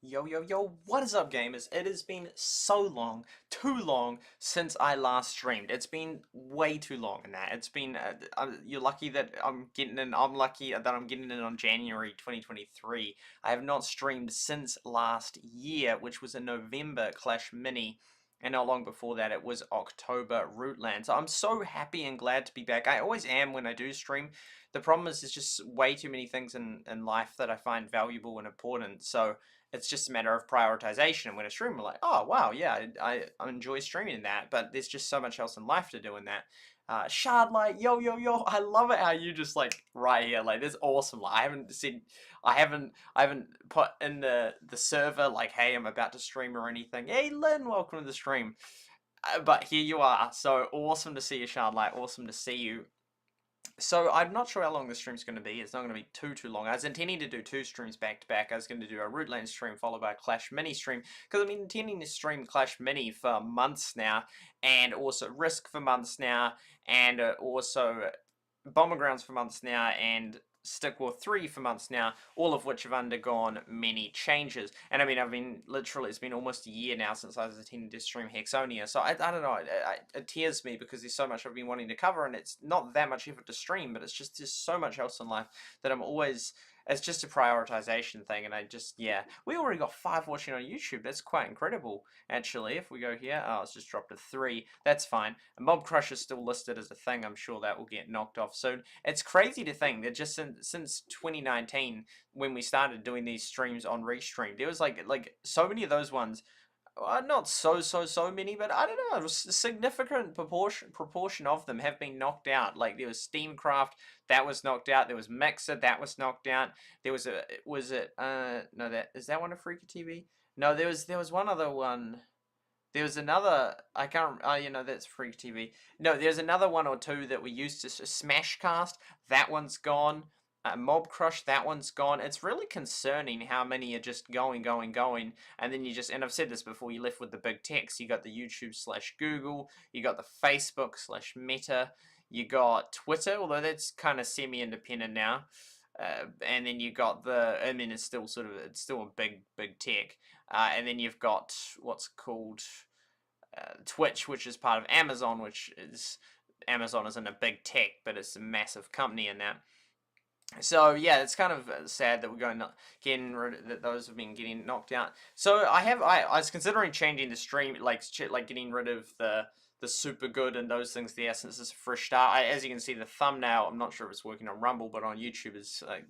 Yo, yo, yo, what is up, gamers? It has been so long, too long, since I last streamed. It's been way too long in that. It's been, you're lucky that I'm lucky that I'm getting in on January 2023. I have not streamed since last year, which was in November Clash Mini. And not long before that, it was October Rootland. So I'm so happy and glad to be back. I always am when I do stream. The problem is, there's just way too many things in life that I find valuable and important. So it's just a matter of prioritization. And when I stream, I'm like, oh wow, yeah, I enjoy streaming that, but there's just so much else in life to do in that. Shardlight, yo yo yo, I love it how you just like right here, like this awesome. Like, I haven't put in the server like, hey, I'm about to stream or anything. Hey Lynn, welcome to the stream. But here you are. So awesome to see you, Shardlight. Awesome to see you. So I'm not sure how long the stream's going to be. It's not going to be too long. I was intending to do 2 streams back to back. I was going to do a Rootland stream followed by a Clash Mini stream, because I've been intending to stream Clash Mini for months now, and also Risk for months now, and also Bomber Grounds for months now, and Stick War 3 for months now, all of which have undergone many changes. And I mean, literally, it's been almost a year now since I was attending to stream Hexonia, so I don't know, it tears me because there's so much I've been wanting to cover, and it's not that much effort to stream, but it's just, there's so much else in life that I'm always, it's just a prioritization thing, and yeah. We already got 5 watching on YouTube. That's quite incredible, actually. If we go here, oh, it's just dropped to 3. That's fine. And Mob Crush is still listed as a thing. I'm sure that will get knocked off soon. It's crazy to think that just since 2019, when we started doing these streams on Restream, there was like so many of those ones. Not so many, but I don't know, a significant proportion of them have been knocked out. Like, there was Steamcraft, that was knocked out. There was Mixer, that was knocked out. There was no, that is that one a Freaky TV? No, there was one other one. There was another, I can't, oh, that's Freak TV. No, there's another one or two that we used to, Smashcast, that one's gone. Mob Crush, that one's gone. It's really concerning how many are just going, and then and I've said this before, you're left with the big text. You got the YouTube/Google, you got the Facebook/Meta, you got Twitter, although that's kind of semi-independent now. And then you got it's still it's still a big tech. And then you've got what's called Twitch, which is part of Amazon, Amazon isn't a big tech, but it's a massive company in that. So yeah, it's kind of sad that we're that those have been getting knocked out. So I was considering changing the stream, like getting rid of the super good and those things there, since it's a fresh start. As you can see, the thumbnail, I'm not sure if it's working on Rumble, but on YouTube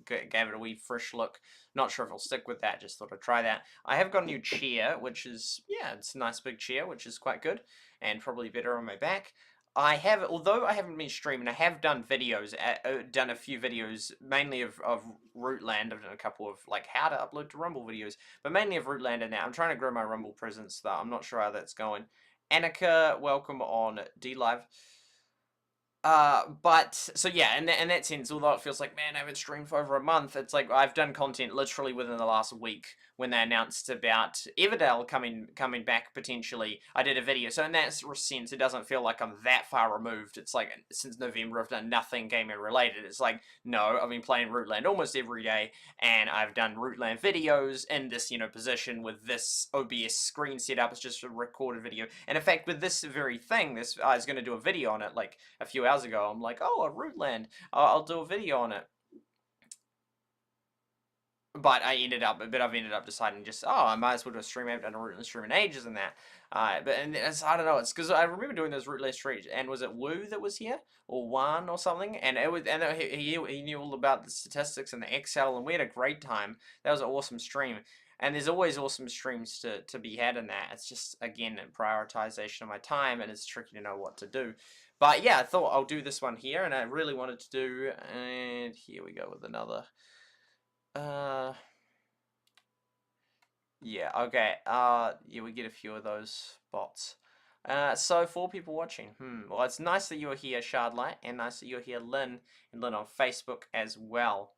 gave it a wee fresh look. Not sure if I'll stick with that, just thought I'd try that. I have got a new chair, which is, yeah, it's a nice big chair, which is quite good, and probably better on my back. Although I haven't been streaming, I have done videos, done a few videos, mainly of Rootland. I've done a couple of, like, how to upload to Rumble videos, but mainly of Rootland, and now I'm trying to grow my Rumble presence, though. I'm not sure how that's going. Annika, welcome on DLive. So yeah, in that sense, although it feels like, man, I haven't streamed for over a month, it's like I've done content literally within the last week when they announced about Everdell coming back potentially. I did a video, so in that sense, it doesn't feel like I'm that far removed. It's like, since November, I've done nothing gaming related. It's like, no, I've been playing Rootland almost every day, and I've done Rootland videos in this, position with this OBS screen setup. It's just a recorded video, and in fact, with this very thing, I was going to do a video on it like a few hours ago. I'm like, oh, a Rootland, I'll do a video on it. But I've ended up deciding just, oh, I might as well do a stream. I haven't done a Rootland stream in ages and that. I don't know, it's because I remember doing those Rootland streams, and was it Woo that was here? Or Juan or something? And he knew all about the statistics and the Excel, and we had a great time. That was an awesome stream. And there's always awesome streams to be had in that. It's just, again, a prioritization of my time, and it's tricky to know what to do. But yeah, I thought I'll do this one here, and I really wanted to do, and here we go with another. Yeah, okay. Yeah, we get a few of those bots. So 4 people watching. Well, it's nice that you're here, Shardlight, and nice that you're here, Lynn, and Lynn on Facebook as well.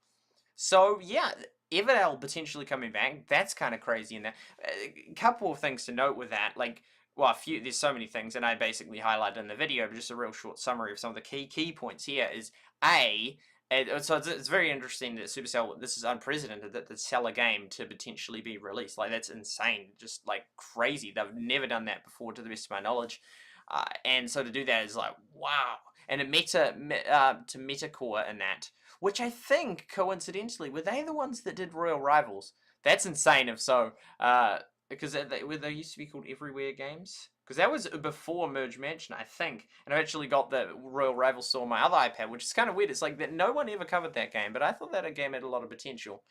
So yeah, Everdell potentially coming back. That's kind of crazy in there. A couple of things to note with that, like, well, there's so many things, and I basically highlighted in the video, but just a real short summary of some of the key points here is, A, And so it's very interesting that Supercell, this is unprecedented, that they sell a game to potentially be released. Like, that's insane. Just, like, crazy. They've never done that before, to the best of my knowledge. And so to do that is like, wow. And to Metacore in that, which I think, coincidentally, were they the ones that did Royal Rivals? That's insane if so. Because they used to be called Everywhere Games. Because that was before Merge Mansion, I think. And I actually got the Royal Rival Store on my other iPad, which is kind of weird. It's like that no one ever covered that game, but I thought that game had a lot of potential.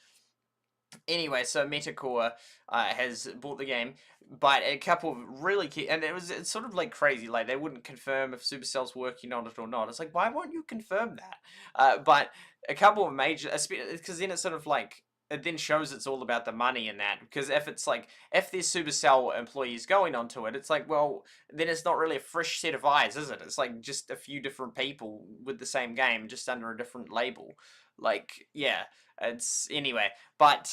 Anyway, so Metacore has bought the game, but a couple of really key, and it's sort of like crazy. Like, they wouldn't confirm if Supercell's working on it or not. It's like, why won't you confirm that? But a couple of major, because then it's sort of like, it then shows it's all about the money in that. Because if it's like, if there's Supercell employees going onto it, it's like, well, then it's not really a fresh set of eyes, is it? It's like just a few different people with the same game, just under a different label. Like, yeah, it's anyway. But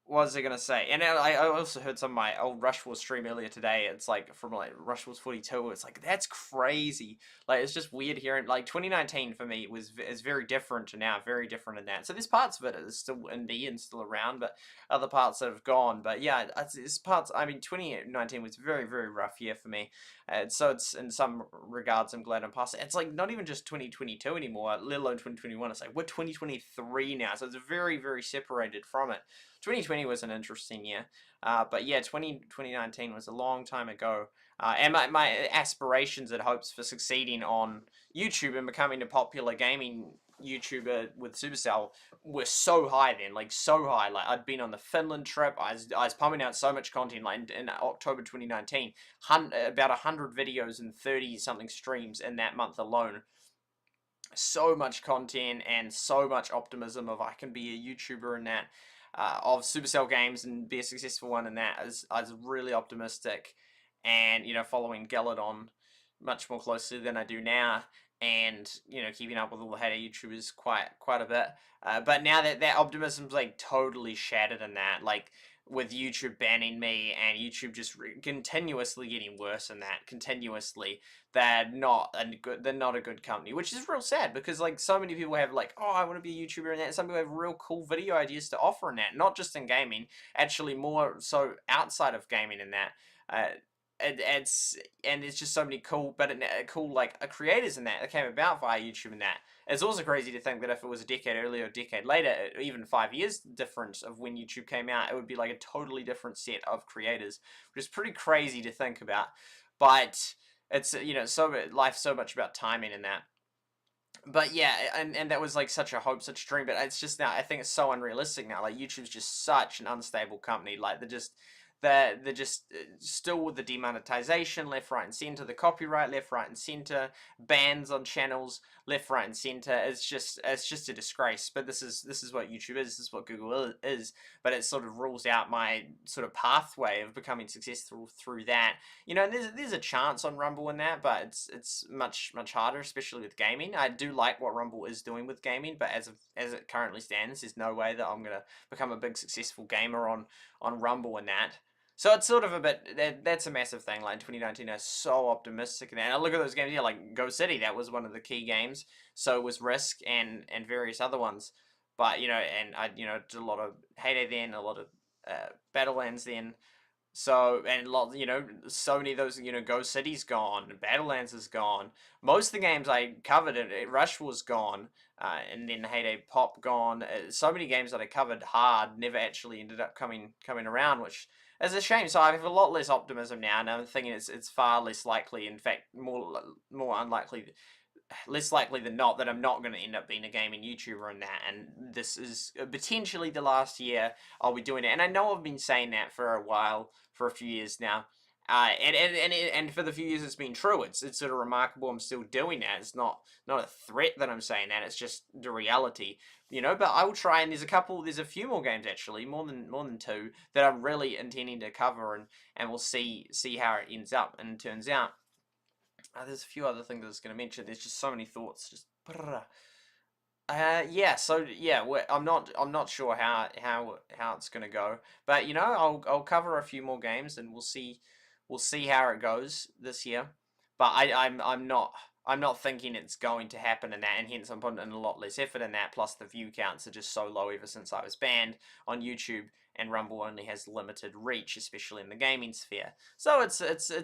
what was I gonna say? And I also heard some of my old Rush Wars stream earlier today. It's like from like Rush Wars 42. It's like, that's crazy. Like, it's just weird hearing, like, 2019 for me is very different to now, very different in that. So there's parts of it that is still indie and still around, but other parts that have gone. But yeah, it's parts. I mean, 2019 was very, very rough year for me. So it's, in some regards, I'm glad I'm past it. It's like not even just 2022 anymore, let alone 2021. It's like we're 2023 now, so it's very, very separated from it. 2020 was an interesting year, but yeah, 2019 was a long time ago. And my aspirations and hopes for succeeding on YouTube and becoming a popular gaming YouTuber with Supercell were so high then, like so high. Like, I'd been on the Finland trip. I was pumping out so much content. Like, in October 2019, about 100 videos and 30 something streams in that month alone. So much content and so much optimism of, I can be a YouTuber in that. Of Supercell games and be a successful one in that. I was really optimistic, and following Galadon much more closely than I do now, and keeping up with all the hater YouTubers quite a bit. But now that optimism's like totally shattered in that, like, with YouTube banning me and YouTube just continuously getting worse in that, continuously. They're not a good company, which is real sad, because like so many people have like, oh, I want to be a YouTuber in that. Some people have real cool video ideas to offer in that, not just in gaming, actually more so outside of gaming in that. It's just so many cool, creators in that came about via YouTube in that. It's also crazy to think that if it was a decade earlier, a decade later, even 5 years difference of when YouTube came out, it would be like a totally different set of creators, which is pretty crazy to think about. But it's life's so much about timing in that. But yeah, and that was like such a hope, such a dream. But it's just now, I think it's so unrealistic now. Like, YouTube's just such an unstable company. Like, they're just still with the demonetization left, right, and center, the copyright left, right, and center, bans on channels left, right, and center. It's just a disgrace. But this is what YouTube is. This is what Google is. But it sort of rules out my sort of pathway of becoming successful through that. And there's a chance on Rumble in that, but it's much harder, especially with gaming. I do like what Rumble is doing with gaming, but as it currently stands, there's no way that I'm gonna become a big successful gamer on Rumble in that. So it's sort of a bit, that's a massive thing. Like, 2019, I was so optimistic. And I look at those games here, like Go City, that was one of the key games. So was Risk and various other ones. But, and I, did a lot of Heyday then, a lot of Battlelands then. So, and a lot, so many of those, Go City's gone, Battlelands is gone. Most of the games I covered, Rush was gone, and then Heyday Pop gone. So many games that I covered hard never actually ended up coming around, which is a shame. So I have a lot less optimism now, and I'm thinking it's far less likely, in fact, more unlikely, less likely than not, that I'm not going to end up being a gaming YouTuber in that, and this is potentially the last year I'll be doing it. And I know I've been saying that for a while, for a few years now, and for the few years it's been true. It's sort of remarkable I'm still doing that. It's not a threat that I'm saying that, it's just the reality, but I will try. And there's a few more games, actually, more than two, that I'm really intending to cover, and we'll see how it ends up and turns out. There's a few other things I was going to mention. There's just so many thoughts. Just yeah. So yeah, I'm not sure how it's going to go, but I'll cover a few more games, and we'll see how it goes this year. But I'm not I'm not thinking it's going to happen in that, and hence I'm putting in a lot less effort in that. Plus, the view counts are just so low ever since I was banned on YouTube, and Rumble only has limited reach, especially in the gaming sphere. So it's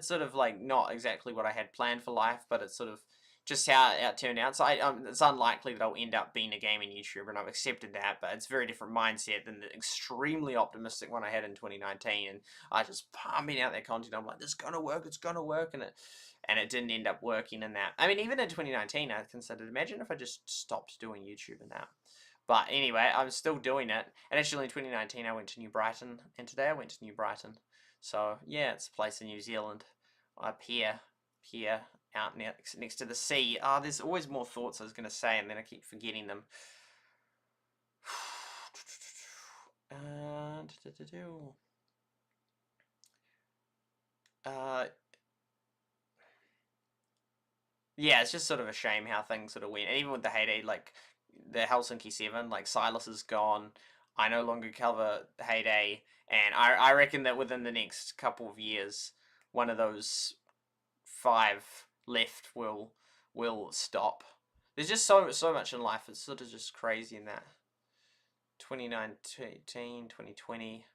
sort of like not exactly what I had planned for life, but it's sort of just how it turned out. So it's unlikely that I'll end up being a gaming YouTuber, and I've accepted that. But it's a very different mindset than the extremely optimistic one I had in 2019, and I just pumping out that content. I'm like, this is gonna work, it's gonna work, and it didn't end up working in that. I mean, even in 2019, I considered, imagine if I just stopped doing YouTube and that. But anyway, I'm still doing it. And actually, in 2019, I went to New Brighton, and today I went to New Brighton. So yeah, it's a place in New Zealand, up here, out next to the sea. There's always more thoughts I was gonna say, and then I keep forgetting them. Yeah, it's just sort of a shame how things sort of went. And even with the heyday, like the Helsinki 7, like Silas is gone. I no longer cover heyday, and I reckon that within the next couple of years, one of those 5 left will stop. There's just so much in life. It's sort of just crazy in that 2019, 2020.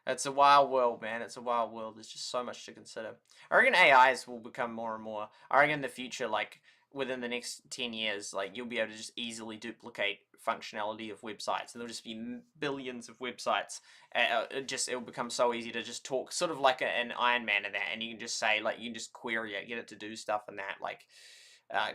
It's a wild world, man. It's a wild world. There's just so much to consider. I reckon AIs will become more and more. I reckon in the future, like within the next 10 years, like you'll be able to just easily duplicate functionality of websites, and there'll just be billions of websites. It'll become so easy to just talk, sort of like an Iron Man in that, and you can just say, like, you can just query it, get it to do stuff and that, like.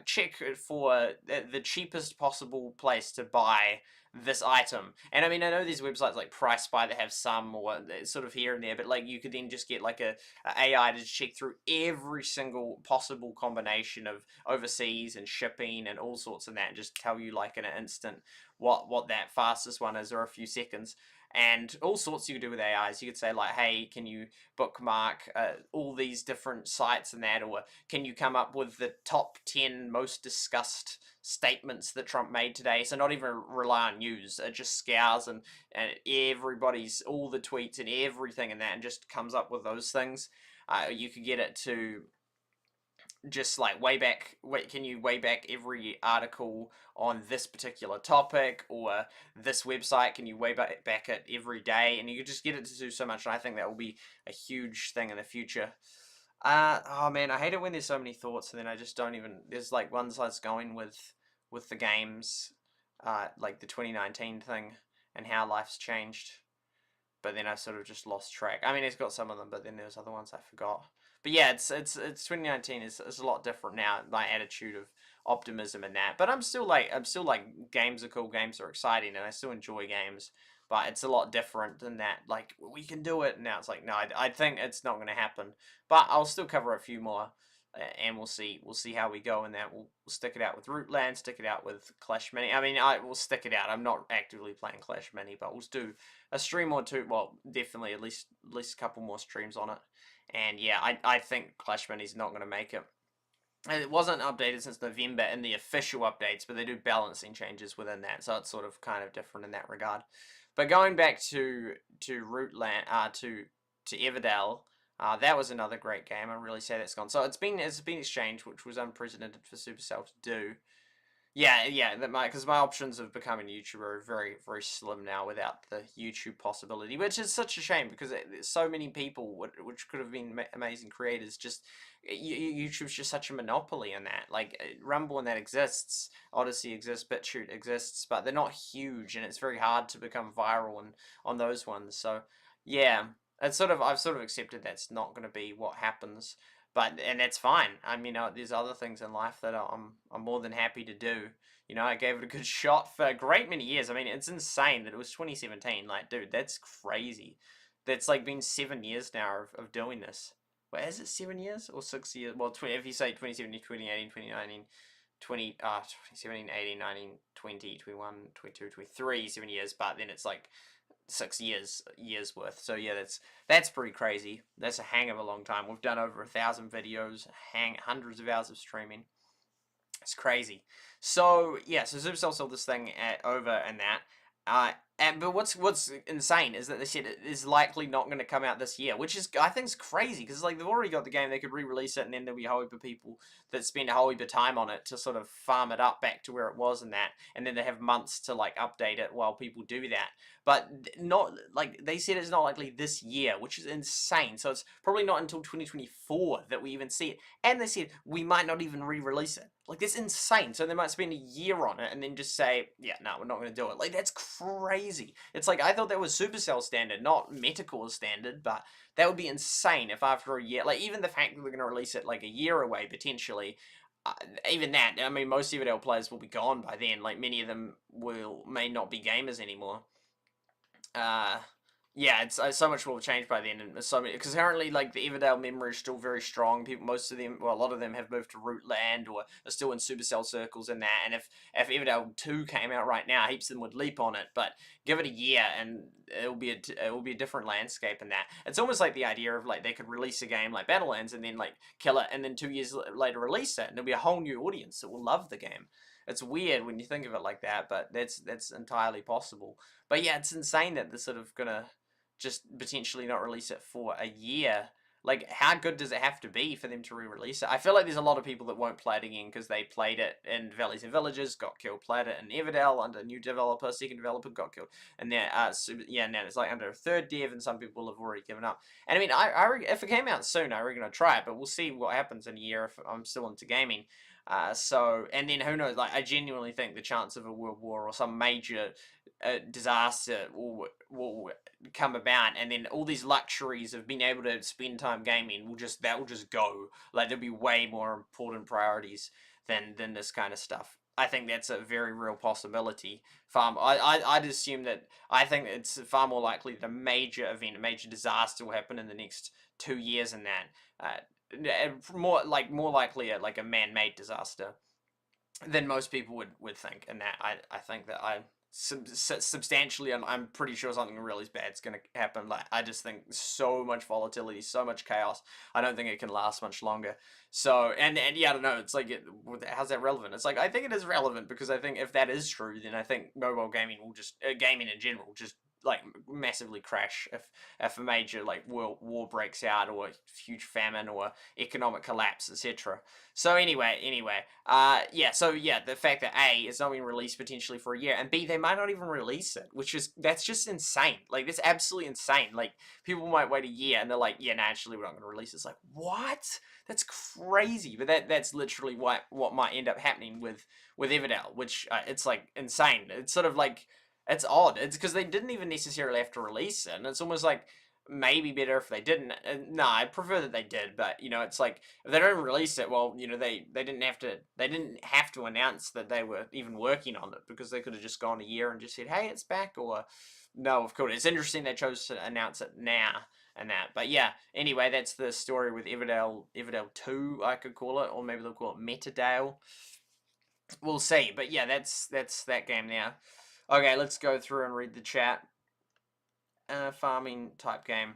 Check for the cheapest possible place to buy this item. And I mean, I know these websites like Price Spy that have some or sort of here and there, but like you could then just get like a AI to check through every single possible combination of overseas and shipping and all sorts of that, and just tell you like in an instant what that fastest one is, or a few seconds. And all sorts you could do with AIs. You could say like, hey, can you bookmark all these different sites and that, or can you come up with the top 10 most discussed statements that Trump made today? So not even rely on news. It just scours and everybody's, all the tweets and everything and that, and just comes up with those things. You could get it to just like can you way back every article on this particular topic, or this website, can you way back it every day, and you could just get it to do so much, and I think that will be a huge thing in the future. Oh man, I hate it when there's so many thoughts and then I just don't even, there's like ones I was going with the games, like the 2019 thing and how life's changed, but then I sort of just lost track. I mean, it's got some of them, but then there's other ones I forgot. But yeah, it's 2019 is a lot different now. My attitude of optimism and that, but I'm still like games are cool, games are exciting, and I still enjoy games. But it's a lot different than that. Like we can do it, and now it's like no, I think it's not going to happen. But I'll still cover a few more, and we'll see how we go in that. We'll stick it out with Rootland, stick it out with Clash Mini. I mean, I will stick it out. I'm not actively playing Clash Mini, but we'll do a stream or two. Well, definitely at least a couple more streams on it. And yeah, I think Clash Mini's not going to make it. It wasn't updated since November in the official updates, but they do balancing changes within that, so it's sort of kind of different in that regard. But going back to Rootland, to Everdell, that was another great game. I'm really sad it's gone. So it's been exchanged, which was unprecedented for Supercell to do. Yeah, because my options of becoming a YouTuber are very, very slim now without the YouTube possibility, which is such a shame because there's so many people which could have been amazing creators. Just YouTube's just such a monopoly in that. Like Rumble and that exists, Odyssey exists, BitChute exists, but they're not huge, and it's very hard to become viral on those ones. So yeah, I've sort of accepted that's not going to be what happens. And that's fine. I mean, there's other things in life that I'm more than happy to do. You know, I gave it a good shot for a great many years. I mean, it's insane that it was 2017. Like, dude, that's crazy. That's like been 7 years now of doing this. Wait, is it 7 years or 6 years? Well, if you say 2017, 2018, 2019, 2017, 18, 19, 20, 21, 22, 23, 7 years, but then it's like 6 years worth. So yeah, that's pretty crazy. That's a hang of a long time. We've done over 1,000 videos, hundreds of hours of streaming. It's crazy. So yeah, so Supercell sold this thing over and that. But what's insane is that they said it is likely not going to come out this year, which is I think is crazy because like they've already got the game, they could re-release it, and then there'll be a whole heap of people that spend a whole heap of time on it to sort of farm it up back to where it was and that, and then they have months to like update it while people do that. But not like they said it's not likely this year, which is insane. So it's probably not until 2024 that we even see it, and they said we might not even re-release it. Like, that's insane. So they might spend a year on it and then just say, yeah, no, we're not going to do it. Like, that's crazy. It's like, I thought that was Supercell standard, not Metacore standard, but that would be insane if after a year, like, even the fact that they're going to release it, like, a year away, potentially, even that, I mean, most Everdell players will be gone by then. Like, many of them may not be gamers anymore. Yeah, it's so much will change by then, and so many, because currently like the Everdell memory is still very strong. People, most of them, well, a lot of them have moved to Rootland or are still in Supercell circles and that. And if Everdell 2 came out right now, heaps of them would leap on it. But give it a year, and it will be a different landscape in that. It's almost like the idea of like they could release a game like Battlelands and then like kill it, and then 2 years later release it, and there'll be a whole new audience that will love the game. It's weird when you think of it like that, but that's entirely possible. But yeah, it's insane that they're sort of gonna just potentially not release it for a year. Like, how good does it have to be for them to re-release it? I feel like there's a lot of people that won't play it again because they played it in Valleys and Villages, got killed, played it in Everdell under a new developer, second developer, got killed. And now, now it's like under a third dev, and some people have already given up. And I mean, if it came out soon, I reckon I'd try it, but we'll see what happens in a year if I'm still into gaming. And then who knows, like, I genuinely think the chance of a world war or some major disaster will come about, and then all these luxuries of being able to spend time gaming will just go. Like, there'll be way more important priorities than this kind of stuff. I think that's a very real possibility. I'd assume that I think it's far more likely that a major event, a major disaster will happen in the next 2 years than that. More likely like a man-made disaster than most people would think, and that I think that substantially, I'm pretty sure something really bad is going to happen. Like, I just think so much volatility, so much chaos. I don't think it can last much longer. So, and yeah, I don't know. It's like, how's that relevant? It's like, I think it is relevant because I think if that is true, then I think mobile gaming will just, gaming in general, just like massively crash if a major like world war breaks out, or a huge famine, or economic collapse, etc. So anyway, the fact that A, it's not being released potentially for a year, and B, they might not even release it, that's just insane. Like, that's absolutely insane. Like, people might wait a year and they're like, yeah, no, actually we're not going to release it. It's like, what? That's crazy. But that's literally what might end up happening with Everdell, which it's like insane. It's sort of like, it's odd. It's because they didn't even necessarily have to release it, and it's almost like maybe better if they didn't. No, I prefer that they did, but it's like, if they don't release it, well, they didn't have to announce that they were even working on it, because they could have just gone a year and just said, hey, it's back. Or no, of course, it's interesting they chose to announce it now and that. But yeah, anyway, that's the story with Everdell 2, I could call it, or maybe they'll call it Metadale. We'll see. But yeah, that's that game now. Okay, let's go through and read the chat. Farming type game.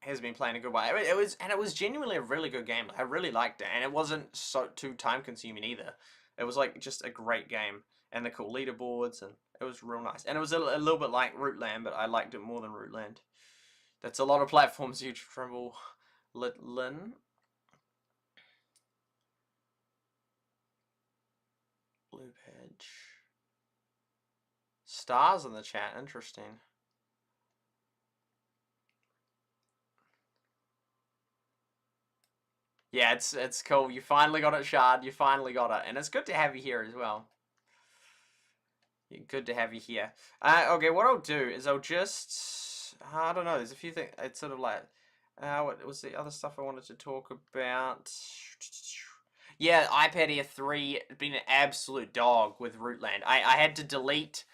Has been playing a good while. It was genuinely a really good game. I really liked it, and it wasn't so too time consuming either. It was like just a great game, and the cool leaderboards, and it was real nice. And it was a little bit like Rootland, but I liked it more than Rootland. That's a lot of platforms. Huge Trimble, Litlin. Blue Badge. Stars in the chat, interesting. Yeah, it's cool. You finally got it, Shard. You finally got it, and it's good to have you here as well. Good to have you here. Okay, what I'll do is I'll just, I don't know. There's a few things. It's sort of like, what was the other stuff I wanted to talk about? Yeah, iPad Air 3 been an absolute dog with Rootland. I had to delete.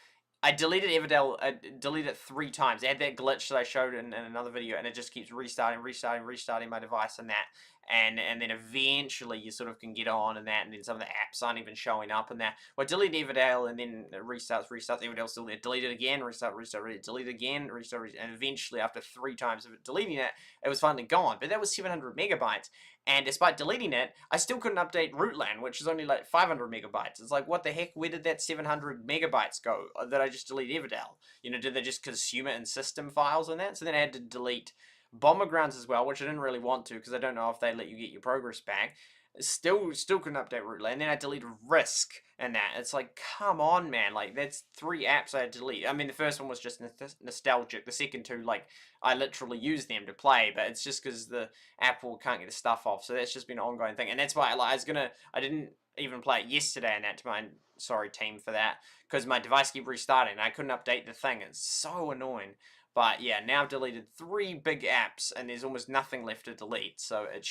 I deleted Everdell, deleted it 3 times. I had that glitch that I showed in another video, and it just keeps restarting my device and that. and then eventually you sort of can get on and that, and then some of the apps aren't even showing up and that. Well, delete Everdale, and then it restarts, Everdale's still there, delete it again, restart, delete it again, restart, and eventually after 3 times of deleting it, it was finally gone. But that was 700 megabytes, and despite deleting it, I still couldn't update Rootland, which is only like 500 megabytes. It's like, what the heck? Where did that 700 megabytes go that I just deleted Everdale? You know, did they just consume it in system files and that? So then I had to delete Bomber Grounds as well, which I didn't really want to because I don't know if they let you get your progress back. Still couldn't update Rootland. And then I deleted Risk and that. It's like, come on, man. Like, that's 3 apps I had to delete. I mean, the first one was just nostalgic. The second 2, like, I literally use them to play, but it's just because the Apple can't get the stuff off. So that's just been an ongoing thing. And that's why I didn't even play it yesterday, and that to my sorry team for that, because my device kept restarting and I couldn't update the thing. It's so annoying. But yeah, now I've deleted 3 big apps, and there's almost nothing left to delete. So it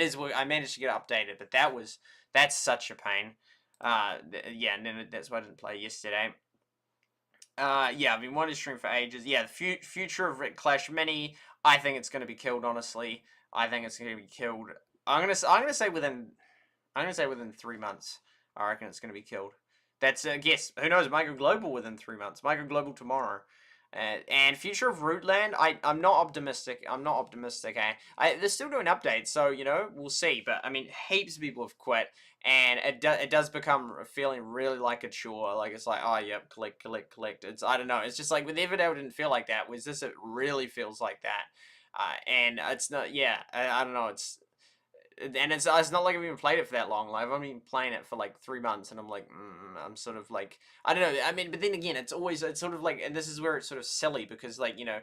is. I managed to get it updated, but that's such a pain. Yeah, and then that's why I didn't play yesterday. Yeah, I've been wanting to stream for ages. Yeah, the future of Clash Mini, I think it's going to be killed. Honestly, I think it's going to be killed. I'm gonna say within 3 months. I reckon it's going to be killed. That's a guess. Who knows? Might go global within 3 months. Might go global tomorrow. And future of Rootland, I'm not optimistic. They're still doing updates, so you know we'll see. But I mean, heaps of people have quit, and it does become feeling really like a chore. Like it's like, oh yep, collect. It's, I don't know. It's just like with Everdale, it didn't feel like that. With this, it really feels like that. And it's not. Yeah, I don't know. It's not like I've even played it for that long. Like, I've only been playing it for like 3 months, and I'm like, I'm sort of like, I don't know. I mean, but then again, it's sort of like, and this is where it's sort of silly because, like, you know,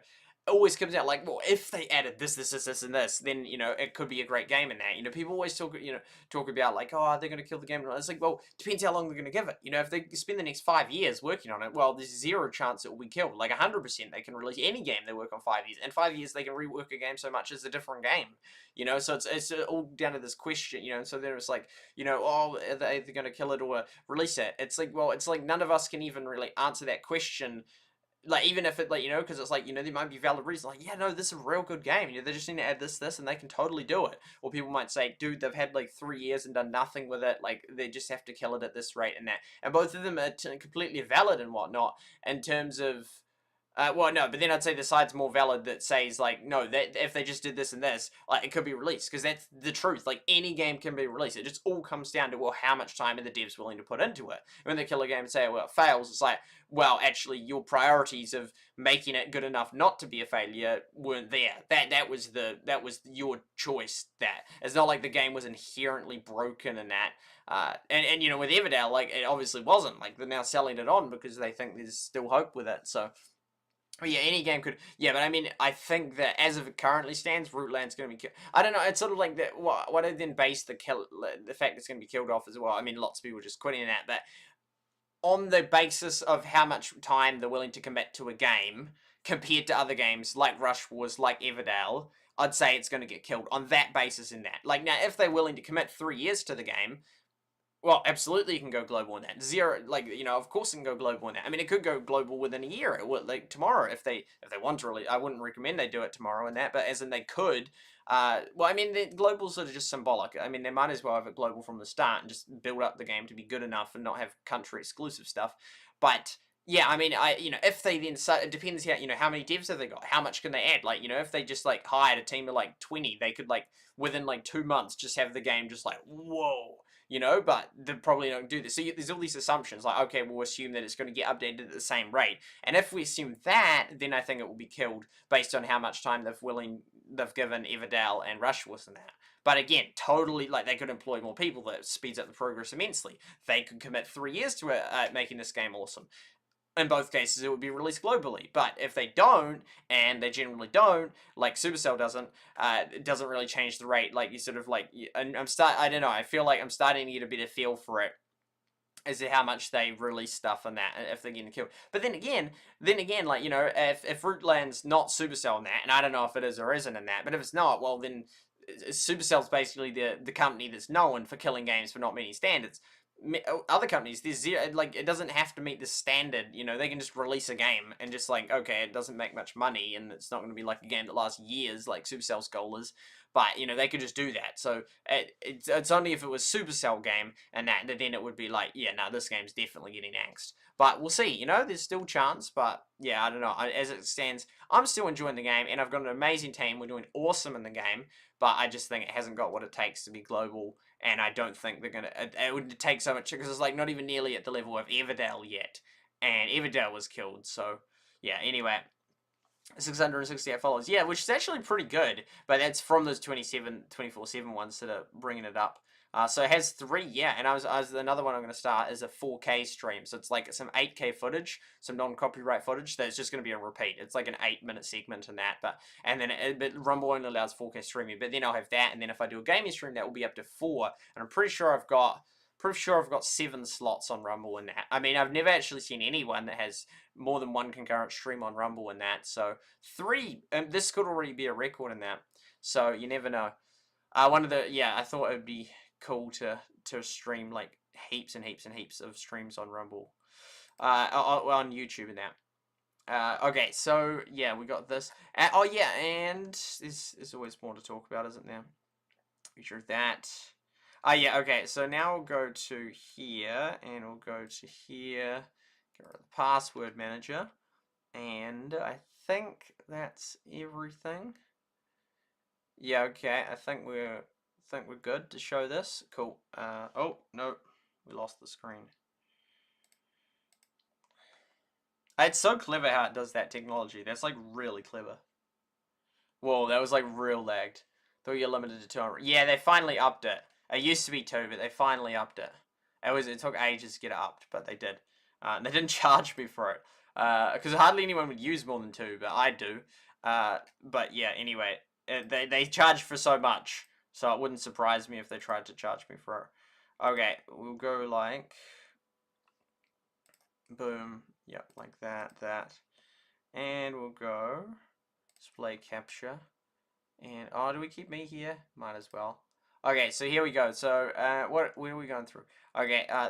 it always comes out like, well, if they added this, and this, then you know it could be a great game in that. You know, people always talk about like, oh, they're gonna kill the game. It's like, well, depends how long they're gonna give it. You know, if they spend the next 5 years working on it, well, there's 0 chance it will be killed. Like 100%, they can release any game they work on 5 years. In 5 years, they can rework a game so much it's a different game. You know, so it's all down to this question. You know, and so then it's like, you know, oh, are they gonna kill it or release it? It's like, well, it's like none of us can even really answer that question. Like, even if it, like, you know, because it's like, you know, there might be valid reasons, like, yeah, no, this is a real good game, you know, they just need to add this, and they can totally do it. Or people might say, dude, they've had, like, 3 years and done nothing with it, like, they just have to kill it at this rate and that. And both of them are completely valid and whatnot, in terms of, well, no, but then I'd say the side's more valid that says, like, no, that if they just did this and this, like, it could be released, because that's the truth. Like, any game can be released. It just all comes down to, well, how much time are the devs willing to put into it. When they kill a game and say, well, it fails, it's like, well, actually, your priorities of making it good enough not to be a failure weren't there. That was your choice. That it's not like the game was inherently broken in that. And you know, with Everdale, like, it obviously wasn't. Like, they're now selling it on because they think there's still hope with it. So. But yeah, any game could. Yeah, but I mean, I think that as it currently stands, Rootland's going to be killed. I don't know. It's sort of like that. What I then base the fact it's going to be killed off as well. I mean, lots of people just quitting that, but on the basis of how much time they're willing to commit to a game compared to other games like Rush Wars, like Everdale, I'd say it's going to get killed on that basis. In that, like, now, if they're willing to commit 3 years to the game. Well, absolutely, you can go global in that. 0, like, you know, of course, it can go global in that. I mean, it could go global within a year. It would, like, tomorrow, if they want to really. I wouldn't recommend they do it tomorrow in that, but as in they could. Well, I mean, the global's sort of just symbolic. I mean, they might as well have it global from the start and just build up the game to be good enough and not have country exclusive stuff. But yeah, I mean, you know, if they then it depends how, you know, how many devs have they got, how much can they add? Like, you know, if they just like hired a team of like 20, they could like within like 2 months just have the game just like whoa. You know, but they probably don't do this. So there's all these assumptions, like, okay, we'll assume that it's going to get updated at the same rate. And if we assume that, then I think it will be killed based on how much time they've given Everdale and Rush Wars and that. But again, totally, like, they could employ more people. That speeds up the progress immensely. They could commit 3 years to making this game awesome. In both cases, it would be released globally. But if they don't, and they generally don't, like Supercell doesn't, it doesn't really change the rate. Like, you sort of like, and I don't know, I feel like I'm starting to get a bit of feel for it as to how much they release stuff and that, if they're getting killed. But then again, like, you know, if Rootland's not Supercell in that, and I don't know if it is or isn't in that, but if it's not, well, then Supercell's basically the company that's known for killing games for not meeting standards. Other companies, there's 0, like, it doesn't have to meet the standard, you know, they can just release a game and just like, okay, it doesn't make much money and it's not going to be like a game that lasts years like Supercell's goal is, but you know they could just do that. So it's only if it was Supercell game and then it would be like, yeah, no, this game's definitely getting axed. But we'll see. You know, there's still chance. But yeah, I don't know. As it stands, I'm still enjoying the game, and I've got an amazing team. We're doing awesome in the game, but I just think it hasn't got what it takes to be global. And I don't think they're gonna. It would take so much because it's like not even nearly at the level of Everdell yet, and Everdell was killed. So yeah. Anyway, 668 followers. Yeah, which is actually pretty good, but that's from those 24/7 ones that are bringing it up. So it has 3, yeah, and I was another one I'm going to start is a 4K stream. So it's like some 8K footage, some non-copyright footage that's just going to be a repeat. It's like an 8-minute segment and that, and then but Rumble only allows 4K streaming. But then I'll have that, and then if I do a gaming stream, that will be up to 4. And I'm pretty sure I've got 7 slots on Rumble in that. I mean, I've never actually seen anyone that has more than 1 concurrent stream on Rumble in that. So 3, this could already be a record in that. So you never know. I thought it would be cool to stream like heaps and heaps and heaps of streams on Rumble, on YouTube and that. Okay, so yeah, we got this. Oh yeah, and there's always more to talk about, isn't there? Picture of that. Yeah, okay, so now we'll go to here, and we'll go to here, get rid of the password manager, and I think that's everything. Yeah, okay, I think we're good to show this. Cool. Oh, no, we lost the screen. It's so clever how it does that technology. That's like really clever. Whoa, that was like real lagged. Thought you're limited to 200. Yeah, they finally upped it. It used to be 2, but they finally upped it. It took ages to get it upped, but they did. And they didn't charge me for it. Because hardly anyone would use more than 2, but I do. But yeah, anyway, they charge for so much, so it wouldn't surprise me if they tried to charge me for it. Okay, we'll go like, boom, yep, like that, and we'll go display capture, and oh, do we keep me here? Might as well. Okay, so here we go. So, where are we going through? Okay, I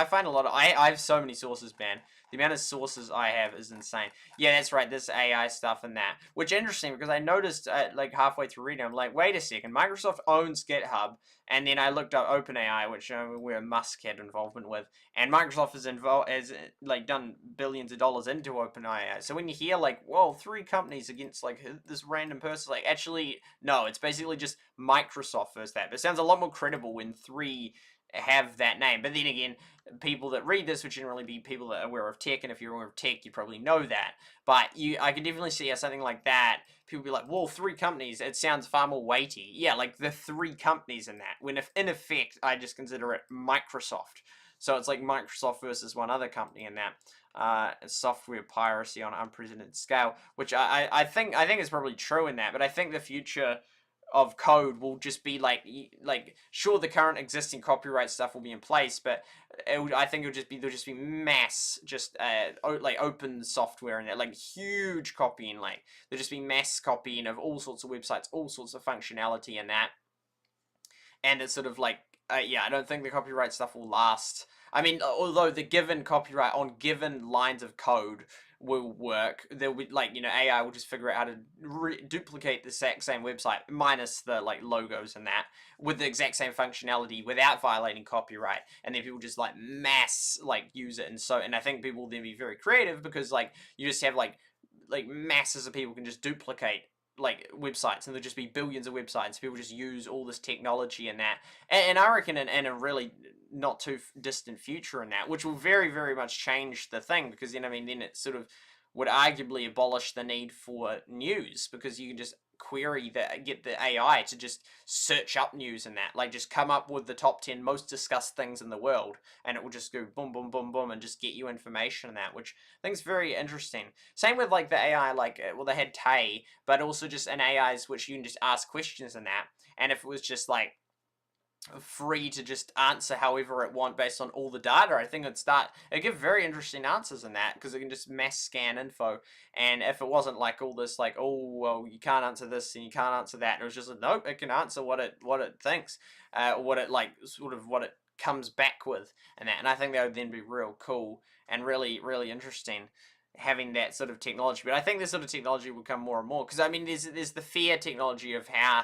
find a lot of, I have so many sources, man. The amount of sources I have is insane. Yeah, that's right, this AI stuff and that. Which interesting, because I noticed, like, halfway through reading, I'm like, wait a second, Microsoft owns GitHub, and then I looked up OpenAI, which where Musk had involvement with, and Microsoft has like done billions of dollars into OpenAI. So when you hear like, whoa, 3 companies against like this random person, like actually no, it's basically just Microsoft versus that. But it sounds a lot more credible when 3 have that name. But then again, people that read this would generally be people that are aware of tech, and if you're aware of tech, you probably know that. But I can definitely see something like that. People be like, "Whoa, 3 companies! It sounds far more weighty." Yeah, like the 3 companies in that. When if in effect, I just consider it Microsoft. So it's like Microsoft versus one other company in that. Software piracy on an unprecedented scale, which I think is probably true in that. But I think the future of code will just be like sure, the current existing copyright stuff will be in place, but I think there'll just be mass like open software and like huge copying, like there'll just be mass copying of all sorts of websites, all sorts of functionality and that, and it's sort of like yeah, I don't think the copyright stuff will last. I mean, although the given copyright on given lines of code will work, there'll be like, you know, AI will just figure out how to duplicate the exact same website minus the like logos and that with the exact same functionality without violating copyright, and then people just like mass like use it, and I think people will then be very creative because like you just have like masses of people can just duplicate like websites, and there'll just be billions of websites. People just use all this technology and that, and I reckon in a really not too distant future in that, which will very, very much change the thing, because then I mean then it sort of would arguably abolish the need for news, because you can just get the AI to just search up news and that, like just come up with the top 10 most discussed things in the world, and it will just go boom, boom, boom, boom, and just get you information on that, which I think is very interesting. Same with like the AI, like well, they had Tay, but also just an AIs which you can just ask questions and that, and if it was just like free to just answer however it want based on all the data, I think it'd give very interesting answers in that, because it can just mass scan info. And if it wasn't like all this like, oh well, you can't answer this and you can't answer that, it was just like, nope, it can answer what it thinks, what it like sort of what it comes back with and that. And I think that would then be real cool and really, really interesting. having that sort of technology. But I think this sort of technology will come more and more, because I mean, there's the fear technology of how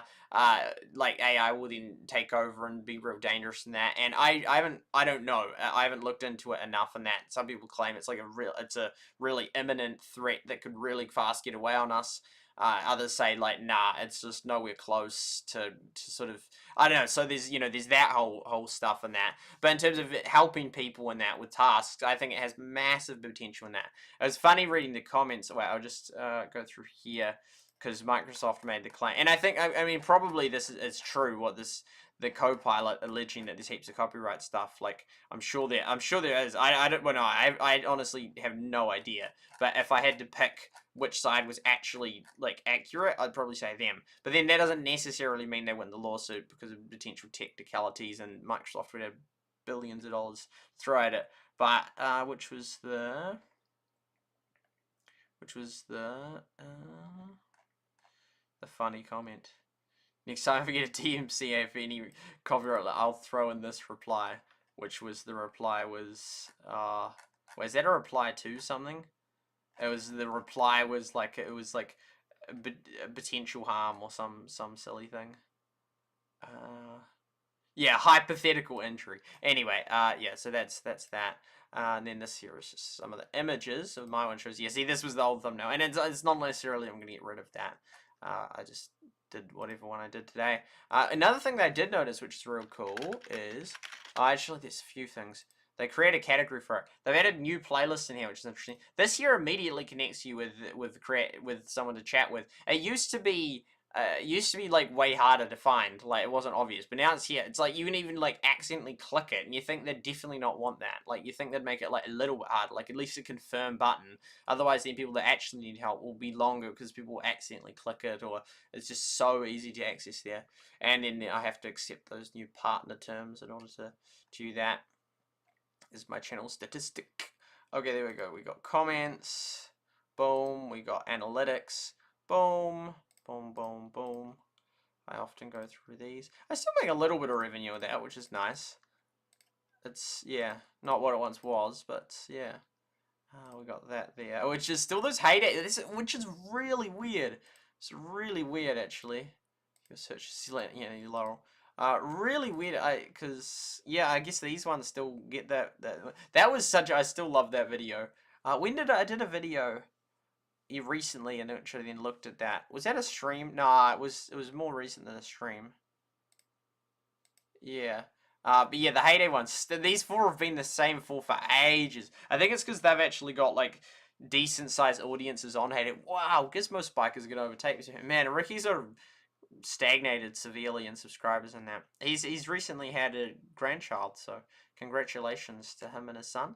like AI will then take over and be real dangerous in that. And I don't know. I haven't looked into it enough in that. Some people claim it's like it's a really imminent threat that could really fast get away on us. Others say like, nah, it's just nowhere close to sort of, I don't know. So there's that whole stuff in that. But in terms of helping people in that with tasks, I think it has massive potential in that. It was funny reading the comments. Wait, I'll just go through here, because Microsoft made the claim, and I think I mean probably this is true. What the Copilot alleging that there's heaps of copyright stuff. Like I'm sure there is. I don't well no I honestly have no idea. But if I had to pick which side was actually like accurate, I'd probably say them. But then that doesn't necessarily mean they win the lawsuit, because of potential technicalities, and Microsoft would have billions of dollars throw at it. But which was the funny comment. Next time I get a DMCA for any copyright, I'll throw in this reply. Which was the reply was was that a reply to something? It was the reply was like it was like a potential harm or some silly thing. Yeah, hypothetical injury. Anyway, yeah, so that's that. And then this here is just some of the images of my one shows. Yeah, see, this was the old thumbnail, and it's not necessarily I'm going to get rid of that. I just did whatever one I did today. Another thing that I did notice, which is real cool, is actually there's a few things. They create a category for it. They've added new playlists in here, which is interesting. This here immediately connects you with someone to chat with. It used to be like way harder to find, like it wasn't obvious, but now it's here. It's like you can even like accidentally click it, and you think they'd definitely not want that. Like you think they'd make it like a little bit harder, like at least a confirm button. Otherwise, then people that actually need help will be longer because people will accidentally click it, or it's just so easy to access there. And then I have to accept those new partner terms in order to do that. This is my channel statistic. Okay, there we go. We got comments. Boom. We got analytics. Boom. Boom, boom, boom. I often go through these. I still make a little bit of revenue with that, which is nice. It's, yeah, not what it once was, but yeah. We got that there, which is still those heyday, which is really weird. It's really weird, actually. Go search, yeah, Laurel. Really weird. Cause yeah, I guess these ones still get that. That was such. I still love that video. When did I did a video? Recently, and actually then looked at that. Was that a stream? Nah, it was more recent than a stream. Yeah. But yeah, the heyday ones. These four have been the same for ages. I think it's because they've actually got like decent sized audiences on heyday. Wow, Gizmo Spike is gonna overtake me. Man, Ricky's sort of stagnated severely in subscribers in that. He's recently had a grandchild, so congratulations to him and his son.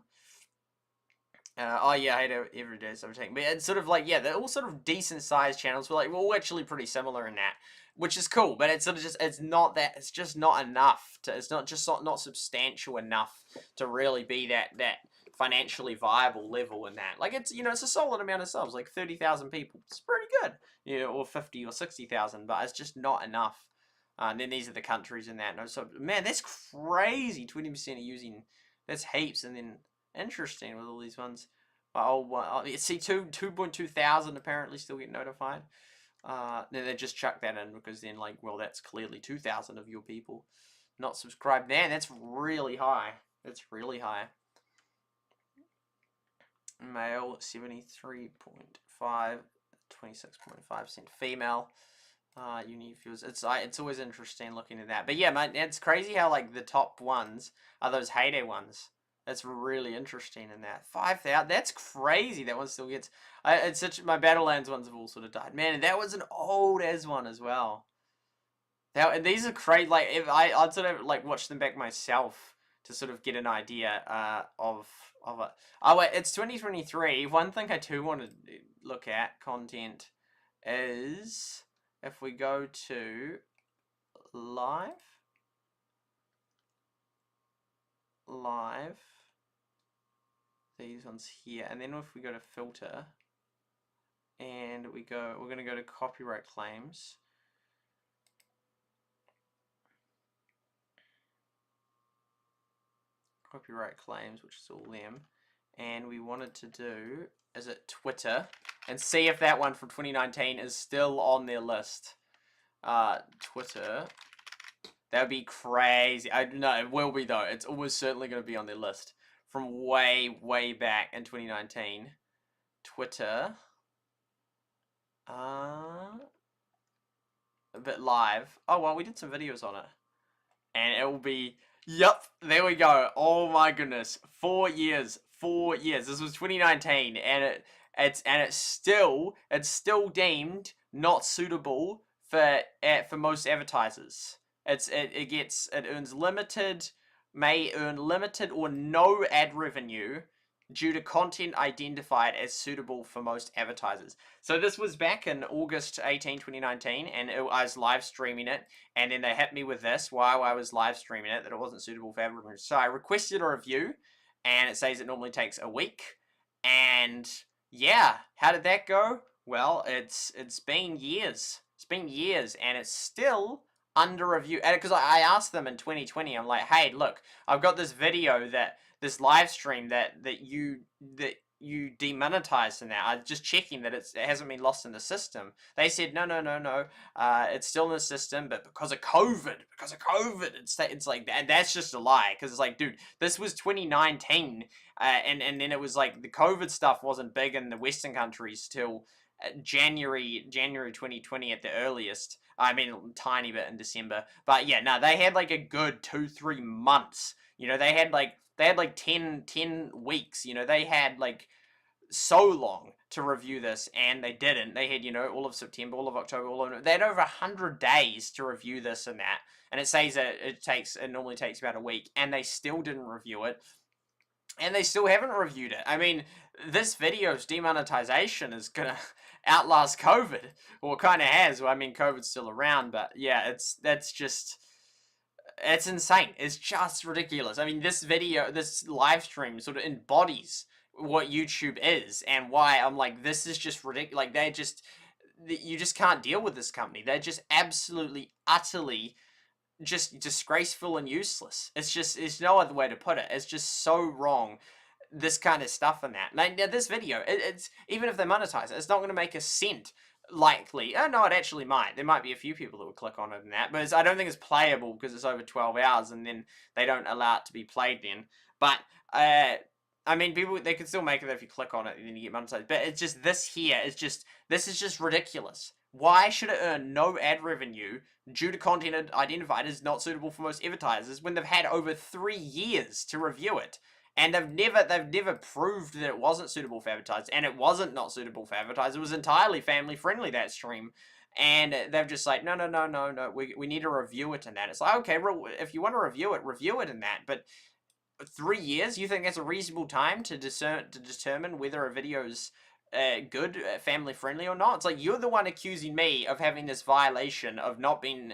Oh yeah, I hate it every day is overtaken. But it's sort of like, yeah, they're all sort of decent sized channels, but like we're all actually pretty similar in that, which is cool. But it's sort of just it's just not enough to it's not just not substantial enough to really be that financially viable level in that. Like it's it's a solid amount of subs, like 30,000 people. It's pretty good, or 50 or 60,000, but it's just not enough. And then these are the countries in that. And so man, that's crazy. 20% are using. That's heaps, and then. Interesting with all these ones. See, 2.2 thousand apparently still get notified. Then they just chuck that in because then, like, well, that's clearly 2,000 of your people not subscribed. Man, that's really high. That's really high. Male, 73.5, 26.5% female. Unique viewers. It's always interesting looking at that. But yeah, man, it's crazy how like the top ones are those heyday ones. That's really interesting in that. 5,000. That's crazy. That one still gets. It's such. My Battlelands ones have all sort of died. Man, and that was an old as one as well. And these are crazy. Like if I'd sort of like watch them back myself to sort of get an idea of it. Oh wait, it's 2023. One thing I do want to look at content is if we go to live. These ones here, and then if we go to filter and we're going to go to copyright claims. Copyright claims, which is all them, and we wanted to do, is it Twitter, and see if that one from 2019 is still on their list. Twitter. That would be crazy. No, it will be though. It's almost certainly going to be on their list from way, way back in 2019. Twitter. A bit live. Oh, well, we did some videos on it. And it will be, yep, there we go. Oh my goodness. 4 years. 4 years. This was 2019 and it's still deemed not suitable for most advertisers. It earns limited, may earn limited or no ad revenue due to content identified as suitable for most advertisers. So this was back in August 18, 2019, and I was live streaming it, and then they hit me with this while I was live streaming it, that it wasn't suitable for advertisers. So I requested a review, and it says it normally takes a week, and yeah, how did that go? Well, it's been years. It's been years, and it's still under review. Because I asked them in 2020, I'm like, hey, look, I've got this video this live stream that you demonetized in that. I'm just checking that it hasn't been lost in the system. They said no, it's still in the system, but because of COVID, it's like that. That's just a lie. Because it's like, dude, this was 2019, and then it was like the COVID stuff wasn't big in the Western countries till January 2020 at the earliest. I mean, a tiny bit in December, but yeah, no, they had like a good 2-3 months. You know, they had like 10 weeks. You know, they had like so long to review this, and they didn't. They had, you know, all of September, all of October, they had over 100 days to review this and that. And it says that it normally takes about a week, and they still didn't review it. And they still haven't reviewed it. I mean, this video's demonetization is gonna outlast COVID. Well, it kind of has. Well, I mean, COVID's still around, but yeah, it's insane. It's just ridiculous. I mean, this live stream sort of embodies what YouTube is and why I'm like, this is just ridiculous. Like, you just can't deal with this company. They're just absolutely, utterly just disgraceful and useless. It's no other way to put it. It's just so wrong. This kind of stuff and that. Now this video, it's even if they monetize it, it's not going to make a cent. Likely. Oh, no, it actually might. There might be a few people that would click on it and that, but I don't think it's playable because it's over 12 hours and then they don't allow it to be played then. But, I mean, they can still make it if you click on it and then you get monetized. But it's just, this is just ridiculous. Why should it earn no ad revenue due to content identified as not suitable for most advertisers when they've had over 3 years to review it? And they've never proved that it wasn't suitable for advertisers, and it wasn't not suitable for advertisers. It was entirely family friendly, that stream, and they've just like, no, we need to review it in that. It's like, okay, if you want to review it in that, but 3 years, you think that's a reasonable time to determine whether a video's good, family friendly or not? It's like, you're the one accusing me of having this violation of not being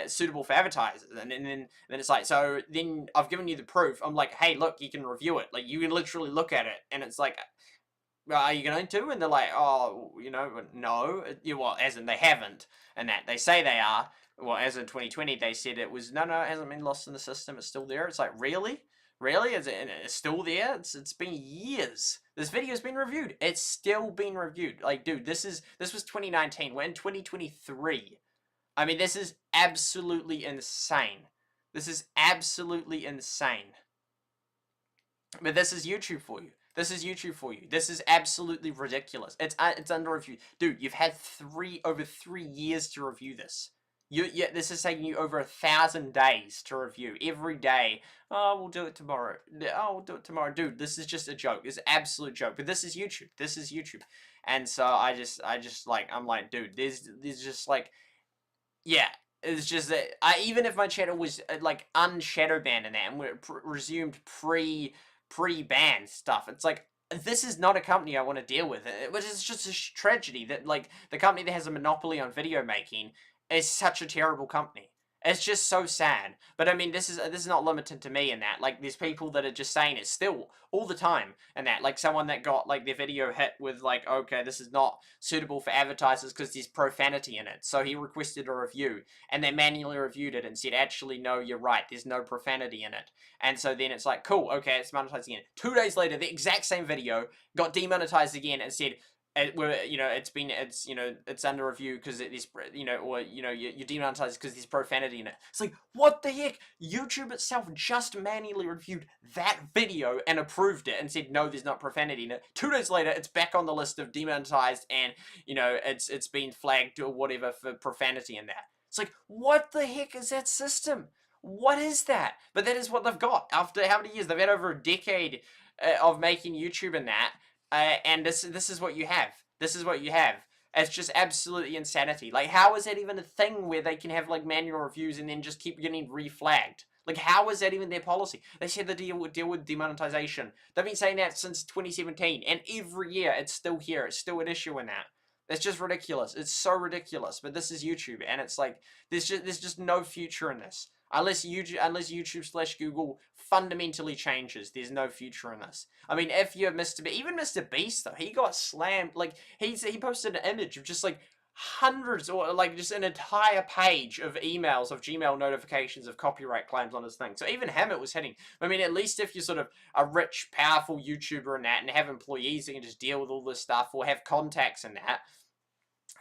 suitable for advertisers, and then it's like, so then I've given you the proof. I'm like, hey, look, you can review it. Like, you can literally look at it, and it's like, are you going to? And they're like, oh, you know, no. Well, as in they haven't, and that they say they are. Well, as in 2020, they said it was no, it hasn't been lost in the system. It's still there. It's like, really? Is it? It's still there? It's been years. This video's been reviewed. It's still been reviewed. Like, dude, this was 2019. We're in 2023. I mean, this is absolutely insane. This is absolutely insane. But this is YouTube for you. This is absolutely ridiculous. It's under review. Dude, you've had over 3 years to review this. This is taking you over 1,000 days to review. Every day. Oh, we'll do it tomorrow. Oh, we'll do it tomorrow. Dude, this is just a joke. It's an absolute joke. But this is YouTube. And so I just like, I'm like, dude, there's just like, yeah, it's just that even if my channel was like unshadow banned and that, and resumed pre-ban stuff, it's like, this is not a company I want to deal with. Which is just a tragedy that like the company that has a monopoly on video making is such a terrible company. It's just so sad. But I mean, this is not limited to me in that. Like, there's people that are just saying it still all the time and that. Like, someone that got like their video hit with like, okay, this is not suitable for advertisers because there's profanity in it. So he requested a review, and they manually reviewed it and said, actually, no, you're right. There's no profanity in it. And so then it's like, cool, okay, it's monetized again. 2 days later, the exact same video got demonetized again and said, it's under review because it is, you're demonetized because there's profanity in it. It's like, what the heck? YouTube itself just manually reviewed that video and approved it and said, no, there's not profanity in it. 2 days later, it's back on the list of demonetized, and, it's been flagged or whatever for profanity in that. It's like, what the heck is that system? What is that? But that is what they've got. After how many years? They've had over a decade of making YouTube and that. And this is what you have. This is what you have. It's just absolutely insanity. Like, how is that even a thing where they can have, like, manual reviews and then just keep getting reflagged? Like, how is that even their policy? They said they deal with demonetization. They've been saying that since 2017, and every year it's still here. It's still an issue in that. It's just ridiculous. It's so ridiculous. But this is YouTube, and it's like, there's just no future in this. Unless YouTube/Google fundamentally changes, there's no future in this. I mean, if you're even Mr. Beast, though, he got slammed. Like, he posted an image of just like hundreds, or like just an entire page of emails, of Gmail notifications of copyright claims on his thing. So even him, it was hitting. I mean, at least if you're sort of a rich, powerful YouTuber and that, and have employees that can just deal with all this stuff, or have contacts in that,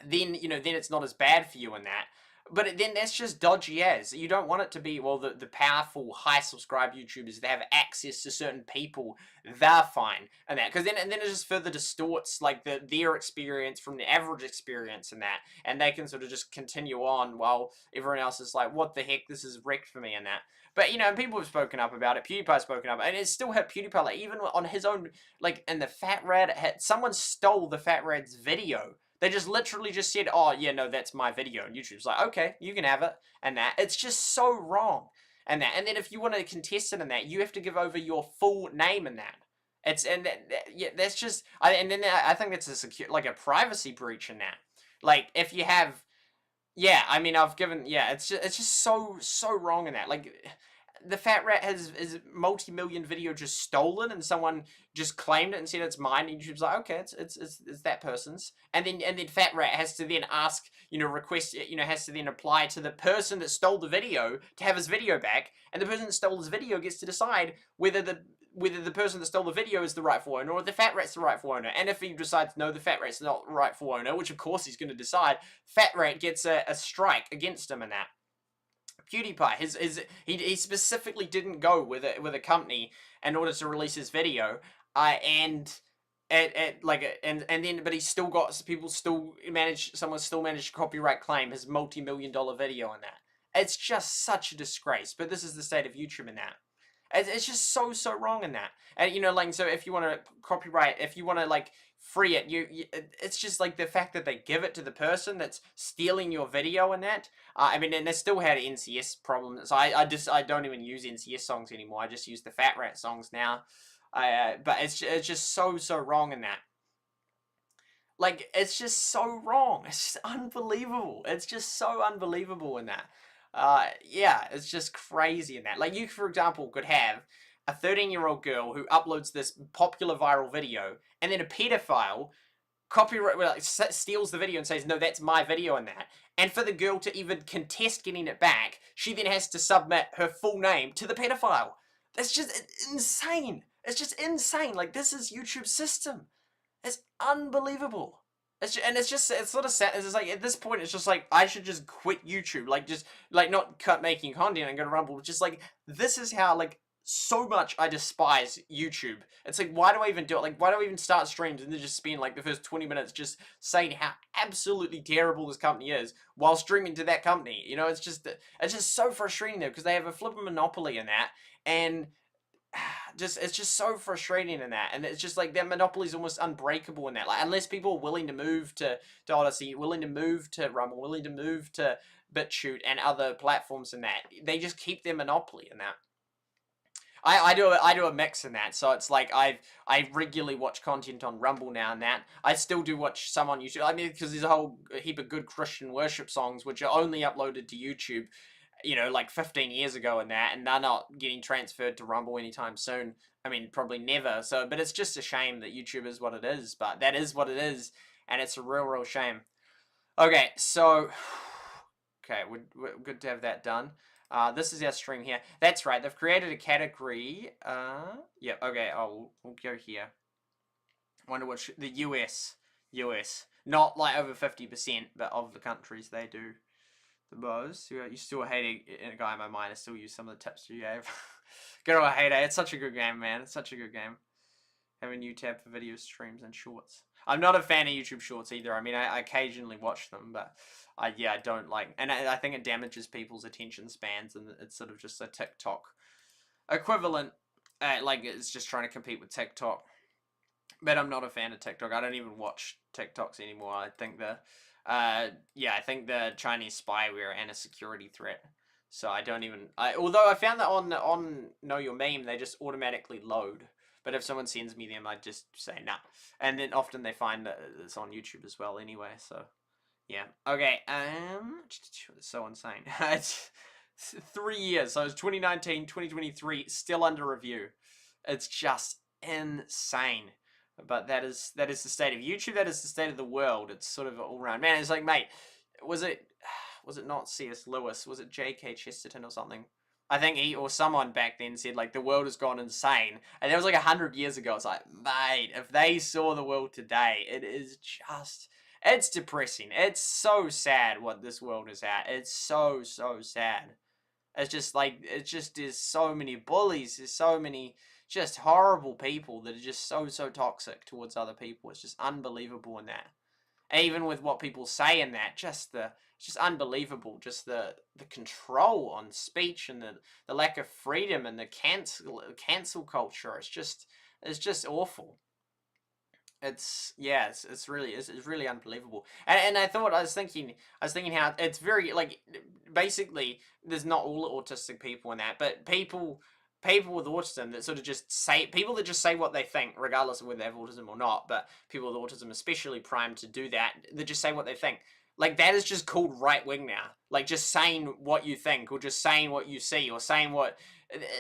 then, then it's not as bad for you in that. But then that's just dodgy as. You don't want it to be, well, the powerful, high-subscribed YouTubers, they have access to certain people, they're fine, and that. Because then it just further distorts, like, their experience from the average experience and that. And they can sort of just continue on while everyone else is like, what the heck, this is wrecked for me and that. But, and people have spoken up about it. PewDiePie's spoken up, and it still hit PewDiePie, like, even on his own, like, in the Fat Rad hit, someone stole the Fat Rad's video. They just literally just said, oh, yeah, no, that's my video. And YouTube's like, okay, you can have it. And that. It's just so wrong. And that. And then if you want to contest it in that, you have to give over your full name in that. That's just, and then I think that's a privacy breach in that. Like, if you have, it's just so wrong in that. Like, the Fat Rat has his multi-million video just stolen, and someone just claimed it and said it's mine, and YouTube's like, okay, it's that person's, and then Fat Rat has to then ask, request, has to then apply to the person that stole the video to have his video back, and the person that stole his video gets to decide whether the person that stole the video is the rightful owner, or the Fat Rat's the rightful owner. And if he decides, no, the Fat Rat's not the rightful owner, which of course he's going to decide, Fat Rat gets a strike against him in that. PewDiePie, he specifically didn't go with a company in order to release his video, but he still got someone still managed to copyright claim his multi-million-dollar video in that. It's just such a disgrace. But this is the state of YouTube in that. It's just so wrong in that. And so if you want to copyright, if you want to free it, it's just like the fact that they give it to the person that's stealing your video and that. And they still had an NCS problem. So I don't even use NCS songs anymore. I just use the Fat Rat songs now. But it's just so wrong in that. Like, it's just so wrong. It's just unbelievable. It's just so unbelievable in that. It's just crazy in that. Like, you, for example, could have a 13-year-old girl who uploads this popular viral video, and then a pedophile steals the video and says, no, that's my video in that. And for the girl to even contest getting it back, she then has to submit her full name to the pedophile. That's just insane. It's just insane. Like, this is YouTube's system. It's unbelievable. It's sort of sad. It's just like, at this point, it's just like, I should just quit YouTube. Not cut making content and go to Rumble. Just like, this is how, so much I despise YouTube. It's like, why do I even do it? Like, why do I even start streams and then just spend the first 20 minutes just saying how absolutely terrible this company is while streaming to that company? It's just so frustrating though, because they have a flipping monopoly in that, and it's just so frustrating in that, and it's just like their monopoly is almost unbreakable in that. Like, unless people are willing to move to Odyssey, willing to move to Rumble, willing to move to BitChute and other platforms in that, they just keep their monopoly in that. I do a mix in that, so it's like I regularly watch content on Rumble now and that. I still do watch some on YouTube. I mean, because there's a whole heap of good Christian worship songs which are only uploaded to YouTube. you know, like 15 years ago and that, and they're not getting transferred to Rumble anytime soon. I mean, probably never. So, but it's just a shame that YouTube is what it is, but that is what it is, and it's a real shame. Okay, so, okay, we're good to have that done. This is our stream here. That's right, they've created a category. Yeah, okay, we'll go here. Wonder which, the US. Not like over 50%, but of the countries they do the most. You still hate a guy in my mind. I still use some of the tips you gave. Good old Hate. It's such a good game, man. It's such a good game. Have a new tab for video streams and shorts. I'm not a fan of YouTube shorts either. I mean, I occasionally watch them, but I don't like, and I think it damages people's attention spans, and it's sort of just a TikTok equivalent. Like, it's just trying to compete with TikTok. But I'm not a fan of TikTok. I don't even watch TikToks anymore. I think I think the Chinese spyware and a security threat. So I don't even. Although I found that on Know Your Meme, they just automatically load. But if someone sends me them, I just say nah. And then often they find that it's on YouTube as well anyway. So yeah. Okay. It's so insane. It's 3 years. So it's 2019, 2023, still under review. It's just insane. But that is the state of YouTube. That is the state of the world. It's sort of all around. Man, it's like, mate, was it not C.S. Lewis? Was it J.K. Chesterton or something? I think he or someone back then said, like, the world has gone insane. And that was like 100 years ago. It's like, mate, if they saw the world today, it is just, it's depressing. It's so sad what this world is at. It's so sad. It's just like, there's so many bullies. There's so many just horrible people that are just so toxic towards other people. It's just unbelievable in that. Even with what people say in that, it's just unbelievable. Just the control on speech and the lack of freedom and the cancel culture. It's just awful. It's really unbelievable. And I was thinking how it's very, like, basically there's not all autistic people in that, but people with autism that sort of just say, people that just say what they think, regardless of whether they have autism or not, but people with autism especially primed to do that, that just say what they think. Like, that is just called right wing now. Like, just saying what you think, or just saying what you see, or saying what,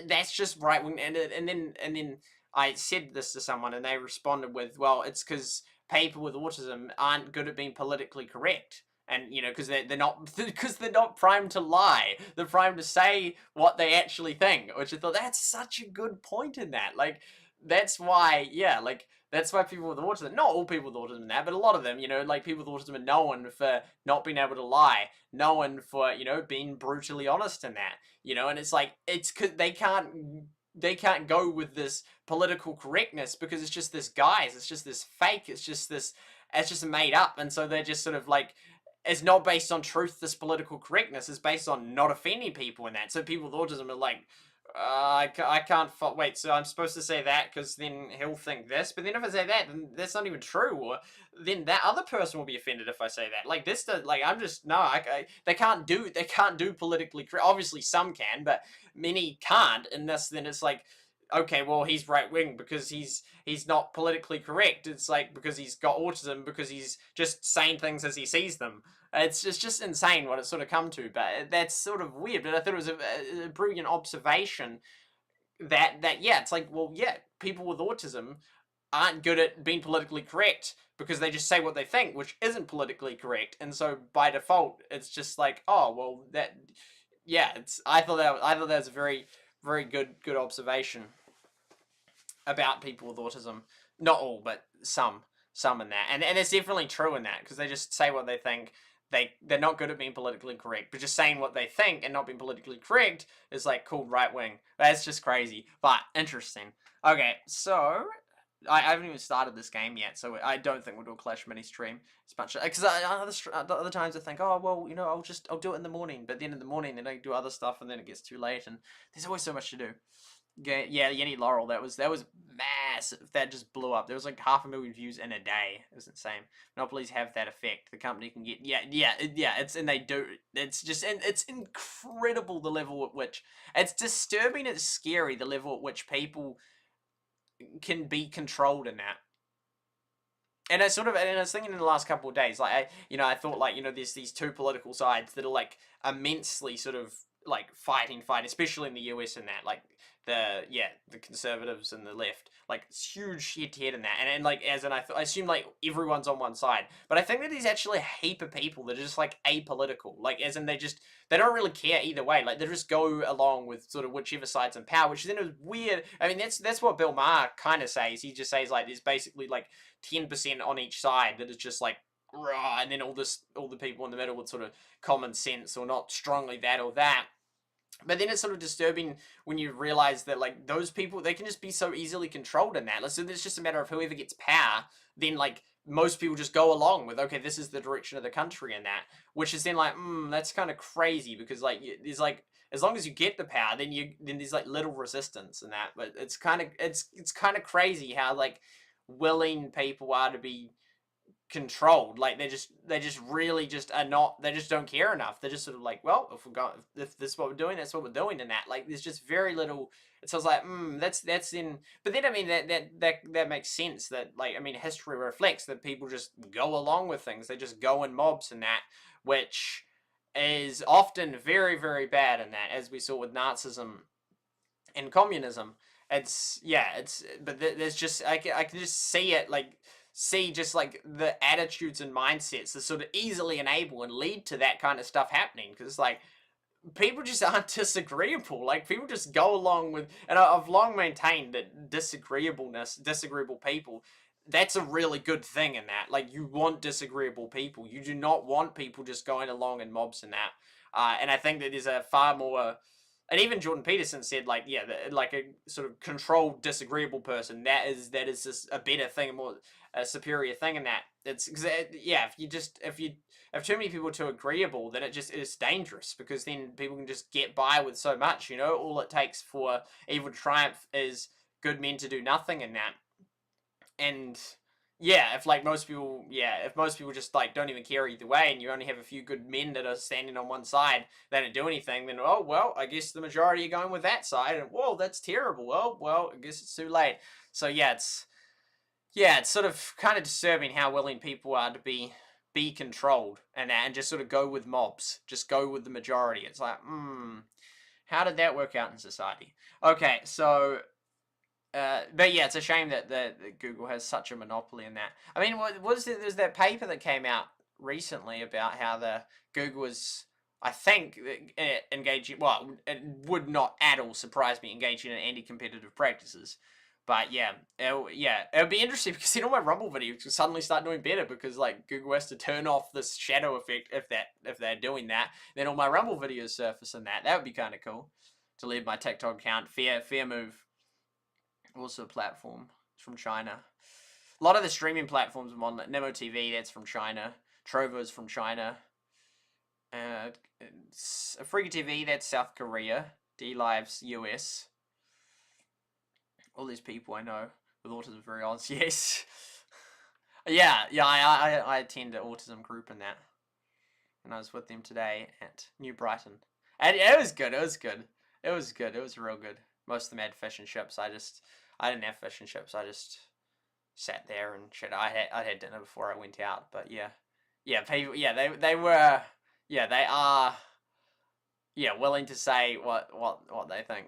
that's just right wing. And then I said this to someone, and they responded with, well, it's because people with autism aren't good at being politically correct. And, you know, because they're not primed to lie. They're primed to say what they actually think, which I thought, that's such a good point in that. Like, that's why, that's why people with autism, not all people with autism that, but a lot of them, you know, like, people with autism are known for not being able to lie, known for, you know, being brutally honest in that, you know, and it's like, it's because they can't go with this political correctness because it's just this guise, it's just this fake, it's just made up, and so they're just sort of like, it's not based on truth, this political correctness. It's based on not offending people in that. So people with autism are like, I can't, wait, so I'm supposed to say that because then he'll think this. But then if I say that, then that's not even true. Or then that other person will be offended if I say that. Like, this, like, I'm just, no, they can't do politically correct. Obviously some can, but many can't. And then it's like, okay, well, he's right wing because he's not politically correct. It's like, because he's got autism, because he's just saying things as he sees them. It's just insane what it's sort of come to, but that's sort of weird. But I thought it was a brilliant observation that yeah, it's like, well, yeah, people with autism aren't good at being politically correct because they just say what they think, which isn't politically correct, and so by default, it's just like, oh, well, that, yeah, I thought that was a very good observation about people with autism. Not all, but some in that, and it's definitely true in that, because they just say what they think. They're not good at being politically correct, but just saying what they think and not being politically correct is like called right wing. That's just crazy, but interesting. Okay, so I haven't even started this game yet, so I don't think we'll do a Clash mini stream. It's much, because other times I think, oh, well, you know, I'll do it in the morning, but then in the morning then I do other stuff, and then it gets too late, and there's always so much to do. Yeah, Yenny Laurel, that was massive. That just blew up. There was like 500,000 views in a day. It was insane. Monopolies have that effect. The company can get, they do. It's just, and it's incredible the level at which, it's disturbing, it's scary, the level at which people can be controlled in that. And I was thinking in the last couple of days, like, I thought, like, you know, there's these two political sides that are like immensely sort of like fighting, especially in the US and that, like the conservatives and the left, like it's huge head to head in that, and like as in I assume like everyone's on one side, but I think that there's actually a heap of people that are just like apolitical, like as in they don't really care either way, like they just go along with sort of whichever side's in power, which then is weird. I mean that's what Bill Maher kind of says. He just says like there's basically like 10% on each side that is just like rah, and then all the people in the middle with sort of common sense or not strongly that or that. But then it's sort of disturbing when you realize that like those people, they can just be so easily controlled in that. So it's just a matter of whoever gets power, then like most people just go along with, okay, this is the direction of the country and that, which is then like, that's kind of crazy because like there's like, as long as you get the power, then there's like little resistance in that. But it's kind of crazy how like willing people are to be controlled. Like they just really just are not, they just don't care enough. They're just sort of like, well, if this is what we're doing, that's what we're doing. And that, like, there's just very little. It sounds like that's in, but then I mean that makes sense. That, like, I mean, history reflects that people just go along with things. They just go in mobs and that, which is often very, very bad in that, as we saw with Nazism and communism. But there's just, I can just see it, like, see just like the attitudes and mindsets that sort of easily enable and lead to that kind of stuff happening, because like people just aren't disagreeable. Like people just go along with, and I've long maintained that disagreeable people, that's a really good thing in that. Like you want disagreeable people. You do not want people just going along in mobs and that. And I think that there's a far more, and even Jordan Peterson said, like, yeah, like a sort of controlled, disagreeable person, that is just a better thing, a superior thing in that. It's, yeah, if too many people are too agreeable, then it's dangerous, because then people can just get by with so much, you know? All it takes for evil to triumph is good men to do nothing in that. And yeah, if most people just like don't even care either way, and you only have a few good men that are standing on one side, they don't do anything, then oh well, I guess the majority are going with that side, and whoa, that's terrible. Oh well, I guess it's too late. So it's sort of kind of disturbing how willing people are to be controlled and just sort of go with mobs, just go with the majority. It's like, how did that work out in society? Okay, so. But yeah, it's a shame that Google has such a monopoly in that. I mean, there's that paper that came out recently about how Google was, I think, engaging. Well, it would not at all surprise me engaging in anti-competitive practices. But yeah, it would be interesting, because then all my Rumble videos will suddenly start doing better, because like Google has to turn off this shadow effect if they're doing that. Then all my Rumble videos surface in that. That would be kind of cool. To leave my TikTok account, fair move. Also a platform. It's from China. A lot of the streaming platforms I'm on, like Nemo TV, that's from China. Trovo's from China. Freaky TV, that's South Korea. D-Live's US. All these people I know with autism very odds, yes. yeah, I attend an autism group in that. And I was with them today at New Brighton. And it was good, it was real good. Most of them had fish and chips. I didn't have fish and chips. I just sat there and shit. I'd had dinner before I went out, but yeah, people, they were, they are, willing to say what they think.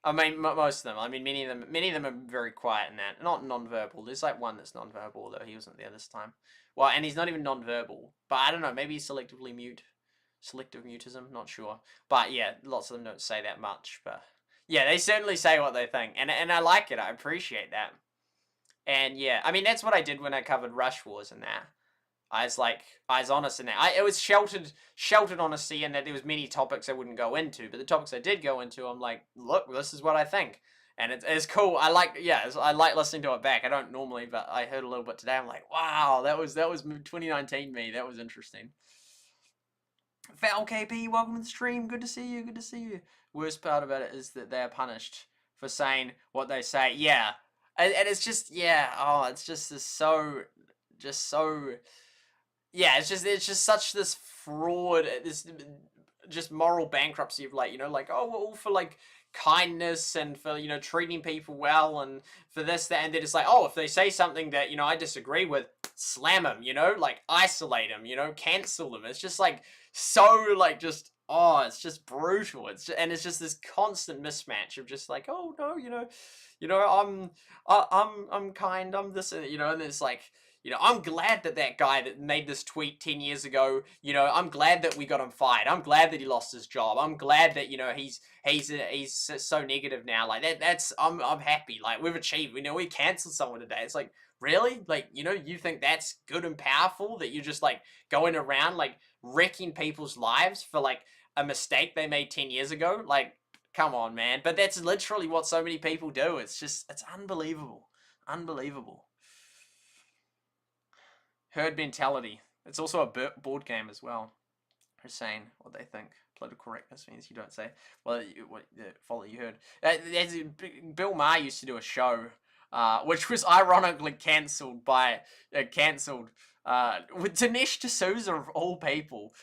I mean, most of them. I mean, many of them are very quiet in that. Not non-verbal. There's like one that's non-verbal, although he wasn't there this time. Well, and he's not even non-verbal. But I don't know. Maybe he's selectively mute. Selective mutism. Not sure. But yeah, lots of them don't say that much. But yeah, they certainly say what they think, and I like it. I appreciate that. And yeah, I mean, that's what I did when I covered Rush Wars and that. I was honest in that. It was sheltered honesty, in that there was many topics I wouldn't go into, but the topics I did go into, I'm like, look, this is what I think, and it's cool. I like listening to it back. I don't normally, but I heard a little bit today. I'm like, wow, that was 2019 me. That was interesting. Val KP, welcome to the stream. Good to see you. Worst part about it is that they are punished for saying what they say. Yeah, and it's just it's just such this fraud, this just moral bankruptcy of like, like, oh, we're all for like kindness and for, treating people well, and for this, that, and they're just like, oh, if they say something that, I disagree with, slam them, like isolate them, cancel them. It's just like so like just oh, it's just brutal. It's just this constant mismatch of just like, oh no, I'm kind, I'm this, and it's like, I'm glad that guy that made this tweet 10 years ago, I'm glad that we got him fired. I'm glad that he lost his job. I'm glad that, he's so negative now. Like I'm happy. Like we've achieved, we canceled someone today. It's like, really? Like, you think that's good and powerful that you're just like going around like wrecking people's lives for like a mistake they made 10 years ago? Like, come on, man. But that's literally what so many people do. It's unbelievable. Unbelievable. Herd mentality. It's also a board game as well. They're saying what they think. Political correctness means you don't say, well, follow you heard. Bill Maher used to do a show, which was ironically cancelled with Dinesh D'Souza of all people,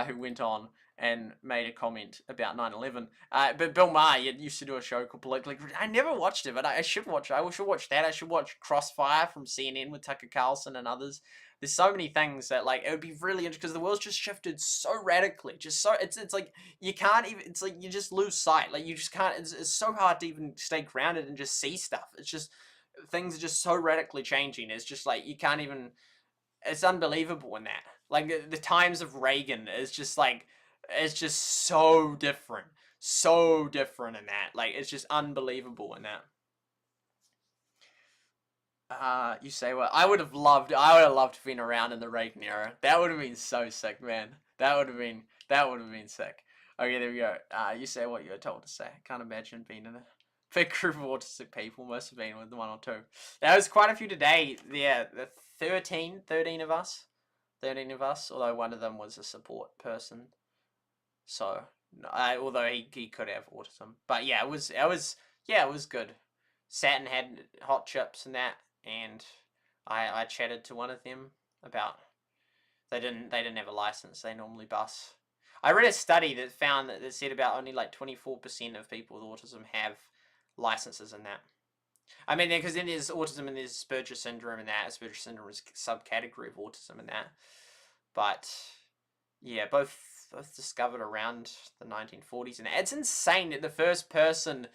who went on and made a comment about 9/11. But Bill Maher used to do a show called Politically. I never watched it, but I should watch it. I should watch that. I should watch Crossfire from CNN with Tucker Carlson and others. There's so many things that like it would be really interesting because the world's just shifted so radically. Just so it's like you can't even. It's like you just lose sight. Like you just can't. It's so hard to even stay grounded and just see stuff. It's just things are just so radically changing. It's just like you can't even. It's unbelievable in that. Like the times of Reagan is just like it's just so different in that. Like it's just unbelievable in that. You say what? I would have loved being around in the Reagan era. That would have been so sick, man. That would have been sick. Okay, there we go. You say what you were told to say. Can't imagine being in a big group of autistic people. Must have been with one or two. There was quite a few today. Yeah, the 13 of us. 13 of us, although one of them was a support person. So, although he could have autism. But yeah, it was good. Sat and had hot chips and that, and I chatted to one of them about they didn't have a license. They normally bus. I read a study that found that said about only like 24% of people with autism have licenses in that. I mean, because then there's autism and there's Asperger's syndrome and that. Asperger's syndrome is a subcategory of autism and that. But yeah, both discovered around the 1940s, and it's insane that the first person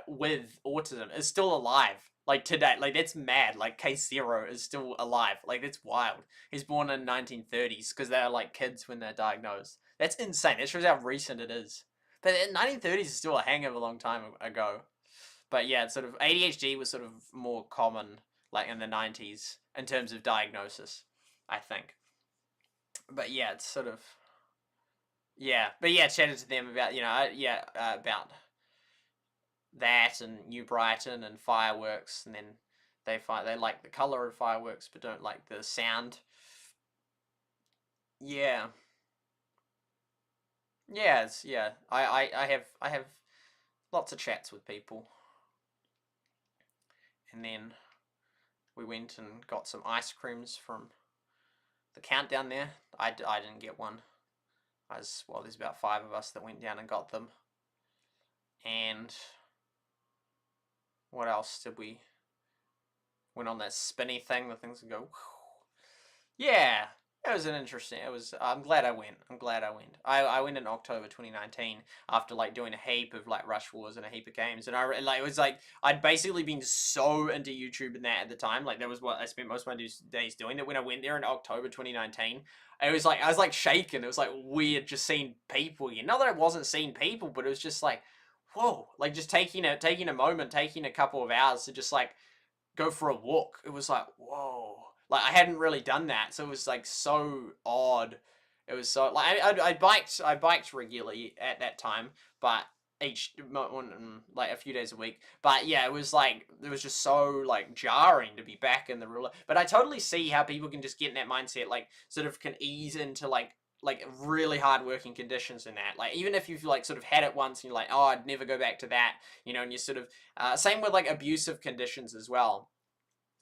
with autism is still alive. Like today, like that's mad. Like case 0 is still alive. Like that's wild. He's born in 1930s because they were like kids when they're diagnosed. That's insane. That shows how recent it is. But the 1930s is still a hang of a long time ago. But yeah, it's sort of ADHD was sort of more common like in the 90s in terms of diagnosis, I think. But yeah, it's sort of chatted to them about about that and New Brighton and fireworks, and then they like the color of fireworks but don't like the sound. Yeah. I have lots of chats with people, and then we went and got some ice creams from the Countdown there. I didn't get one. There's about 5 of us that went down and got them. And what else did we? Went on that spinny thing. The things would go. Yeah, it was an interesting. I'm glad I went. I went in October 2019 after like doing a heap of like Rush Wars and a heap of games, and it was like I'd basically been so into YouTube and that at the time. Like that was what I spent most of my days doing. That when I went there in October 2019, it was like I was like shaking. It was like weird just seeing people again. Not that I wasn't seeing people, but it was just like, whoa, like just taking a moment, taking a couple of hours to just like go for a walk. It was like, whoa. Like I hadn't really done that, so it was like so odd. It was so like I biked regularly at that time, but like a few days a week. But yeah, it was just so like jarring to be back in the real life. But I totally see how people can just get in that mindset, like sort of can ease into like really hard working conditions in that. Like even if you've like sort of had it once and you're like, oh, I'd never go back to that, and you sort of same with like abusive conditions as well.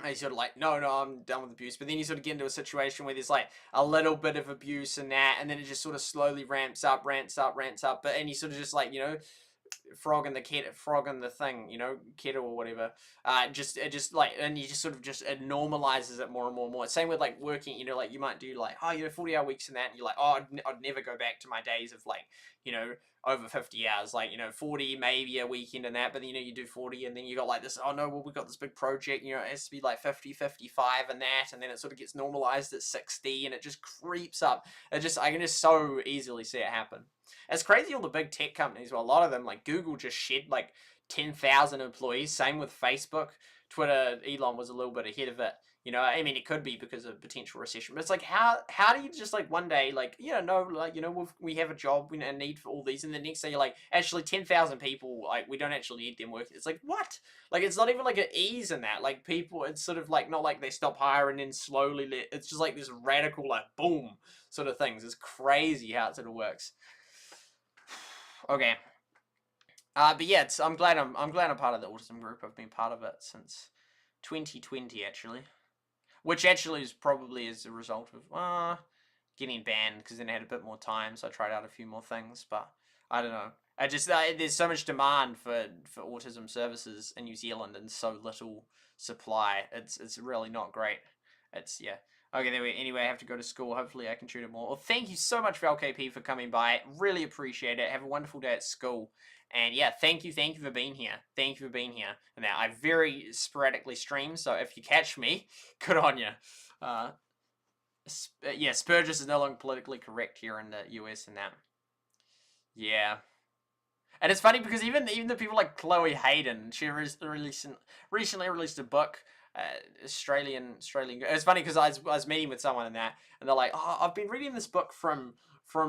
And you sort of like, no, I'm done with abuse. But then you sort of get into a situation where there's like a little bit of abuse and that, and then it just sort of slowly ramps up. But and you sort of just like, frog in the thing, you know, kettle or whatever. It just like, and you just sort of just, it normalizes it more and more and more. Same with like working, you know, like you might do like, oh, you know, 40-hour weeks and that, and you're like, oh, I'd never go back to my days of like, you know, over 50 hours, like, you know, 40 maybe a weekend and that, but then, you know, you do 40 and then you got like this, oh no, well, we got this big project, you know, it has to be like 50, 55 and that, and then it sort of gets normalized at 60 and it just creeps up. I can just so easily see it happen. It's crazy, all the big tech companies, well, a lot of them, like Google just shed like 10,000 employees, same with Facebook. Twitter, Elon was a little bit ahead of it. You know, I mean, it could be because of potential recession, but it's like, how do you just like one day, like, you know, no, like, you know, we have a job, we a need for all these, and the next day you're like, actually 10,000 people, like, we don't actually need them working. It's like, what? Like, it's not even like an ease in that. Like, people, it's sort of like, not like they stop hiring and then slowly it's just like this radical, like, boom sort of things. It's crazy how it sort of works. Okay. But yeah, I'm glad I'm part of the autism group. I've been part of it since 2020, actually. Which actually is probably as a result of getting banned, because then I had a bit more time, so I tried out a few more things. But I don't know. I just there's so much demand for autism services in New Zealand and so little supply. It's really not great. It's yeah. Okay, anyway, I have to go to school. Hopefully I can tutor more. Well, thank you so much for LKP for coming by. Really appreciate it. Have a wonderful day at school. And yeah, thank you for being here. Thank you for being here. And now I very sporadically stream, so if you catch me, good on you. Yeah, Spurgis is no longer politically correct here in the US and that. Yeah. And it's funny because even the people like Chloe Hayden, she recently released a book, Australian. It's funny because I was meeting with someone in that, and they're like, "Oh, I've been reading this book from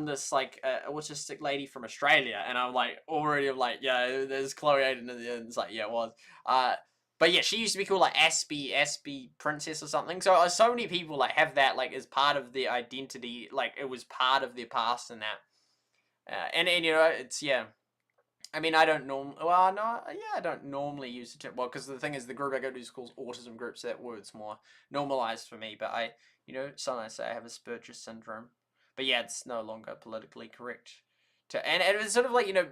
this like autistic lady from Australia," and I'm like, already like, yeah, there's Chloe Hayden, and it's like, yeah, it was. But yeah, she used to be called like Aspie Princess or something. So many people like have that like as part of their identity, like it was part of their past and that. And you know, it's yeah. I mean, I don't I don't normally use the term, well, because the thing is, the group I go to is called autism group, so that word's more normalized for me, but you know, sometimes I say I have Asperger's syndrome, but yeah, it's no longer politically correct and it's sort of like, you know,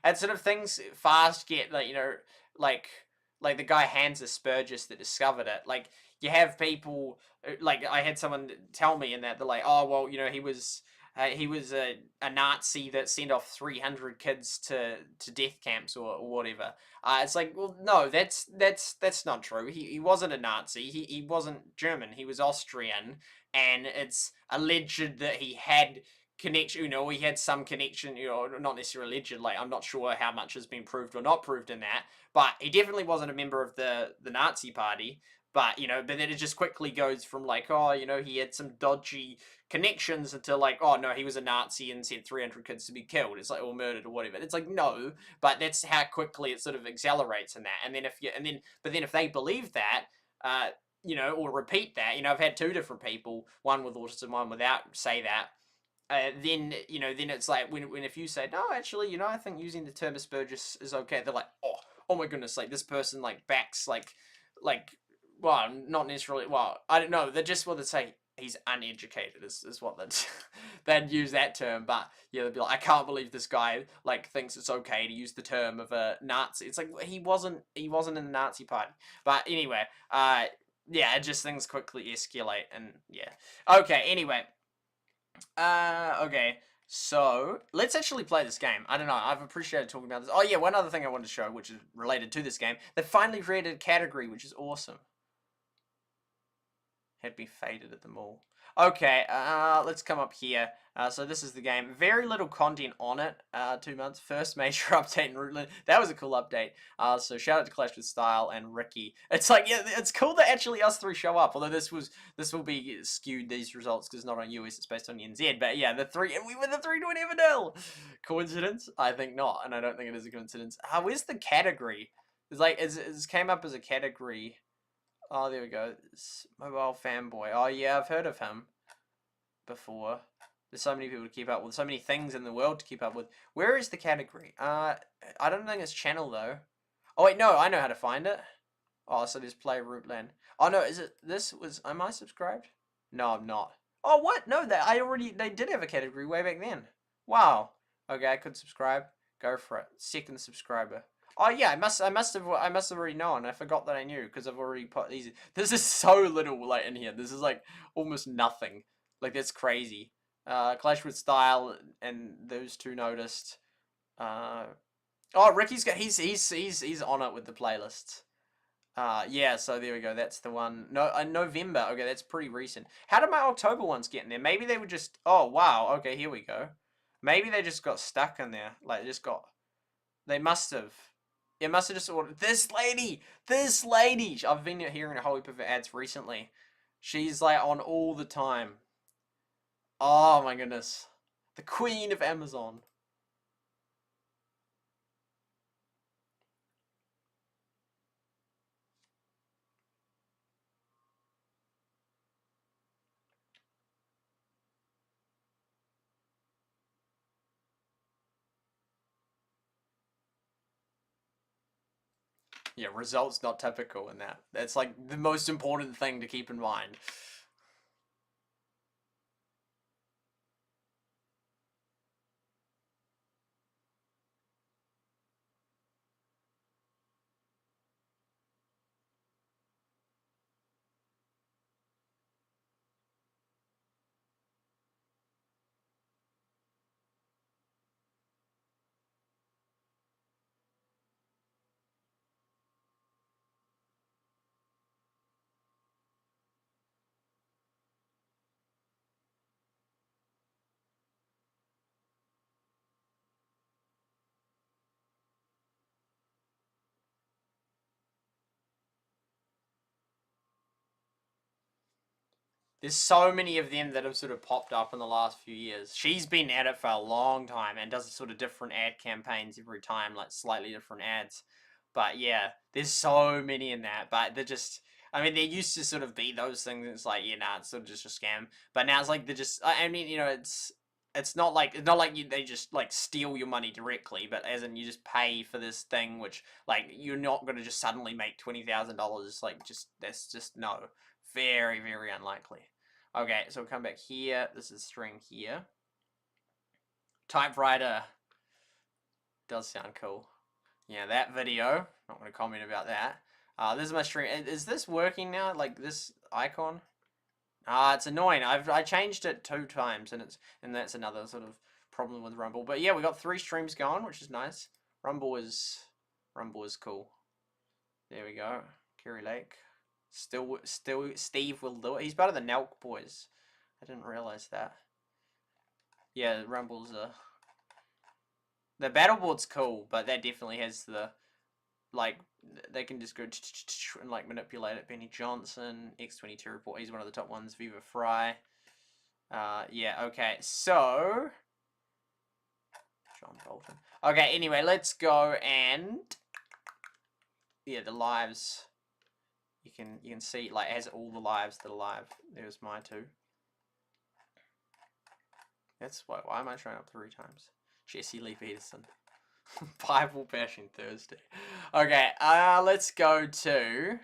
and sort of things fast get, like, you know, like the guy Hans Asperger's that discovered it, like, you have people, like, I had someone tell me in that, they're like, oh, well, you know, he was a Nazi that sent off 300 kids to death camps or whatever. It's like, well, no, that's not true. He wasn't a Nazi. He wasn't German. He was Austrian, and it's alleged that he had connection. You know, he had some connection. You know, not necessarily alleged. Like, I'm not sure how much has been proved or not proved in that, but he definitely wasn't a member of the Nazi Party. But, you know, but then it just quickly goes from like, oh, you know, he had some dodgy connections until like, oh no, he was a Nazi and sent 300 kids to be killed. It's like, or murdered or whatever. It's like, no, but that's how quickly it sort of accelerates in that. And then but then if they believe that, you know, or repeat that, you know, I've had two different people, one with autism, one without, say that. Then, you know, then it's like when if you say, no, actually, you know, I think using the term Asperger's is okay, they're like, oh my goodness, like this person like backs like well, not necessarily, well, I don't know, they're just what they say, he's uneducated is what they'd use that term, but yeah, they'd be like, I can't believe this guy like thinks it's okay to use the term of a Nazi. It's like, he wasn't in the Nazi Party. But anyway, yeah, just things quickly escalate, and yeah. Okay, anyway. Okay. So, let's actually play this game. I don't know, I've appreciated talking about this. Oh yeah, one other thing I wanted to show, which is related to this game. They finally created a category, which is awesome. Had me faded at the mall. Okay, let's come up here. So this is the game. Very little content on it. 2 months. First major update in Rootland. That was a cool update. So shout out to Clash with Style and Ricky. It's like, yeah, it's cool that actually us three show up. Although this will be skewed, these results, because it's not on US, it's based on NZ. But yeah, the three, and we were the 3 to an Everdell. Coincidence? I think not, and I don't think it is a coincidence. Where's the category? It's like, it came up as a category. Oh, there we go. It's Mobile Fanboy. Oh, yeah, I've heard of him before. There's so many people to keep up with. So many things in the world to keep up with. Where is the category? I don't think it's channel, though. Oh, wait, no, I know how to find it. Oh, so there's Play Rootland. Oh, no, is it... Am I subscribed? No, I'm not. Oh, what? No, they did have a category way back then. Wow. Okay, I could subscribe. Go for it. Second subscriber. Oh yeah, I must have already known. I forgot that I knew because I've already put these. This is so little like in here. This is like almost nothing. Like that's crazy. Clash with Style and those two noticed. Oh, Ricky's got he's on it with the playlists. Yeah, so there we go. That's the one. No, November. Okay, that's pretty recent. How did my October ones get in there? Maybe they were just. Oh wow. Okay, here we go. Maybe they just got stuck in there. Like just got. They must have. It must have just ordered this lady. This lady. I've been hearing a whole heap of her ads recently. She's like on all the time. Oh my goodness, the queen of Amazon. Yeah, results not typical in that. That's like the most important thing to keep in mind. There's so many of them that have sort of popped up in the last few years. She's been at it for a long time and does sort of different ad campaigns every time, like slightly different ads. But yeah, there's so many in that. But they're just, I mean, there used to sort of be those things. It's like, yeah, nah, it's sort of just a scam. But now it's like they're just, I mean, you know, it's not like they just like steal your money directly, but as in you just pay for this thing, which like you're not gonna just suddenly make $20,000. Like just that's just no. Very, very unlikely. Okay, so we'll come back here. This is string here. Typewriter does sound cool. Yeah, that video. Not going to comment about that. This is my string. Is this working now? Like this icon? It's annoying. I changed it 2 times, and that's another sort of problem with Rumble. But yeah, we got 3 streams going, which is nice. Rumble is cool. There we go. Kerry Lake. Still, Steve will do it. He's part of the Nelk boys. I didn't realize that. Yeah, Rumble's the battle board's cool, but that definitely has the like they can just go and like manipulate it. Benny Johnson, X22 report. He's one of the top ones. Viva Fry. Yeah. Okay. So John Bolton. Okay. Anyway, let's go and yeah, the lives. You can see like it has all the lives that are live. There's my 2. That's why am I showing up 3 times? Jesse Lee Peterson. Bible Bashing Thursday. Okay, let's go to...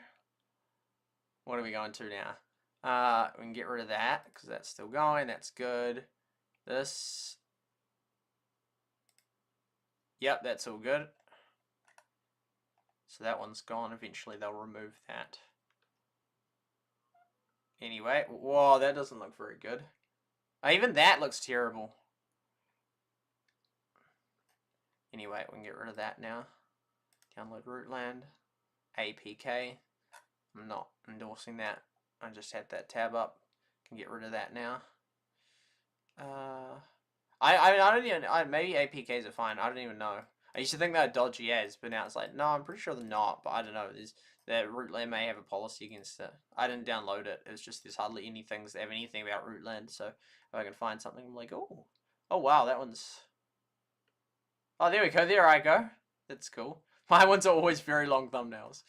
What are we going to now? We can get rid of that, because that's still going. That's good. This... Yep, that's all good. So that one's gone. Eventually they'll remove that. Anyway, whoa, that doesn't look very good. Even that looks terrible. Anyway, we can get rid of that now. Download Rootland. APK. I'm not endorsing that. I just had that tab up. Can get rid of that now. I don't even. Maybe APKs are fine. I don't even know. I used to think they were dodgy ads, but now it's like, no, I'm pretty sure they're not. But I don't know. That Rootland may have a policy against it. I didn't download it. It's just there's hardly any things that have anything about Rootland. So if I can find something, I'm like, oh wow, that one's. Oh, there we go. There I go. That's cool. My ones are always very long thumbnails.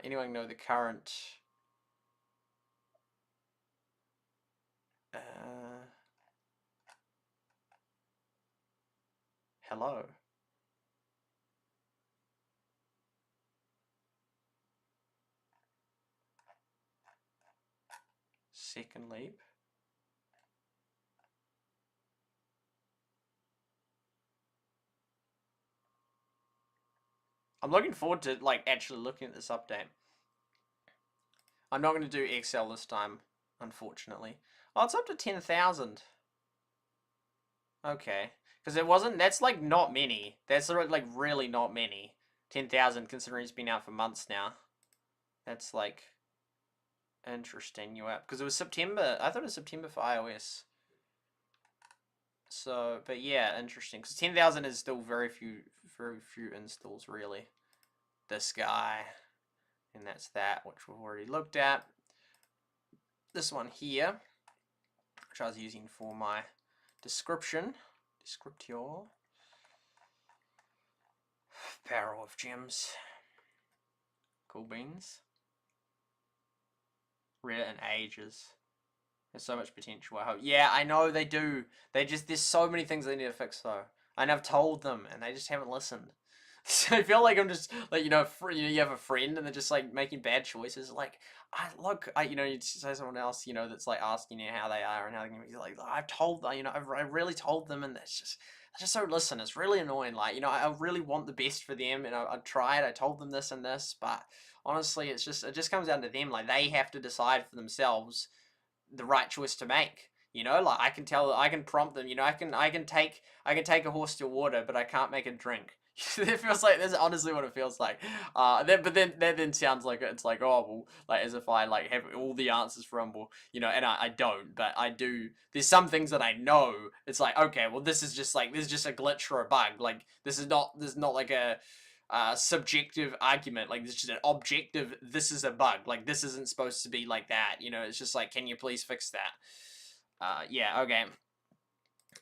Anyone know the current? Hello. Second leap. I'm looking forward to like actually looking at this update. I'm not going to do Excel this time, unfortunately. Oh, it's up to 10,000. Okay. Because it wasn't, that's like not many. That's like really not many. 10,000 considering it's been out for months now. That's like interesting, new app. Because it was September, I thought it was September for iOS. So, but yeah, interesting. Because 10,000 is still very few installs, really. This guy. And that's that, which we've already looked at. This one here, which I was using for my description. Descriptio. Barrel of gems. Cool beans. Rare in ages. There's so much potential, I hope. Yeah, I know they do. There's so many things they need to fix, though. And I've told them, and they just haven't listened. So I feel like I'm just, like, you have a friend, and they're just, like, making bad choices. Like, you say someone else, that's, like, asking you how they are and how they can be, like, I've told them, I really told them, and they just don't listen. It's really annoying. Like, I really want the best for them, and I tried, I told them this and this, but honestly, it just comes down to them. Like, they have to decide for themselves the right choice to make. Like I can prompt them. I can take a horse to water, but I can't make it drink. It feels like that's honestly what it feels like. That then sounds like it's like, oh well, like as if I like have all the answers for them, and I don't, but I do. There's some things that I know. It's like, okay, well this is just a glitch or a bug. Like this is not like a subjective argument. Like this is just an objective. This is a bug. Like this isn't supposed to be like that. It's just like, can you please fix that? Yeah, okay.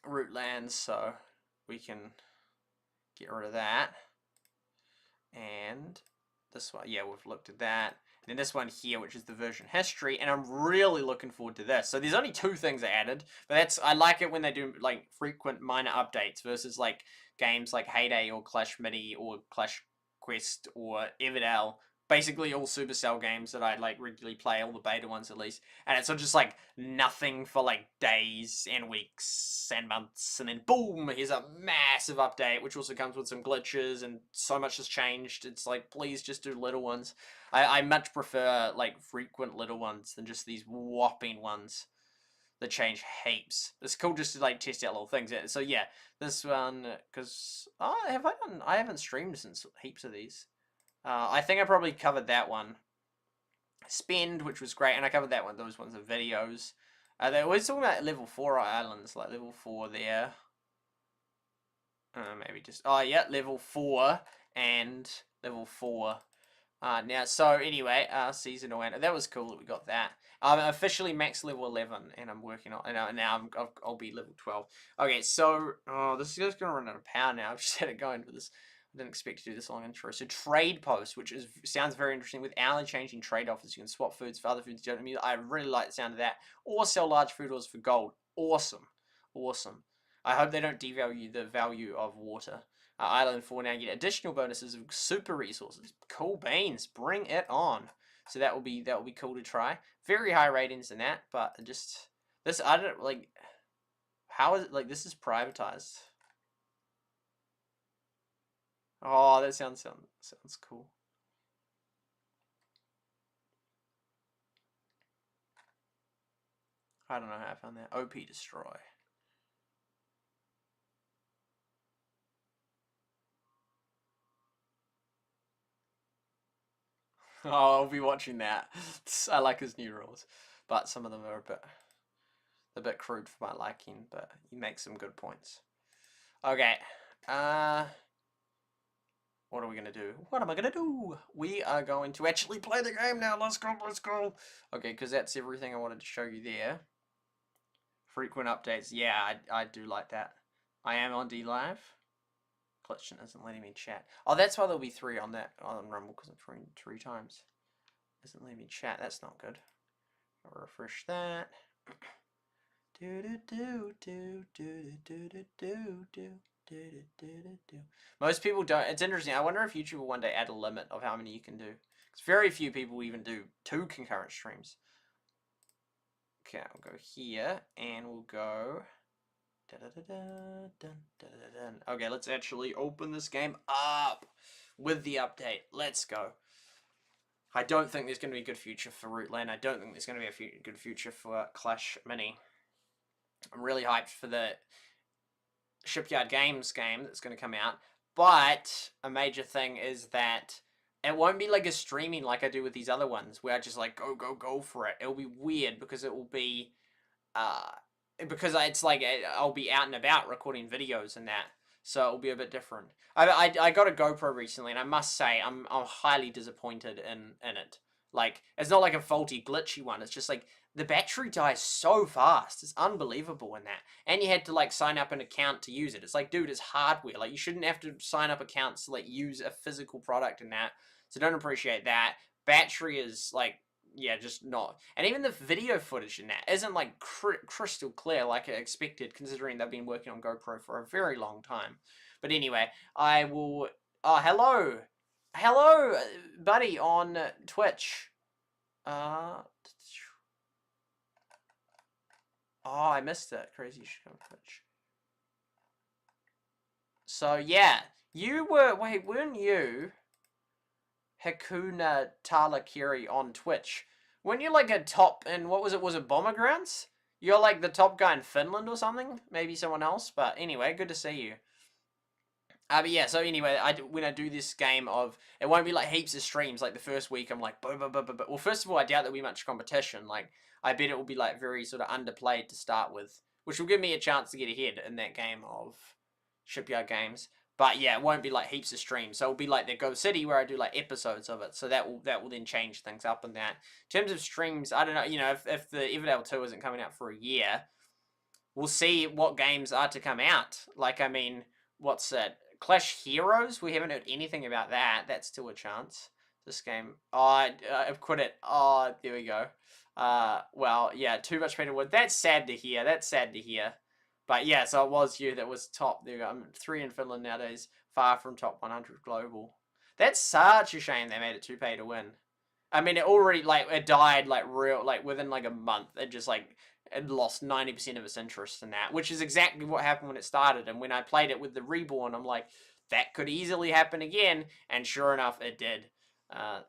Root lands, so we can get rid of that. And this one, yeah, we've looked at that. And then this one here, which is the version history, and I'm really looking forward to this. So there's only 2 things I added, but I like it when they do like frequent minor updates versus like games like Heyday or Clash Midi or Clash Quest or Everdell. Basically all Supercell games that I like regularly play, all the beta ones at least, and it's just like nothing for like days and weeks and months, and then boom, here's a massive update, which also comes with some glitches, and so much has changed. It's like, please just do little ones. I much prefer like frequent little ones than just these whopping ones that change heaps. It's cool just to like test out little things. So yeah, this one, because I haven't streamed since heaps of these. I think I probably covered that one. Spend, which was great, and I covered that one. Those ones are videos. They always talking about level 4 islands, like level 4 there. Maybe just, oh yeah, level 4 and level 4. Now, so anyway, seasonal, and that was cool that we got that. I'm officially max level 11, and I'm working on, and now I'll be level 12. Okay, so, this is just gonna run out of power now. I've just had it going for this. I didn't expect to do this long intro. So trade post, which sounds very interesting. With hourly changing trade offers, you can swap foods for other foods. I really like the sound of that. Or sell large food orders for gold. Awesome, awesome. I hope they don't devalue the value of water. Island 4 now get additional bonuses of super resources. Cool beans, bring it on. So that will be cool to try. Very high ratings in that, but just this, I don't like. How is it like this is privatized? Oh, that sounds cool. I don't know how I found that. OP destroy. Oh, I'll be watching that. I like his new rules, but some of them are a bit crude for my liking. But he makes some good points. Okay. What are we gonna do? What am I gonna do? We are going to actually play the game now. Let's go. Let's go. Okay, because that's everything I wanted to show you there. Frequent updates. Yeah, I do like that. I am on DLive. Collection isn't letting me chat. Oh, that's why there'll be 3 on Rumble, because I'm three times. Isn't letting me chat. That's not good. I'll refresh that. Most people don't. It's interesting. I wonder if YouTube will one day add a limit of how many you can do. Because very few people even do 2 concurrent streams. Okay, we'll go here, and we'll go. Okay, let's actually open this game up. with the update. Let's go. I don't think there's going to be a good future for Rootland. I don't think there's going to be a good future for Clash Mini. I'm really hyped for the Shipyard Games game that's going to come out. But a major thing is that it won't be like a streaming like I do with these other ones, where I just like go for it. It'll be weird because it will be, because it's like I'll be out and about recording videos and that, so it'll be a bit different. I got a GoPro recently, and I must say I'm highly disappointed in it. Like, it's not like a faulty glitchy one. It's just like the battery dies so fast. It's unbelievable in that. And you had to like sign up an account to use it. It's like, dude, it's hardware. Like, you shouldn't have to sign up accounts to like use a physical product in that. So don't appreciate that. Battery is like, yeah, just not. And even the video footage in that isn't like crystal clear like I expected, considering they've been working on GoPro for a very long time. But anyway, I will. Oh, hello, buddy on Twitch. Oh, I missed it. Crazy shit on Twitch. So yeah, you were. Wait, weren't you Hakuna Talakiri on Twitch? Weren't you like a top in, what was it? Was it Bomber Grounds? You're like the top guy in Finland or something? Maybe someone else. But anyway, good to see you. But yeah, so anyway, when I do this game of, it won't be like heaps of streams. Like the first week, I'm like, well, first of all, I doubt there'll be much competition. Like, I bet it will be like very sort of underplayed to start with, which will give me a chance to get ahead in that game of Shipyard Games. But yeah, it won't be like heaps of streams. So it'll be like the Go City where I do like episodes of it. So that will then change things up in that. In terms of streams, I don't know, you know, if the Everdale 2 isn't coming out for a year, we'll see what games are to come out. Like, I mean, what's it? Clash Heroes? We haven't heard anything about that. That's still a chance. This game. Oh, I've quit it. Oh, there we go. Well, yeah, too much painted wood. That's sad to hear. That's sad to hear. But yeah, so it was you that was top. There you go. I'm 3 in Finland nowadays. Far from top 100 global. That's such a shame they made it too pay to win. I mean, it already, like, it died, like, within, like, a month. It just, like, it lost 90% of its interest in that, which is exactly what happened when it started. And when I played it with the Reborn, I'm like, that could easily happen again. And sure enough, it did. Oh,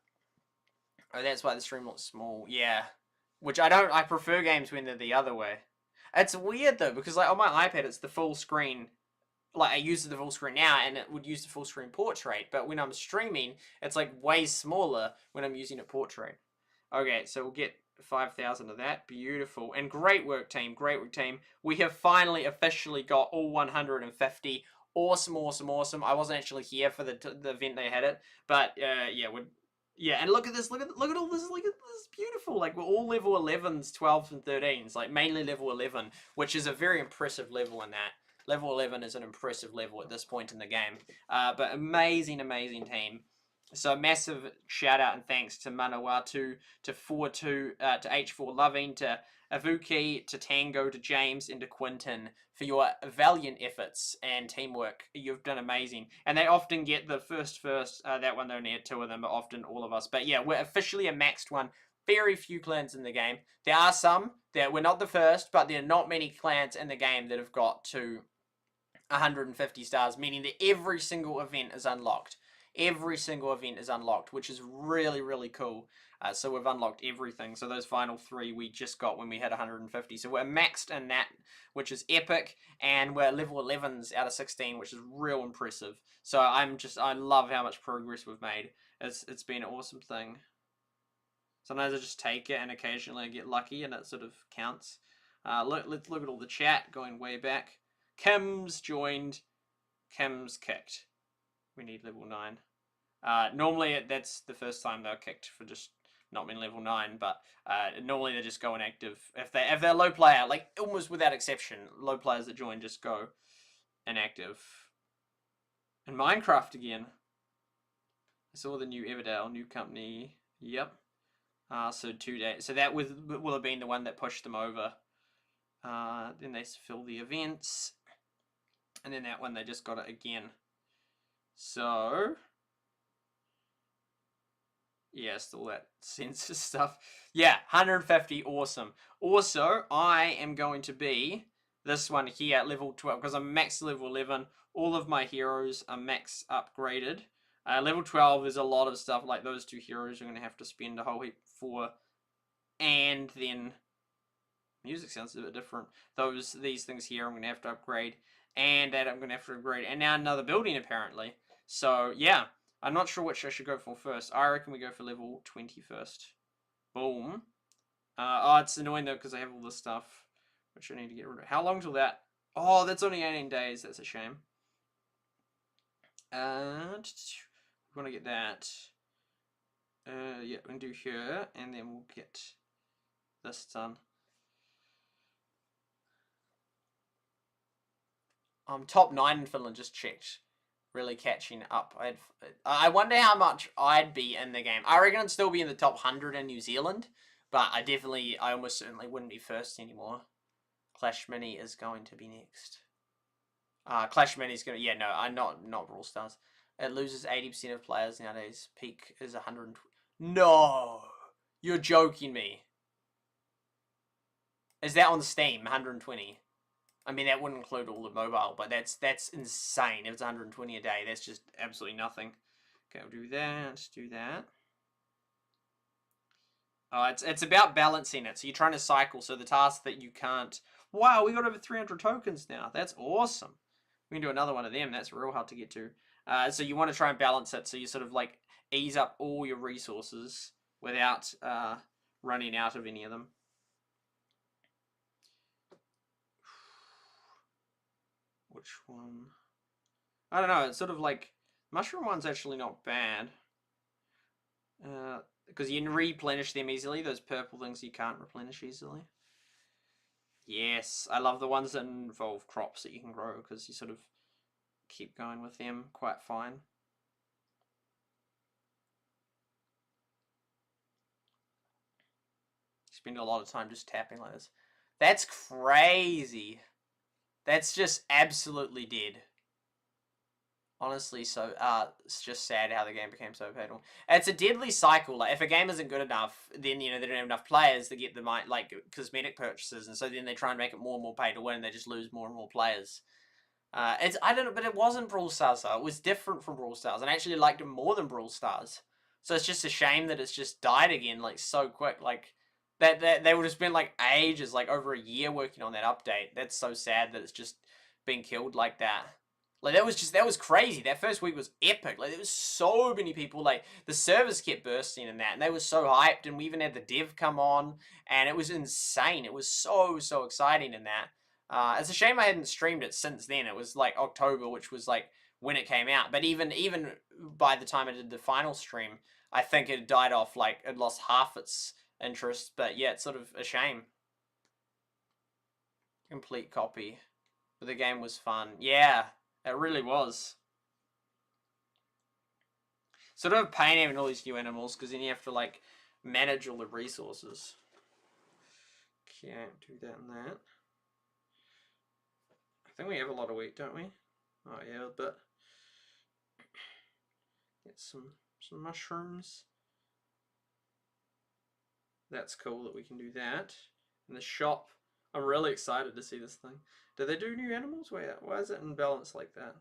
that's why the stream looks small. Yeah. Which I prefer games when they're the other way. It's weird, though, because, like, on my iPad, it's the full screen. Like, I use the full screen now, and it would use the full screen portrait. But when I'm streaming, it's, like, way smaller when I'm using it portrait. Okay, so we'll get 5,000 of that. Beautiful. And great work, team. Great work, team. We have finally officially got all 150. Awesome, awesome, awesome. I wasn't actually here for the event they had it. But, yeah, and look at this. Look at all this. Look at this. Beautiful. Like, we're all level 11s, 12s, and 13s. Like, mainly level 11, which is a very impressive level in that. Level 11 is an impressive level at this point in the game. But amazing, amazing team. So massive shout out and thanks to Manawatu, to 42, to H4 Loving, to Avuki, to Tango, to James, and to Quinton for your valiant efforts and teamwork. You've done amazing. And they often get the first. That one, they only had 2 of them, but often all of us. But yeah, we're officially a maxed one. Very few clans in the game. There are some that we're not the first, but there are not many clans in the game that have got to 150 stars, meaning that every single event is unlocked. Every single event is unlocked, which is really, really cool. So we've unlocked everything. So those final 3 we just got when we had 150. So we're maxed in that, which is epic. And we're level 11s out of 16, which is real impressive. So I love how much progress we've made. It's been an awesome thing. Sometimes I just take it, and occasionally I get lucky, and it sort of counts. Let's look at all the chat going way back. Kim's joined. Kim's kicked. We need level 9. Normally that's the first time they're kicked for just not being level 9, but normally they just go inactive. If they're low player, like almost without exception, low players that join just go inactive. And Minecraft again. I saw the new Everdale, new company. Yep. So 2 days. So that will have been the one that pushed them over. Then they fill the events. And then that one, they just got it again. So, yeah, still that census stuff. Yeah, 150, awesome. Also, I am going to be this one here at level 12, because I'm max level 11. All of my heroes are max upgraded. Level 12 is a lot of stuff, like those 2 heroes you're going to have to spend a whole heap for. And then, music sounds a bit different. These things here I'm going to have to upgrade. And that I'm going to have to upgrade. And now another building, apparently. So, yeah. I'm not sure which I should go for first. I reckon we go for level 20 first. Boom. Oh, it's annoying though, because I have all this stuff, which I need to get rid of. How long till that? Oh, that's only 18 days. That's a shame. And we're going to get that. Yeah, we can do here, and then we'll get this done. Top 9 in Finland, just checked. Really catching up. I wonder how much I'd be in the game. I reckon I'd still be in the top 100 in New Zealand, but I almost certainly wouldn't be first anymore. Clash Mini is going to be next. Clash Mini's gonna, yeah, no, not Brawl Stars. It loses 80% of players nowadays. Peak is 120. No! You're joking me. Is that on Steam? 120? I mean, that wouldn't include all the mobile, but that's insane. If it's 120 a day, that's just absolutely nothing. Okay, we'll do that. Oh, it's about balancing it. So you're trying to cycle, so the task that you can't... Wow, we got over 300 tokens now. That's awesome. We can do another one of them. That's real hard to get to. So you want to try and balance it, so you sort of like ease up all your resources without running out of any of them. Which one? I don't know. It's sort of like mushroom one's actually not bad. Because you can replenish them easily. Those purple things you can't replenish easily. Yes, I love the ones that involve crops that you can grow, because you sort of keep going with them quite fine. Spend a lot of time just tapping like this. That's crazy. That's just absolutely dead. Honestly, so it's just sad how the game became so painful. It's a deadly cycle. Like, if a game isn't good enough, then they don't have enough players to get the like cosmetic purchases, and so then they try and make it more and more pay to win, and they just lose more and more players. I don't know, but it wasn't Brawl Stars though. It was different from Brawl Stars, and I actually liked it more than Brawl Stars. So it's just a shame that it's just died again, like so quick. Like that they would have spent like ages, like over a year working on that update. That's so sad that it's just been killed like that. Like that was crazy. That first week was epic. Like there was so many people. Like the servers kept bursting and that, and they were so hyped. And we even had the dev come on, and it was insane. It was so exciting in that. It's a shame I hadn't streamed it since then. It was like October, which was like when it came out. But even by the time I did the final stream, I think it died off. Like it lost half its interest. But yeah, it's sort of a shame. Complete copy. But the game was fun. Yeah. It really was. Sort of a pain having all these new animals, because then you have to like manage all the resources. Can't do that and that. I think we have a lot of wheat, don't we? Oh yeah, but get some mushrooms. That's cool that we can do that. In the shop, I'm really excited to see this thing. Do they do new animals? Why is it in balance like that?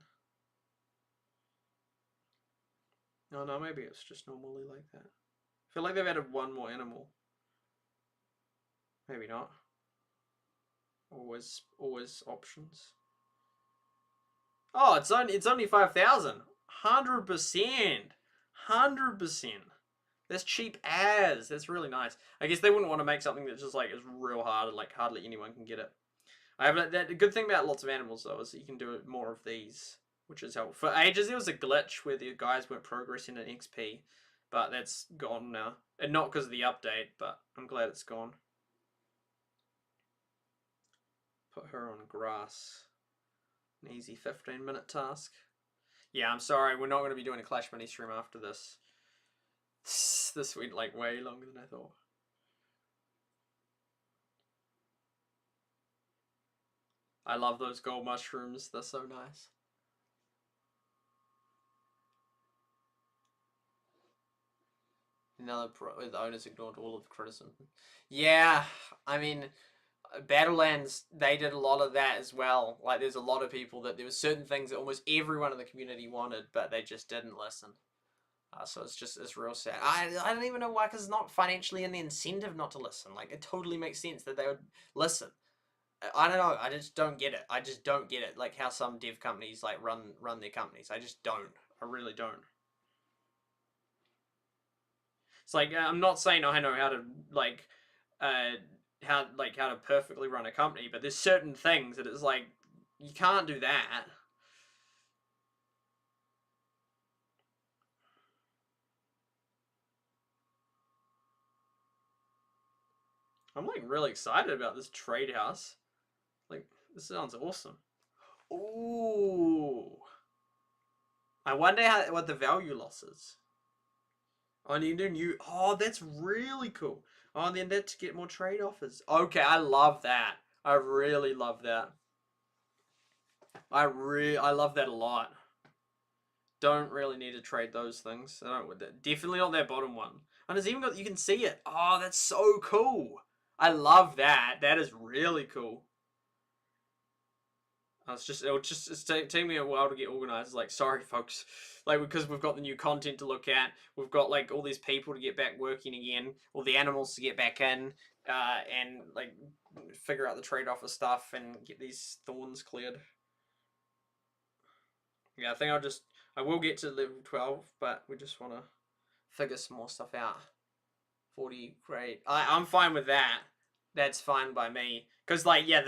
Oh no, maybe it's just normally like that. I feel like they've added one more animal. Maybe not. Always options. Oh, it's only 5,000. 100%. 100%. That's cheap as. That's really nice. I guess they wouldn't want to make something that's just like is real hard and like hardly anyone can get it. The good thing about lots of animals though is that you can do more of these, which is helpful. For ages there was a glitch where the guys weren't progressing in XP, but that's gone now. And not because of the update, but I'm glad it's gone. Put her on grass. An easy 15-minute task. Yeah, I'm sorry, we're not going to be doing a Clash Mini stream after this. This went like way longer than I thought. I love those gold mushrooms. They're so nice. Another the owners ignored all of the criticism. Yeah, I mean, Battlelands, they did a lot of that as well. Like, there's a lot of people that there were certain things that almost everyone in the community wanted, but they just didn't listen. So it's real sad. I don't even know why, because it's not financially in the incentive not to listen. Like, it totally makes sense that they would listen. I don't know. I just don't get it. I just don't get it. Like how some dev companies like run their companies. I just don't. I really don't. It's like I'm not saying I know how to like how to perfectly run a company, but there's certain things that it's like you can't do that. I'm like really excited about this trade house. Like this sounds awesome. Ooh. I wonder what the value loss is. Oh, and you do new. Oh, that's really cool. Oh, and then that to get more trade offers. Okay, I love that. I really love that. I love that a lot. Don't really need to trade those things. I don't. Definitely not that bottom one. And it's even got, you can see it. Oh, that's so cool. I love that. That is really cool. It's taking me a while to get organized. Like, sorry, folks. Like, because we've got the new content to look at, we've got like all these people to get back working again, all the animals to get back in, and like figure out the trade-off of stuff and get these thorns cleared. Yeah, I think I will get to level 12, but we just want to figure some more stuff out. 40, great. I'm fine with that. That's fine by me. Because like, yeah,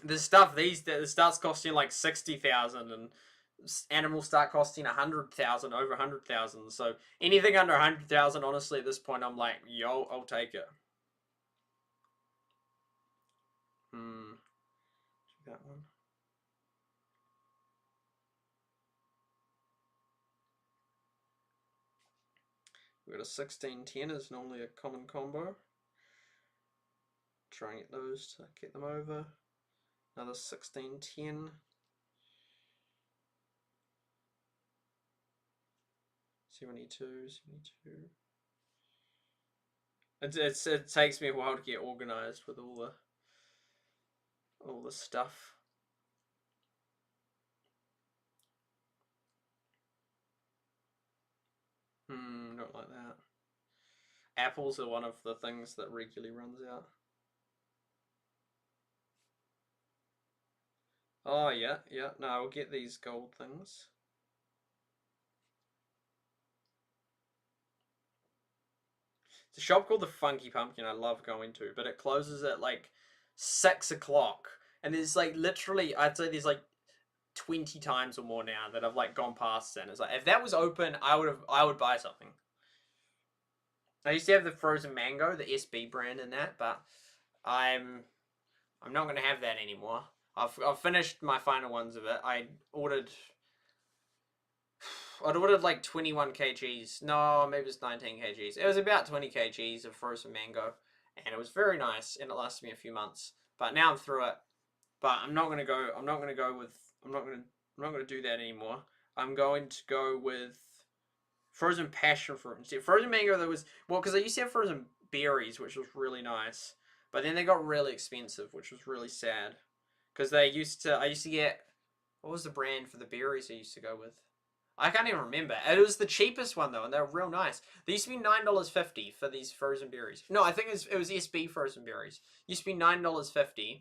the stuff that starts costing like 60,000 and animals start costing 100,000, over 100,000. So anything under 100,000, honestly, at this point, I'm like, yo, I'll take it. That one. We got a 1610 is normally a common combo. Try and get those to get them over. Another 1610. 72, 72. It takes me a while to get organized with all the stuff. Not like that. Apples are one of the things that regularly runs out. Oh yeah, yeah. No, I'll get these gold things. It's a shop called the Funky Pumpkin I love going to, but it closes at like 6 o'clock. And there's like literally, I'd say there's like 20 times or more now that I've like gone past it. And it's like, if that was open, I would buy something. I used to have the frozen mango, the SB brand in that, but I'm not gonna have that anymore. I've finished my final ones of it. I'd ordered like 21 kgs. No, maybe it's 19 kgs. It was about 20 kgs of frozen mango, and it was very nice, and it lasted me a few months. But now I'm through it. But I'm not gonna go do that anymore. I'm going to go with frozen passion fruit instead. Frozen mango, there was, well, because I used to have frozen berries, which was really nice, but then they got really expensive, which was really sad. Because I used to get, what was the brand for the berries I used to go with? I can't even remember. It was the cheapest one though, and they were real nice. They used to be $9.50 for these frozen berries. No, I think it was SB frozen berries. It used to be $9.50,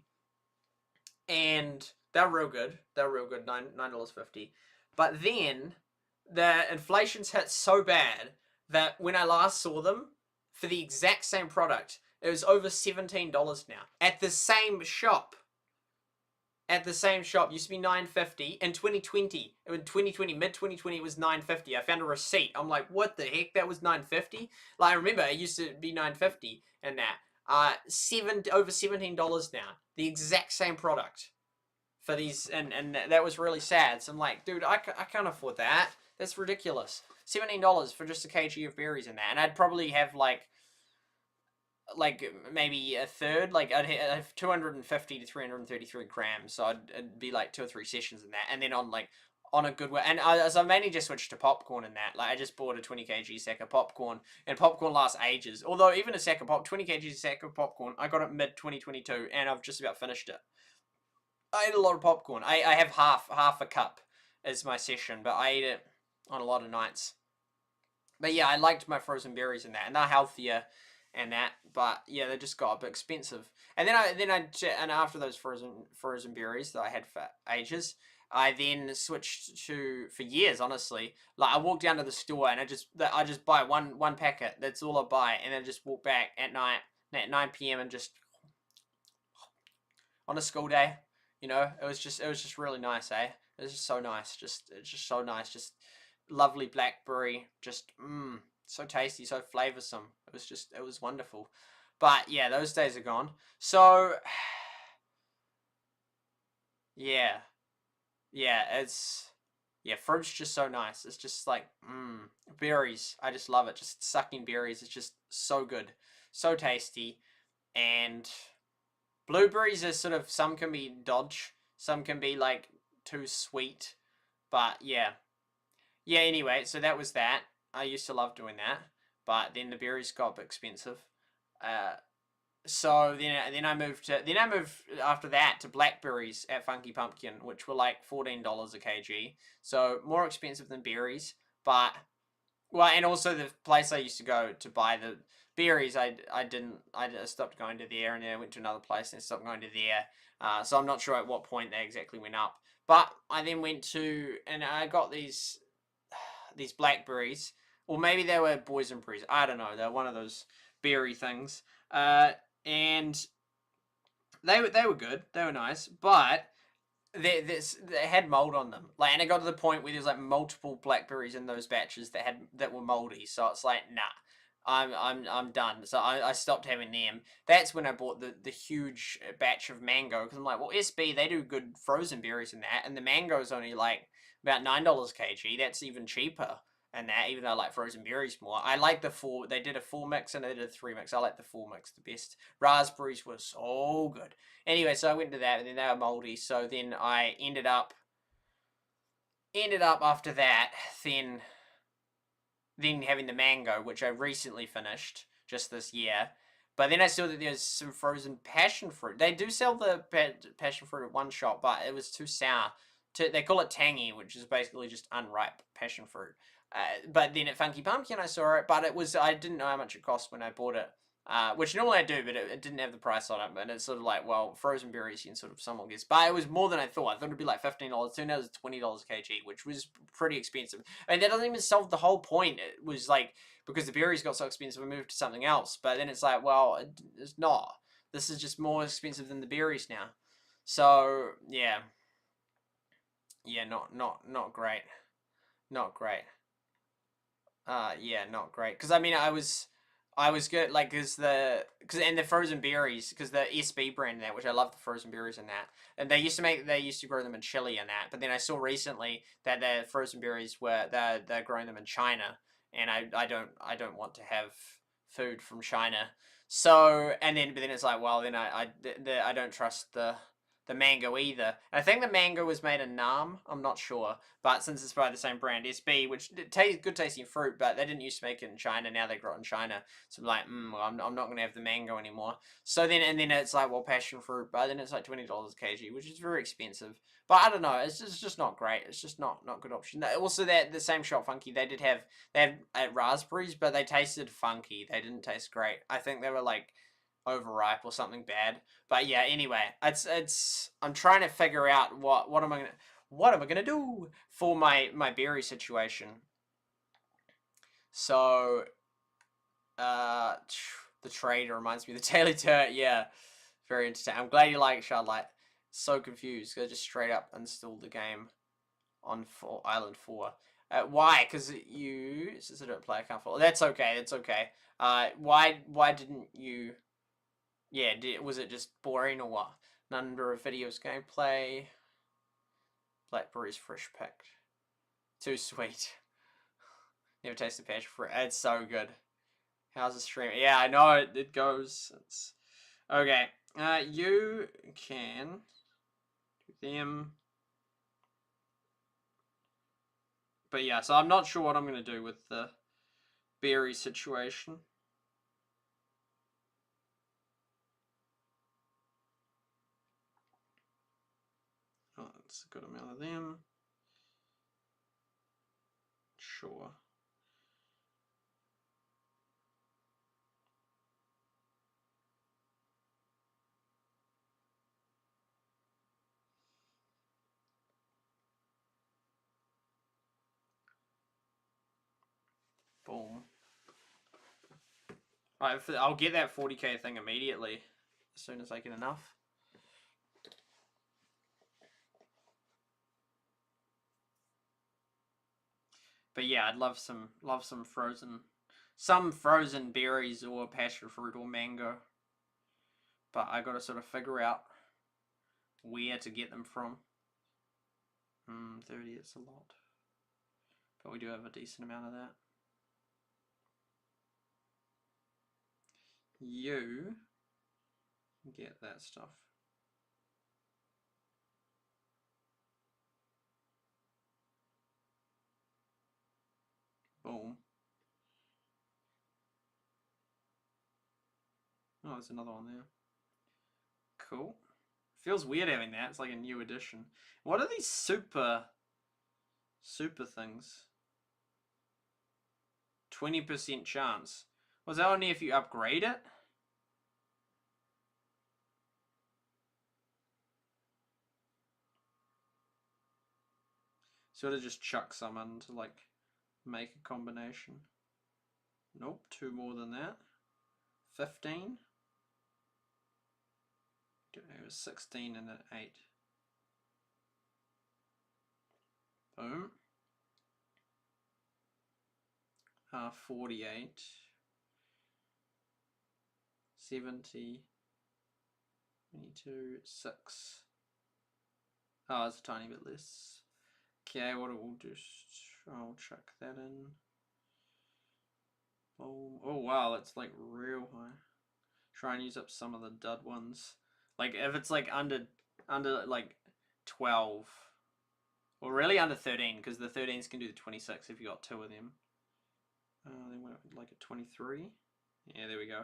and they're real good. They're real good. $9.50. But then the inflation's hit so bad that when I last saw them for the exact same product, it was over $17 now at the same shop. At the same shop, used to be $9.50 in 2020. In 2020, mid 2020, it was $9.50. I found a receipt. I'm like, what the heck? That was $9.50. Like, I remember it used to be $9.50 and that. Over $17 now. The exact same product for these, and that was really sad. So I'm like, dude, I can't afford that. That's ridiculous. $17 for just a kg of berries in that, and I'd probably have like maybe a third. Like I'd have 250 to 333 grams, so it'd be like 2 or 3 sessions in that, and then on a good way. And I mainly just switched to popcorn in that. Like I just bought a 20 kg sack of popcorn, and popcorn lasts ages. Although even a sack of 20 kg sack of popcorn, I got it mid 2022, and I've just about finished it. I ate a lot of popcorn. I have half a cup as my session, but I ate it on a lot of nights. But yeah, I liked my frozen berries and that, and they're healthier and that. But yeah, they just got a bit expensive. And and after those frozen berries that I had for ages, I then switched to, for years, honestly. Like I walk down to the store and I just buy one packet. That's all I buy, and then just walk back at night at 9 p.m. and just on a school day. It was just really nice, eh? It was just so nice. It's just so nice. Just lovely blackberry. Just so tasty, so flavorsome. It was wonderful. But yeah, those days are gone. So yeah, fruit's just so nice. It's just like berries. I just love it. Just sucking berries. It's just so good, so tasty, and blueberries are sort of, some can be dodge, some can be like too sweet, but yeah. Yeah, anyway, so that was that. I used to love doing that, but then the berries got a bit expensive. Uh, so then I moved after that to blackberries at Funky Pumpkin, which were like $14 a kg. So more expensive than berries, but well, and also the place I used to go to buy the berries, I stopped going to there, and then I went to another place and stopped going to there. So I'm not sure at what point they exactly went up. But I then went to, and I got these blackberries, or maybe they were boysenberries. I don't know. They're one of those berry things. And they were good. They were nice, but they had mold on them. Like, and it got to the point where there's like multiple blackberries in those batches that were moldy. So it's like, nah, I'm done. So I stopped having them. That's when I bought the huge batch of mango, because I'm like, well, SB, they do good frozen berries in that, and the mango is only like about $9 kg. That's even cheaper. And that, even though I like frozen berries more, I like they did a 4 mix and they did a 3 mix. I like the 4 mix the best. Raspberries were so good. Anyway, so I went to that, and then they were moldy. So then I ended up after that, then having the mango, which I recently finished just this year. But then I saw that there's some frozen passion fruit. They do sell the passion fruit at one shop, but it was too sour. They call it tangy, which is basically just unripe passion fruit. But then at Funky Pumpkin I saw it, but I didn't know how much it cost when I bought it. Which normally I do, but it didn't have the price on it. But it's sort of like, well, frozen berries you can sort of somewhat guess. But it was more than I thought. I thought it'd be like $15. Turned out it was $20 a kg, which was pretty expensive. And that doesn't even solve the whole point. It was like, because the berries got so expensive, we moved to something else. But then it's like, well, it's not. This is just more expensive than the berries now. So yeah, not great, not great. Yeah, not great. Because I mean, I was good, like, and the frozen berries, because the SB brand in that, which I love the frozen berries in that, and they used to grow them in Chile and that, but then I saw recently that the frozen berries they're growing them in China, and I don't want to have food from China, so, but then it's like, well, then I don't trust the mango either. And I think the mango was made in Nam. I'm not sure, but since it's by the same brand, SB, which tastes good tasting fruit, but they didn't used to make it in China. Now they grow it in China. So I'm like, well, I'm not gonna have the mango anymore. So then it's like, well, passion fruit, but then it's like $20 a kg, which is very expensive. But I don't know. It's just not great. It's just not good option. Also, that the same shop, Funky, they had raspberries, but they tasted funky. They didn't taste great. I think they were like overripe or something bad. But yeah, anyway, it's I'm trying to figure out what am I gonna do for my berry situation. So uh the trader reminds me of the Daily Turret, yeah. Very entertaining. I'm glad you like it, Shardlight. So confused. I just straight up installed the game on Island 4. Why? Because since I don't play, I can't follow. That's okay. That's okay. Why didn't you? Yeah, was it just boring or what? Number of videos gameplay. Blackberries fresh picked. Too sweet. Never tasted passion fruit. It's so good. How's the stream? Yeah, I know it goes. It's okay. You can do them. But yeah, so I'm not sure what I'm gonna do with the berry situation. Oh, that's a good amount of them. Sure. Boom. Right, I'll get that 40k thing immediately, as soon as I get enough. But yeah, I'd love some frozen berries or passion fruit or mango. But I gotta sort of figure out where to get them from. 30, it's a lot. But we do have a decent amount of that. You get that stuff. Boom. Oh, there's another one there. Cool. Feels weird having that. It's like a new edition. What are these super things? 20% chance. Was that only if you upgrade it? Sort of just chuck some in to like make a combination. Nope, 2 more than that. 15. It was 16 and an 8. Boom. 48. 70. 22. 6. Oh, it's a tiny bit less. Okay, what we'll do, I'll chuck that in. Oh wow, that's like real high. Try and use up some of the dud ones. Like if it's like under like 12, or really under 13, because the 13s can do the 26 if you got 2 of them. Then we're like a 23. Yeah, there we go.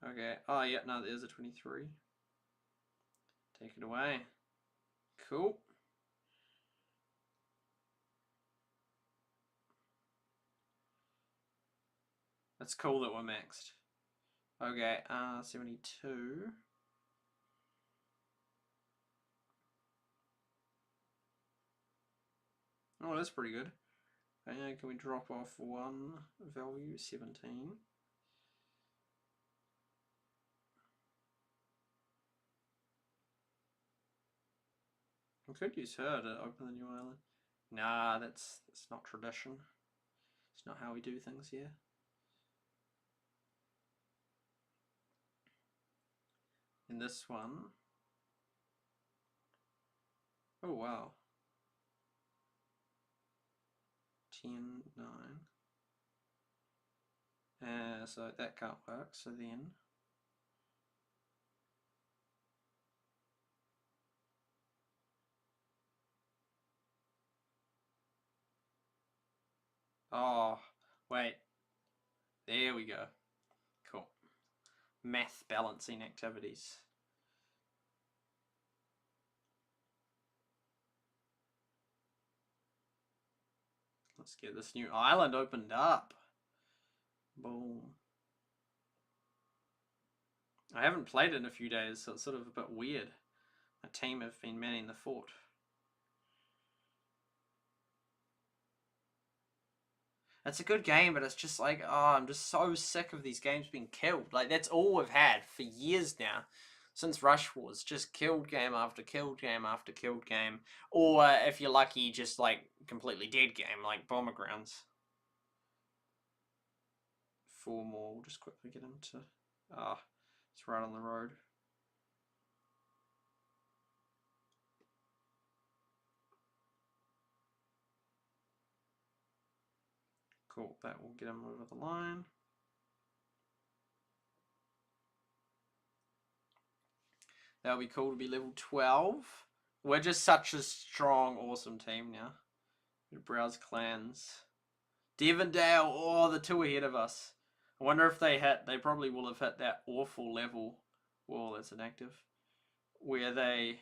Okay. Oh yeah, no, there's a 23. Take it away. Cool. That's cool that we're maxed. Okay, 72. Oh, that's pretty good. Okay, can we drop off 1 value? 17. I could use her to open the new island. Nah, that's not tradition. It's not how we do things here. In this one. Oh wow. 10, 9. So that can't work, so then oh wait, there we go. Cool. Math balancing activities. Let's get this new island opened up. Boom. I haven't played it in a few days, so it's sort of a bit weird. My team have been manning the fort. It's a good game, but it's just like, oh, I'm just so sick of these games being killed. Like, that's all we've had for years now. Since Rush Wars, just killed game after killed game after killed game. Or, if you're lucky, just, like, completely dead game, like Bomber Grounds. 4 more, we'll just quickly get into... Ah, it's right on the road. Cool, that will get him over the line. That'll be cool to be level 12. We're just such a strong, awesome team now. We browse clans. Devondale, oh, the 2 ahead of us. I wonder if they probably will have hit that awful level. Whoa, that's inactive. Where they...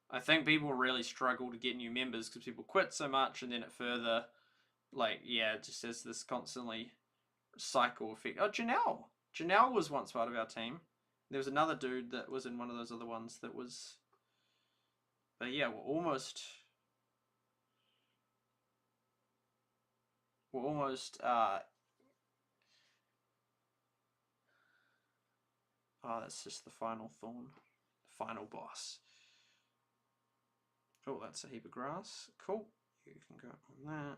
I think people really struggle to get new members because people quit so much, and then it further, like, yeah, it just has this constantly cycle effect. Oh, Janelle! Janelle was once part of our team. There was another dude that was in one of those other ones that was... But yeah, we're almost... we're almost, oh, that's just the final thorn. Final boss. Oh, that's a heap of grass. Cool. You can go on that.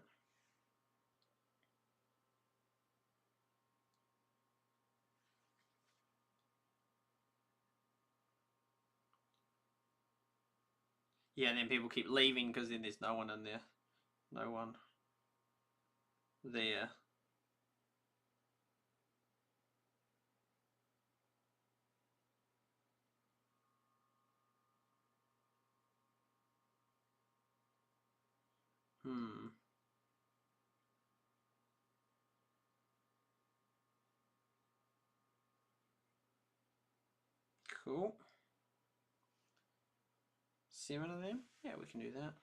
Yeah, and then people keep leaving because then there's no one in there. No one there. Cool. 7 of them? Yeah, we can do that.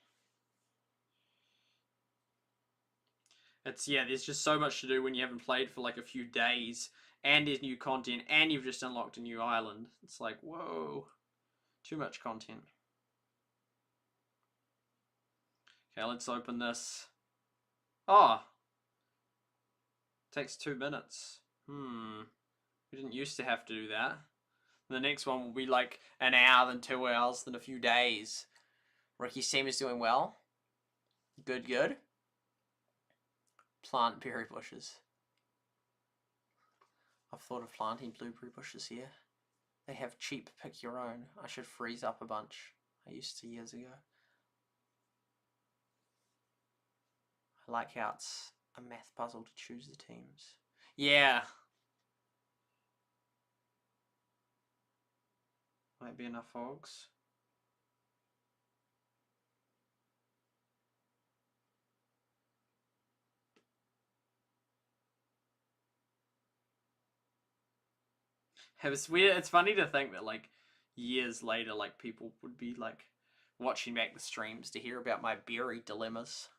It's, yeah, there's just so much to do when you haven't played for like a few days, and there's new content, and you've just unlocked a new island. It's like, whoa, too much content. Okay, let's open this. Oh, takes 2 minutes. We didn't used to have to do that. The next one will be like an hour, then 2 hours, then a few days. Ricky's team is doing well. Good, good. Plant berry bushes. I've thought of planting blueberry bushes here. They have cheap pick your own. I should freeze up a bunch. I used to years ago. I like how it's a math puzzle to choose the teams. Yeah. Might be enough hogs. It's weird. It's funny to think that like years later, like people would be like watching back the streams to hear about my berry dilemmas.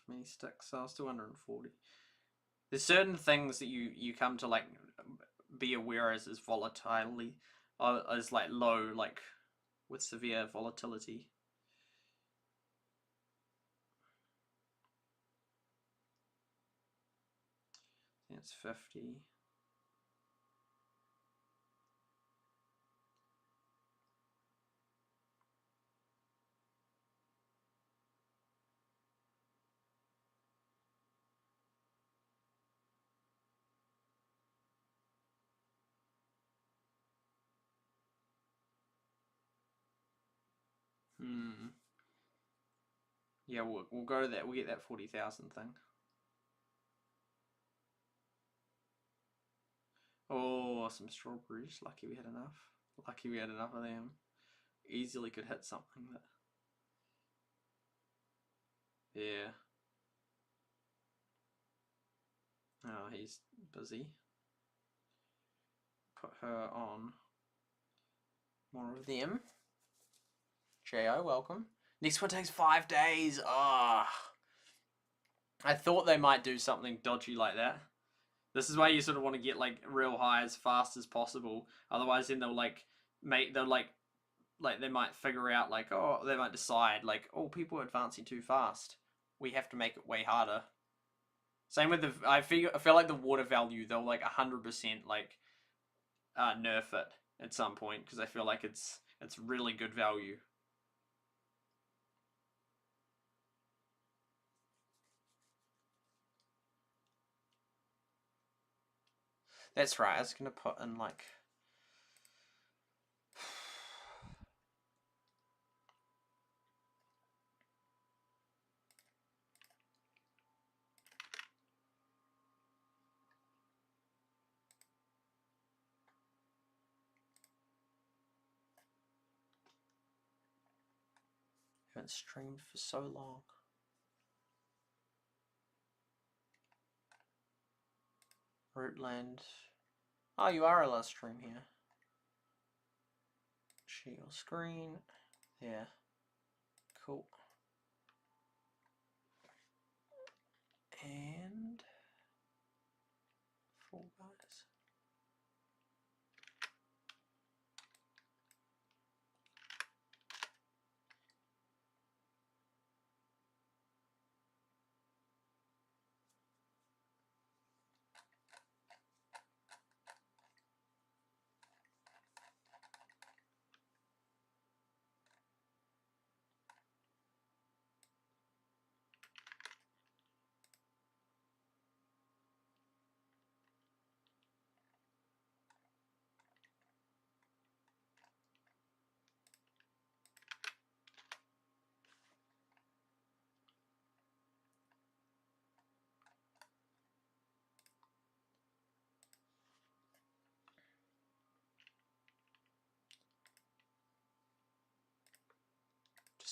Many sticks, so I was 240. There's certain things that you come to like be aware as volatility, as like low, like with severe volatility. That's 50. Yeah, we'll go to that. We'll get that 40,000 thing. Oh, some strawberries. Lucky we had enough. Lucky we had enough of them. Easily could hit something that. Yeah. Oh, he's busy. Put her on. More of them. J.O., welcome. Next one takes 5 days. Ah. I thought they might do something dodgy like that. This is why you sort of want to get like real high as fast as possible. Otherwise, then they'll like they might figure out like, oh, they might decide like, oh, people are advancing too fast. We have to make it way harder. Same with the, I feel like the water value, they'll like 100% like nerf it at some point because I feel like it's really good value. That's right. I was gonna put in like. I haven't streamed for so long. Rootland. Oh, you are allowed to stream here. Share your screen. Yeah. Cool. And Fall Guys.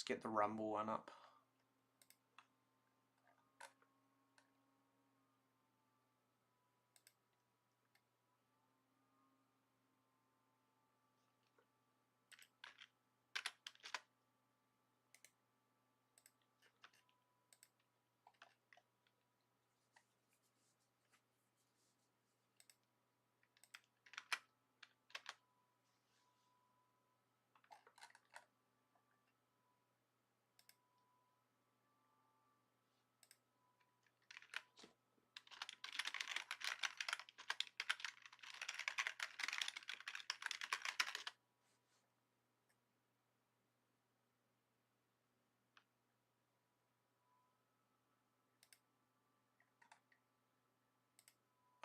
Just get the Rumble one up.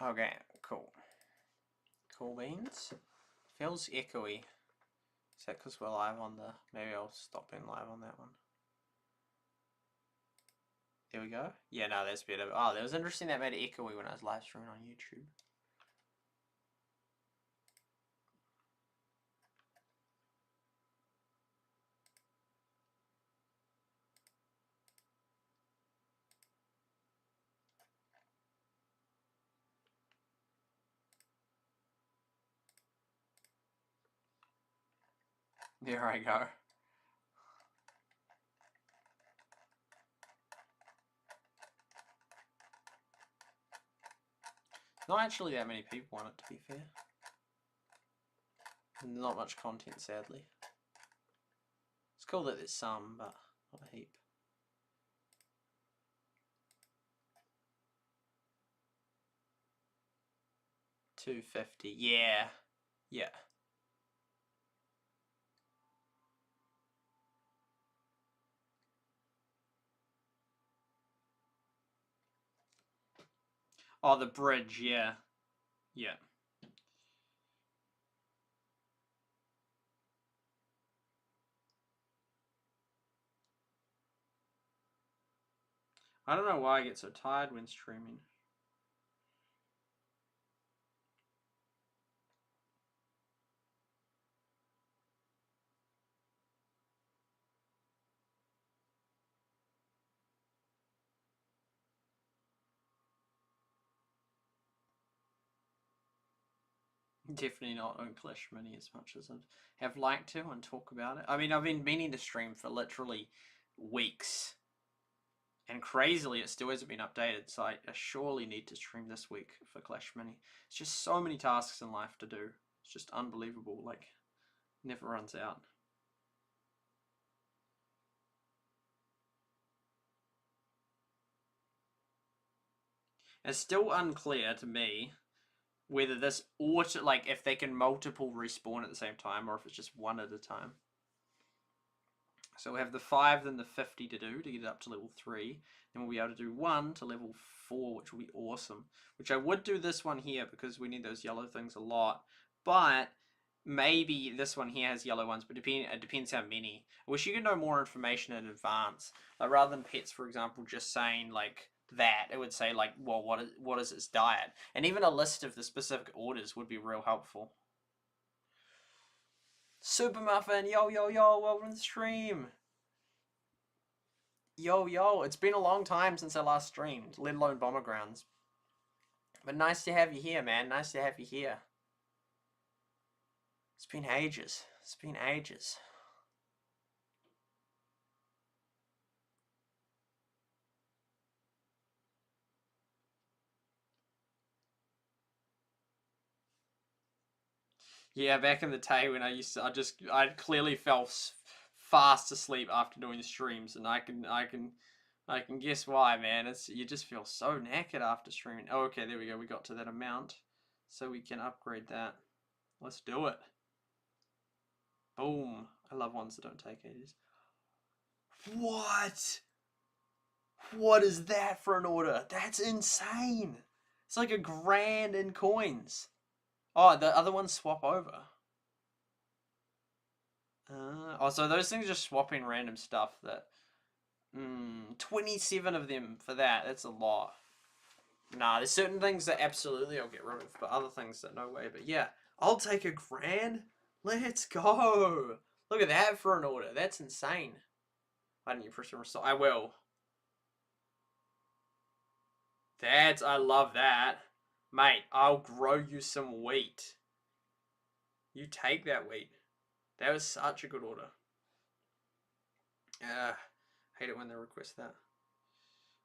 Okay, cool. Cool beans. Feels echoey. Is that because we're live on the... Maybe I'll stop being live on that one. There we go. Yeah, no, that's better. Oh, that was interesting that made it echoey when I was live streaming on YouTube. There I go. Not actually that many people on it, to be fair. Not much content, sadly. It's cool that there's some, but not a heap. $2.50. Yeah. Yeah. Oh, the bridge, yeah. Yeah. I don't know why I get so tired when streaming. Definitely not on Clash Mini as much as I have liked to and talk about it. I mean, I've been meaning to stream for literally weeks. And crazily, it still hasn't been updated, so I surely need to stream this week for Clash Mini. It's just so many tasks in life to do. It's just unbelievable, like, never runs out. It's still unclear to me whether this auto, like, if they can multiple respawn at the same time, or if it's just one at a time. So we have the 5, then the 50 to do to get it up to level 3. Then we'll be able to do 1 to level 4, which will be awesome. Which I would do this one here because we need those yellow things a lot. But maybe this one here has yellow ones, but it depends how many. I wish you could know more information in advance. Like, rather than pets, for example, just saying like that, it would say like, well, what is its diet? And even a list of the specific orders would be real helpful. Super Muffin, yo, welcome to the stream. Yo, it's been a long time since I last streamed, let alone Bomber Grounds. But nice to have you here, man. Nice to have you here. It's been ages. It's been ages. Yeah, back in the day when I clearly fell fast asleep after doing streams, and I can guess why, man. You just feel so knackered after streaming. Oh, okay, there we go. We got to that amount, so we can upgrade that. Let's do it. Boom. I love ones that don't take ages. What? What is that for an order? That's insane. It's like $1,000 in coins. Oh, the other ones swap over. Oh, so those things are just swapping random stuff that... 27 of them for that. That's a lot. Nah, there's certain things that absolutely I'll get rid of, but other things that no way. But yeah, I'll take $1,000. Let's go. Look at that for an order. That's insane. Why didn't you press and restore? I will. I love that. Mate, I'll grow you some wheat. You take that wheat. That was such a good order. Hate it when they request that.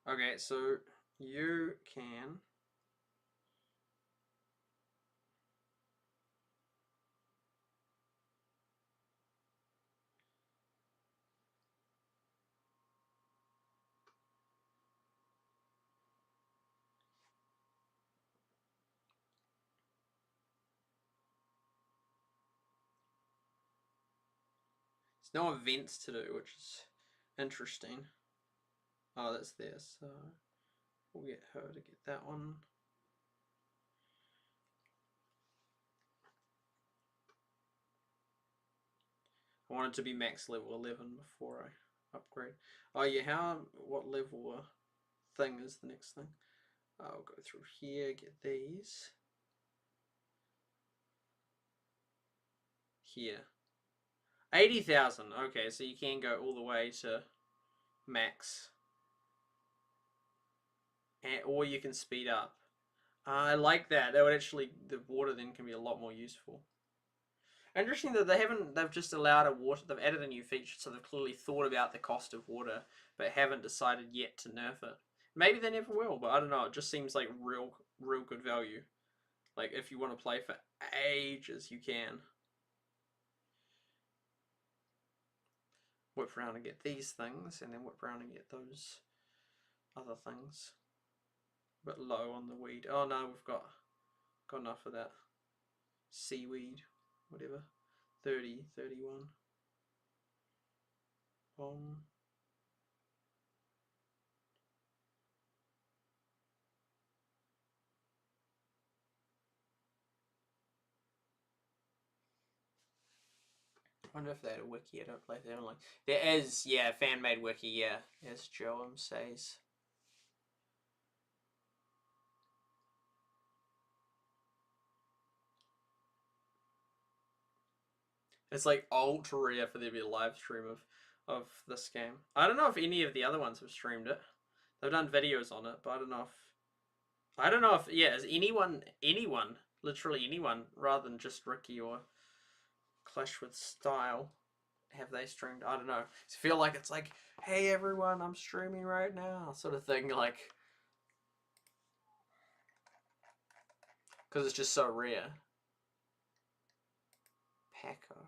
Okay, so you can... There's no events to do, which is interesting. Oh, that's there, so we'll get her to get that one. I want it to be max level 11 before I upgrade. Oh yeah, what level thing is the next thing? I'll go through here, get these. Here. 80,000, okay, so you can go all the way to max. Or you can speed up. I like that. That would actually, the water then can be a lot more useful. Interesting that they've just allowed they've added a new feature, so they've clearly thought about the cost of water, but haven't decided yet to nerf it. Maybe they never will, but I don't know, it just seems like real good value. Like, if you want to play for ages, you can. Whip around and get these things, and then whip around and get those other things. But low on the weed. Oh no, we've got enough of that. Seaweed, whatever. 30, 31. I wonder if they had a wiki. I don't play them. Like, there is, yeah, fan made wiki, yeah, as Joam says. It's like ultra rare for there to be a live stream of this game. I don't know if any of the other ones have streamed it. They've done videos on it, but I don't know if yeah, is anyone, literally anyone, rather than just Ricky or Clash with Style, have they streamed? I don't know. I feel like it's like, hey everyone, I'm streaming right now, sort of thing, like, because it's just so rare. Paco.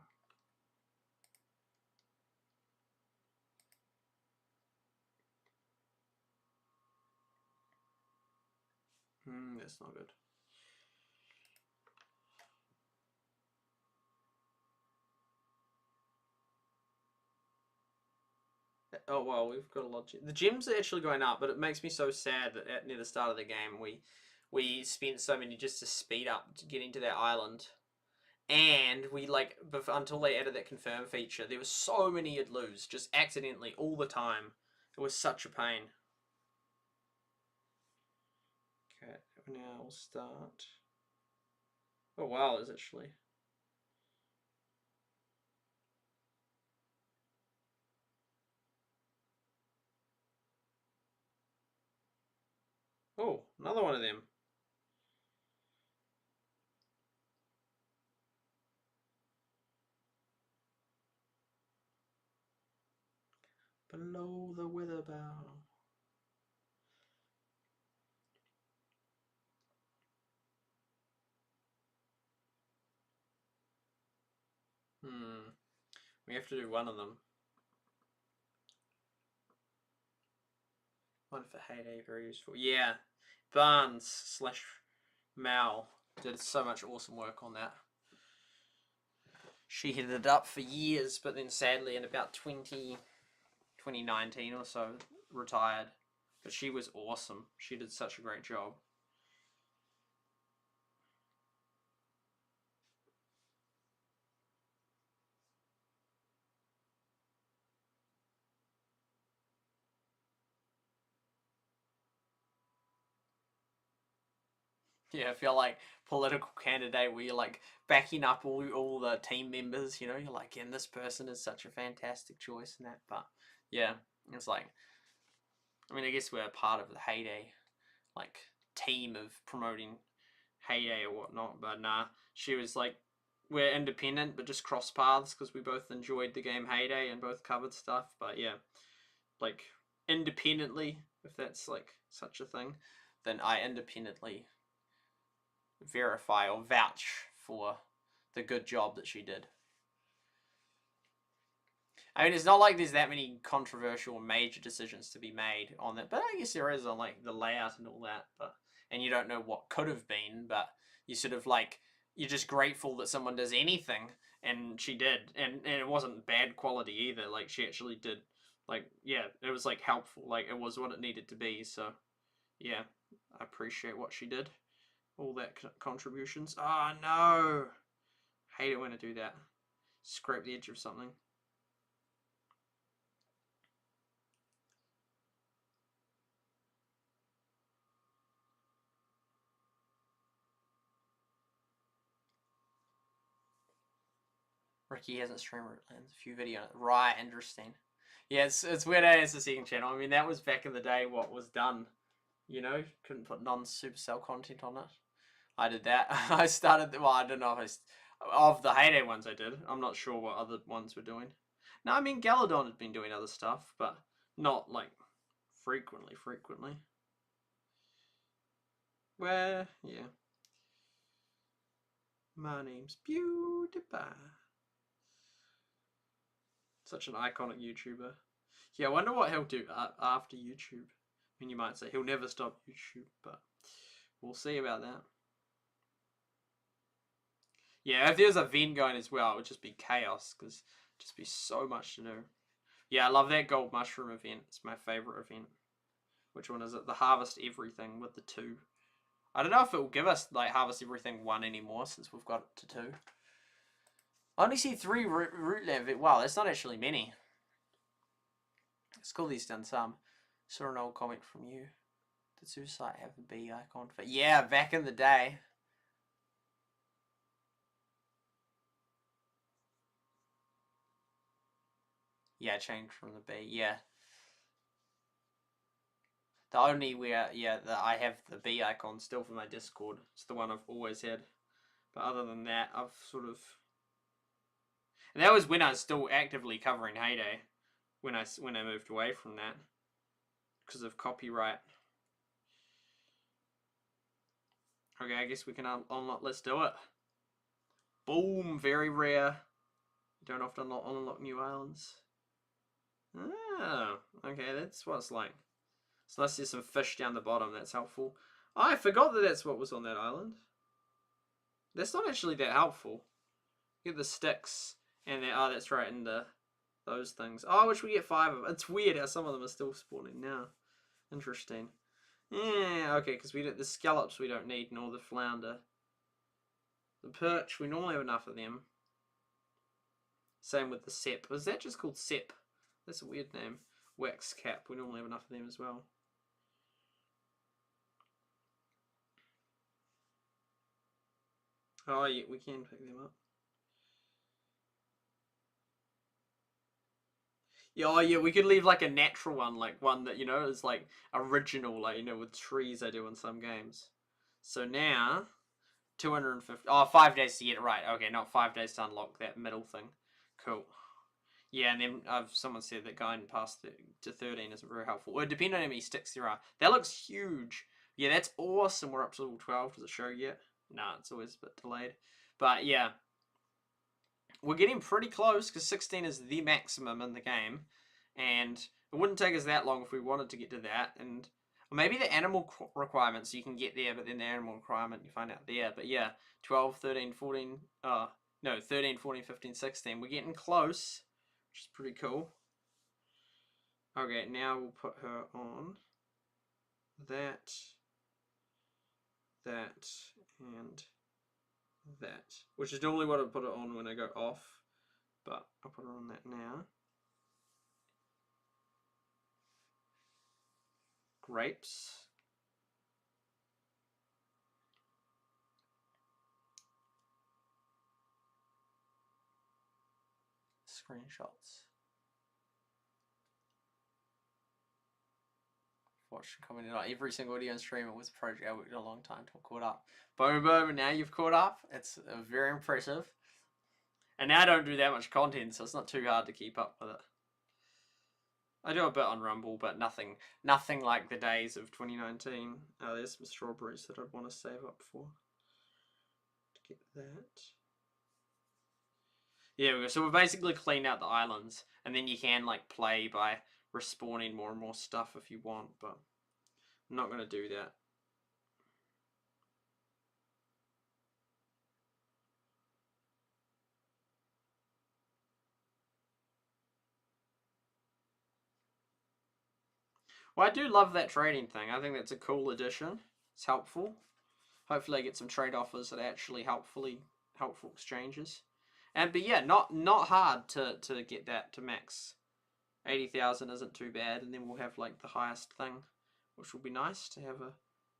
That's not good. Oh well, we've got a lot. The gems are actually going up, but it makes me so sad that near the start of the game we spent so many just to speed up to get into that island, and we like until they added that confirm feature, there was so many you'd lose just accidentally all the time. It was such a pain. Okay, now we'll start. Oh wow, there's actually. Oh, another one of them. Below the weather bow. We have to do one of them. One for Heyday, very useful. Yeah, Barnes / Mal did so much awesome work on that. She headed it up for years, but then sadly in about 2019 or so, retired. But she was awesome. She did such a great job. Yeah, I feel like political candidate where you're like backing up all the team members, you know, you're like, and this person is such a fantastic choice and that, but yeah, it's like, I mean, I guess we're part of the Heyday, like, team of promoting Heyday or whatnot, but nah, she was like, we're independent, but just cross paths because we both enjoyed the game Heyday and both covered stuff, but yeah, like, independently, if that's like such a thing, then I independently verify or vouch for the good job that she did. I mean, it's not like there's that many controversial major decisions to be made on that, but I guess there is on like the layout and all that, but and you don't know what could have been, but you sort of like, you're just grateful that someone does anything, and she did, and it wasn't bad quality either, like she actually did, like, yeah, it was like helpful, like it was what it needed to be, so yeah, I appreciate what she did, all that contributions. Oh no, hate it when I do that, scrape the edge of something. Ricky hasn't streamed Battlelands, a few videos. Right, interesting. Yeah, it's weird it's the second channel. I mean, that was back in the day what was done. You know, couldn't put non-Supercell content on it. I did that. I started, well, I don't know if of the Heyday ones I did. I'm not sure what other ones were doing. No, I mean, Galadon had been doing other stuff, but not, like, frequently. Where, yeah. My name's PewDiePie. Such an iconic YouTuber. Yeah, I wonder what he'll do after YouTube. I mean, you might say he'll never stop YouTube, but we'll see about that. Yeah, if there's a event going as well, it would just be chaos, because it'd just be so much to do. Yeah, I love that gold mushroom event. It's my favourite event. Which one is it? The harvest everything with the 2. I don't know if it will give us, like, harvest everything 1 anymore, since we've got it to 2. I only see 3 root lab. Wow, that's not actually many. It's cool he's done some. Saw an old comment from you. Did SuperSight have a B icon for? Yeah, back in the day. Yeah, changed from the B. Yeah. The only where, yeah, that I have the B icon still for my Discord. It's the one I've always had. But other than that, I've sort of... And that was when I was still actively covering Heyday. When I moved away from that. Because of copyright. Okay, I guess we can unlock. Let's do it. Boom, very rare. You don't often unlock new islands. Oh, okay, that's what it's like. So let's see some fish down the bottom, that's helpful. Oh, I forgot that that's what was on that island. That's not actually that helpful. Get the sticks, and then, oh, that's right, and those things. Oh, I wish we get 5 of them. It's weird how some of them are still spawning now. Interesting. Yeah, okay, because the scallops we don't need, nor the flounder. The perch, we normally have enough of them. Same with the sep. Was that just called sep? That's a weird name. Wax cap, we normally have enough of them as well. Oh yeah, we can pick them up. Yeah, oh yeah, we could leave like a natural one, like one that, you know, is like original, like, you know, with trees I do in some games. So now, 250, oh, 5 days to get it right. Okay, not 5 days to unlock that middle thing. Cool. Yeah, and then someone said that going past to 13 isn't very helpful. Well, depending on how many sticks there are. That looks huge. Yeah, that's awesome. We're up to level 12. Does it show yet? Nah, it's always a bit delayed. But yeah, we're getting pretty close because 16 is the maximum in the game. And it wouldn't take us that long if we wanted to get to that. And maybe the animal requirements you can get there, but then the animal requirement you find out there. But yeah, 12, 13, 14, no, 13, 14, 15, 16. We're getting close, which is pretty cool. Okay, now we'll put her on that, and that. Which is normally what I put it on when I go off. But I'll put her on that now. Grapes. Screenshots. watched and commented on every single video and stream. It was a project I worked a long time till I caught up. Boom, boom, and now you've caught up. It's very impressive. And now I don't do that much content, so it's not too hard to keep up with it. I do a bit on Rumble, but nothing like the days of 2019. Oh, there's some strawberries that I'd want to save up for. To get that. Yeah, so we've basically cleaned out the islands, and then you can like play by respawning more and more stuff if you want, but I'm not going to do that. Well, I do love that trading thing. I think that's a cool addition. It's helpful. Hopefully I get some trade offers that are actually helpful exchanges. But yeah, not hard to get that to max. 80,000 isn't too bad, and then we'll have like the highest thing, which will be nice to have a...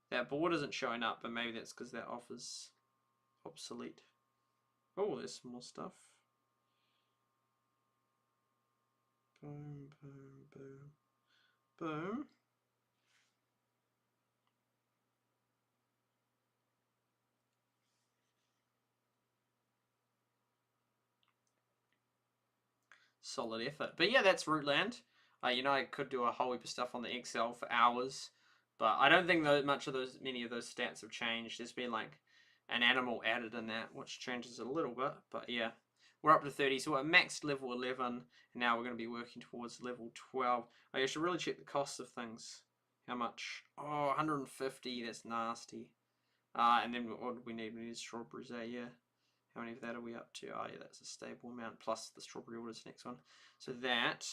That board isn't showing up, but maybe that's because that offer's obsolete. Oh, there's some more stuff. Boom, boom, boom. Boom. Solid effort. But yeah, that's Root Land. You know, I could do a whole heap of stuff on the Excel for hours, but I don't think many of those stats have changed. There's been like an animal added in that, which changes it a little bit. But yeah, we're up to 30, so we're maxed level 11, and now we're going to be working towards level 12. I should really check the costs of things. How much? Oh, 150. That's nasty. And then what do we need? We need strawberries there, yeah. How many of that are we up to? Oh yeah, that's a stable amount, plus the strawberry order's next one. So that,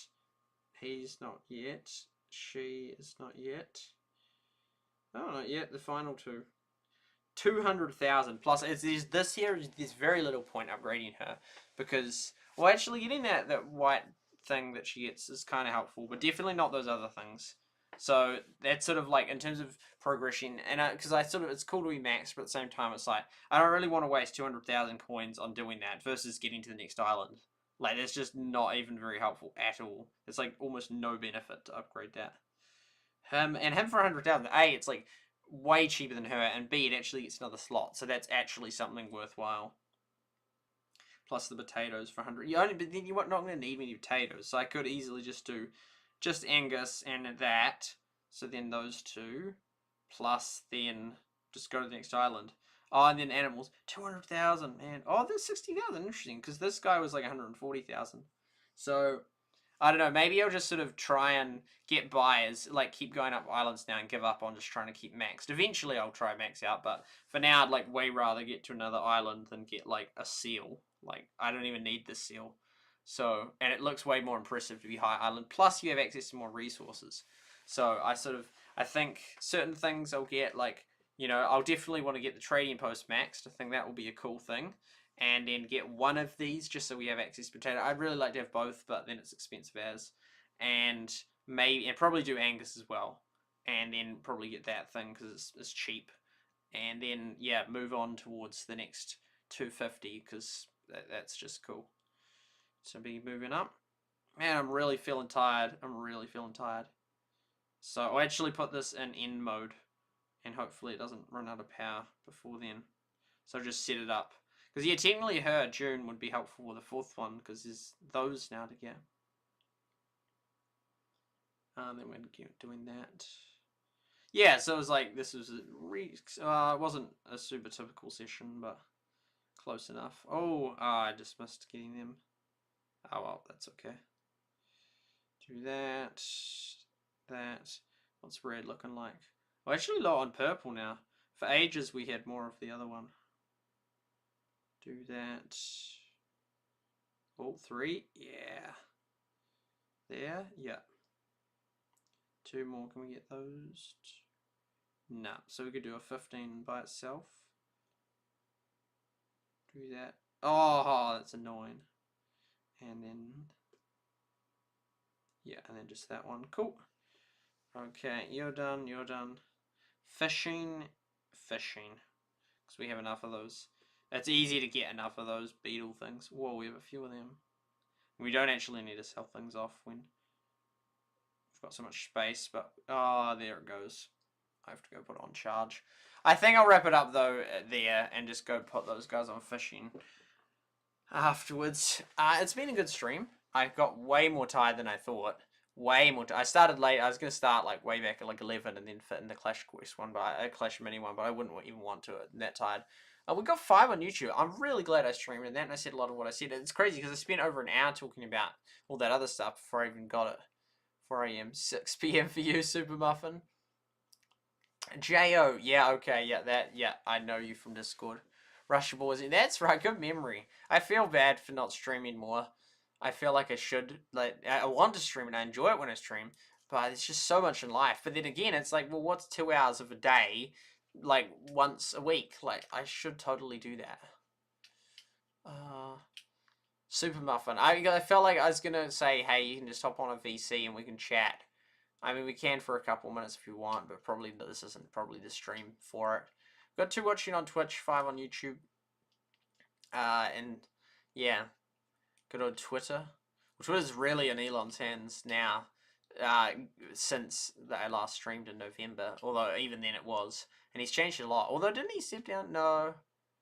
he's not yet. She is not yet. Oh, not yet. The final two. 200,000 plus. This here, there's very little point upgrading her, because, well, actually getting that white thing that she gets is kind of helpful, but definitely not those other things. So that's sort of like in terms of progression, and because it's cool to be maxed, but at the same time it's like I don't really want to waste 200,000 coins on doing that versus getting to the next island. Like that's just not even very helpful at all. It's like almost no benefit to upgrade that. Him for 100,000. A, it's like way cheaper than her, and B, it actually gets another slot, so that's actually something worthwhile. Plus the potatoes for 100. But then you're not going to need many potatoes, so I could easily just do just Angus and that. So then those two, plus then just go to the next island. Oh, and then animals, 200,000, man. Oh, there's 60,000. Interesting, because this guy was like 140,000. So I don't know. Maybe I'll just sort of try and get by as like keep going up islands now and give up on just trying to keep maxed. Eventually, I'll try max out, but for now, I'd like way rather get to another island than get like a seal. Like I don't even need this seal. So, and it looks way more impressive to be high island. Plus, you have access to more resources. So, I think certain things I'll get, like, you know, I'll definitely want to get the trading post maxed. I think that will be a cool thing. And then get one of these just so we have access to potato. I'd really like to have both, but then it's expensive as. And probably do Angus as well. And then probably get that thing because it's cheap. And then, yeah, move on towards the next 250 because that's just cool. So be moving up. Man, I'm really feeling tired. So I'll actually put this in end mode, and hopefully it doesn't run out of power before then. So I'll just set it up. Because yeah, technically her June would be helpful with the fourth one, because there's those now to get. Then we're doing that. Yeah, so it was like, this was it wasn't a super typical session, but close enough. Oh, I just missed getting them. Oh well, that's okay. Do that. What's red looking like? Well, actually low on purple now. For ages we had more of the other one. Do that. All three, yeah. There, yeah. Two more, can we get those? No, so we could do a 15 by itself. Do that. Oh, that's annoying. And then, yeah, and then just that one. Cool. Okay, you're done. Fishing. Because we have enough of those. It's easy to get enough of those beetle things. Whoa, we have a few of them. We don't actually need to sell things off when we've I've got so much space, but oh, there it goes. I have to go put it on charge. I think I'll wrap it up though there and just go put those guys on fishing afterwards. It's been a good stream. I got way more tired than I thought. Way more. I started late. I was gonna start like way back at like 11 and then fit in the Clash Quest one, but Clash Mini one, but I wouldn't even want to. I'm that tired. We got 5 on YouTube. I'm really glad I streamed and that, and I said a lot of what I said. It's crazy because I spent over an hour talking about all that other stuff before I even got it. 4 a.m. 6 p.m. for you, Super Muffin. J.O. Yeah, okay, yeah, I know you from Discord. Rushable is it? That's right, good memory. I feel bad for not streaming more. I feel like I should. Like, I want to stream and I enjoy it when I stream, but it's just so much in life. But then again, it's like, well, what's 2 hours of a day, like, once a week? Like, I should totally do that. Super Muffin. I felt like I was going to say, hey, you can just hop on a VC and we can chat. I mean, we can for a couple minutes if you want, but probably this isn't probably the stream for it. Got 2 watching on Twitch, 5 on YouTube. And yeah, good on Twitter. Twitter's really in Elon's hands now, since I last streamed in November. Although even then it was, and he's changed a lot. Although didn't he step down? No,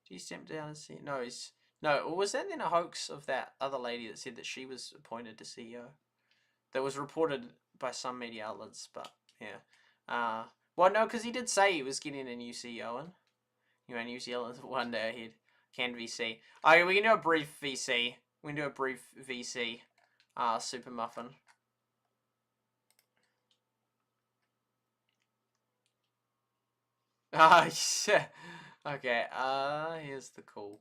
did he step down as CEO? No, he's no. Or was that then a hoax of that other lady that said that she was appointed to CEO? That was reported by some media outlets, but yeah. Well, no, because he did say he was getting a new CEO in. You know, New Zealand's one day ahead. Can VC. Okay, we can do a brief VC. We can do a brief VC. Super Muffin. Yeah. Okay, here's the call.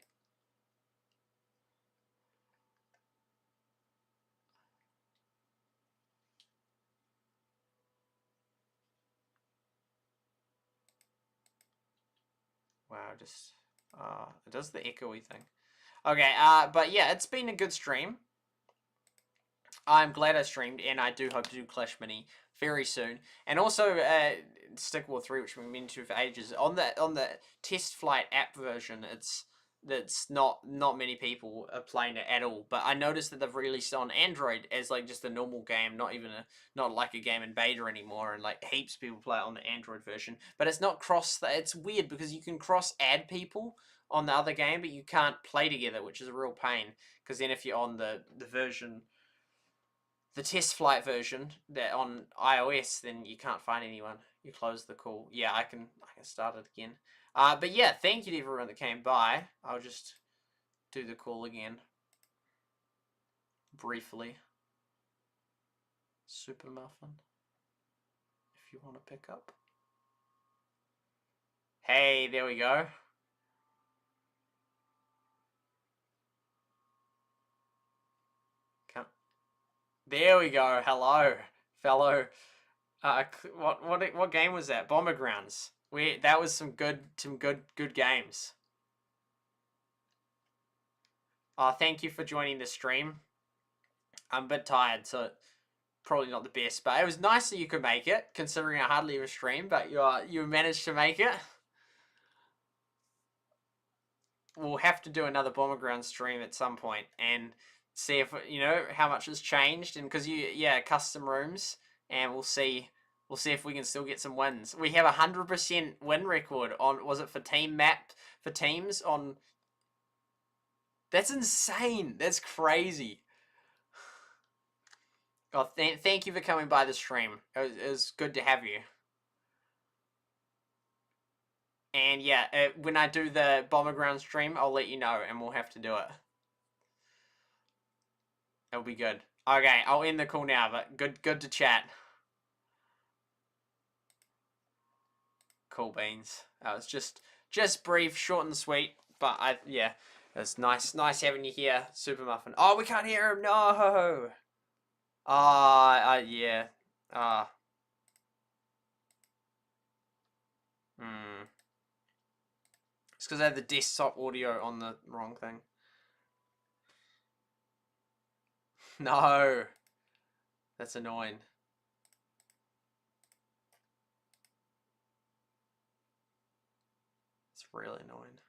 Wow, just, it does the echoey thing. Okay, but yeah, it's been a good stream. I'm glad I streamed, and I do hope to do Clash Mini very soon. And also, Stick War 3, which we've been into for ages. On the test flight app version, that's not many people are playing it at all. But I noticed that they've released it on Android as like just a normal game, not like a game in beta anymore, and like heaps of people play it on the Android version. But it's not it's weird because you can cross add people on the other game, but you can't play together, which is a real pain. Because then if you're on the version, the test flight version that on iOS, then you can't find anyone. You close the call. Yeah, I can start it again. But yeah, thank you to everyone that came by. I'll just do the call again briefly. Super Muffin, if you want to pick up. Hey, there we go. There we go. Hello, fellow. What game was that? Bomber Grounds. That was some good games. Thank you for joining the stream. I'm a bit tired, so probably not the best, but it was nice that you could make it, considering I hardly ever stream. But you managed to make it. We'll have to do another Bomber Ground stream at some point and see if how much has changed, and because custom rooms, and we'll see if we can still get some wins. We have 100% win record on, was it for teams on? That's insane. That's crazy. Oh, thank you for coming by the stream. It was good to have you. And yeah, when I do the Bomber Ground stream, I'll let you know, and we'll have to do it. It'll be good. Okay, I'll end the call now, but good to chat. Cool beans. It's just brief, short and sweet, but it's nice having you here, Super Muffin. Oh, we can't hear him. No. Yeah. It's because I have the desktop audio on the wrong thing. No. That's annoying. It's really annoying.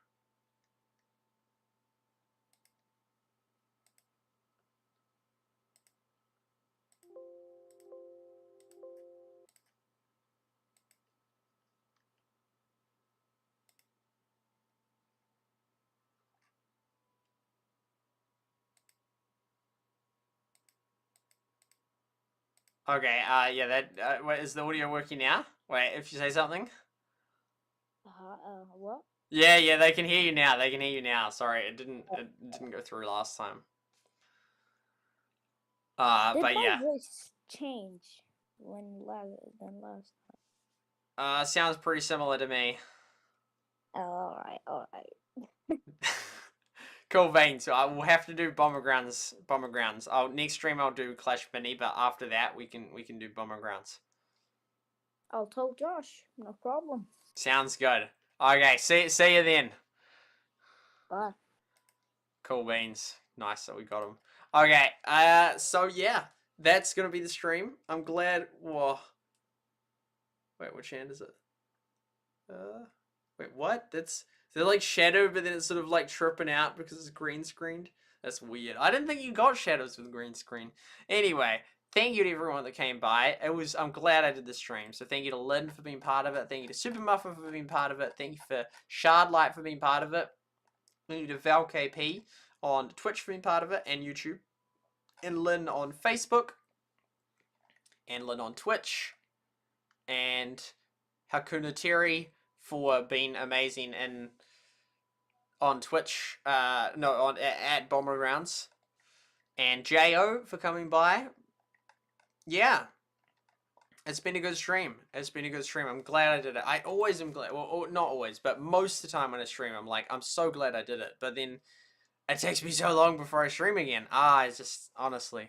Okay, yeah, that, wait, is the audio working now? Wait, if you say something? What? Yeah, they can hear you now, they can hear you now. Sorry, it didn't go through last time. Did But my yeah. voice change than last Sounds pretty similar to me. time? Alright. Cool vein. So I will have to do Bomber Grounds. Bomber Grounds. Next stream I'll do Clash Mini, but after that we can do Bomber Grounds. I'll tell Josh, no problem. Sounds good. Okay, see you then. Bye. Cool beans. Nice that we got him. Okay. So yeah, that's gonna be the stream. I'm glad. Whoa. Wait, which hand is it? Wait, what? They're like shadow, but then it's sort of like tripping out because it's green screened. That's weird. I didn't think you got shadows with green screen. Anyway, thank you to everyone that came by. I'm glad I did the stream. So thank you to Lynn for being part of it. Thank you to Super Muffin for being part of it. Thank you for ShardLight for being part of it. Thank you to ValKP on Twitch for being part of it and YouTube. And Lynn on Facebook. And Lynn on Twitch. And Hakuna Terry for being amazing and on Twitch, at Bomber Grounds, and Jo for coming by. Yeah, it's been a good stream. I'm glad I did it. I always am glad. Well, not always, but most of the time when I stream, I'm like, I'm so glad I did it. But then it takes me so long before I stream again. It's just honestly.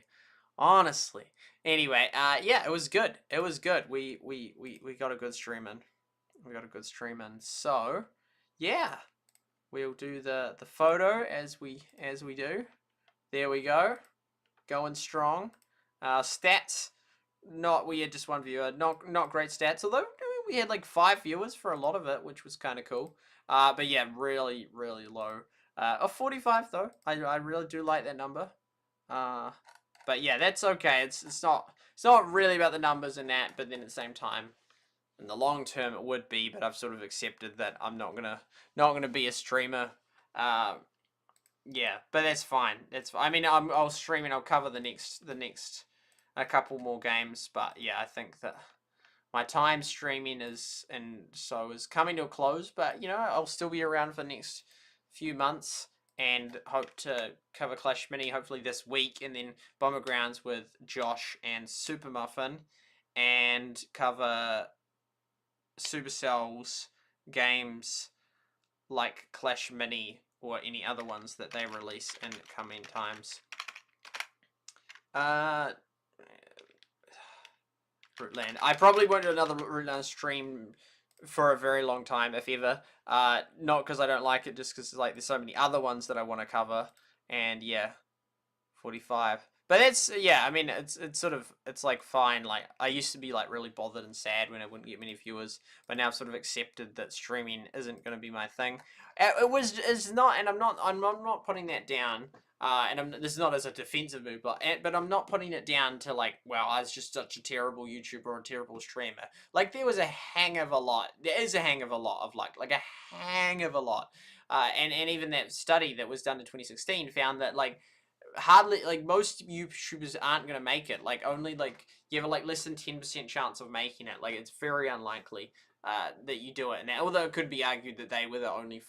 Anyway, yeah, it was good. We got a good stream in. So, yeah, we'll do the photo as we do. There we go, going strong. Stats, we had just one viewer, not great stats. Although we had like 5 viewers for a lot of it, which was kind of cool. But yeah, really low. 45 though. I really do like that number. But yeah, that's okay. It's not really about the numbers and that. But then at the same time, in the long term it would be, but I've sort of accepted that I'm not gonna be a streamer. Yeah, but that's fine. I mean, I'll stream and I'll cover the next a couple more games, but yeah, I think that my time streaming is coming to a close. But I'll still be around for the next few months and hope to cover Clash Mini hopefully this week, and then Bomber Grounds with Josh and Super Muffin, and cover Supercell's games like Clash Mini or any other ones that they release in coming times. Rootland. I probably won't do another Rootland stream for a very long time, if ever. Not because I don't like it, just because like there's so many other ones that I want to cover. And yeah, 45. But I mean, it's like fine. Like I used to be like really bothered and sad when I wouldn't get many viewers, but now I've sort of accepted that streaming isn't going to be my thing. It's not, and I'm not putting that down. This is not as a defensive move, but I'm not putting it down to like, well, I was just such a terrible YouTuber or a terrible streamer. Like there is a hang of a lot of like a hang of a lot. And even that study that was done in 2016 found that like hardly, like most YouTubers aren't gonna make it. Like only like you have like less than 10% chance of making it. Like it's very unlikely that you do it. And although it could be argued that they were the only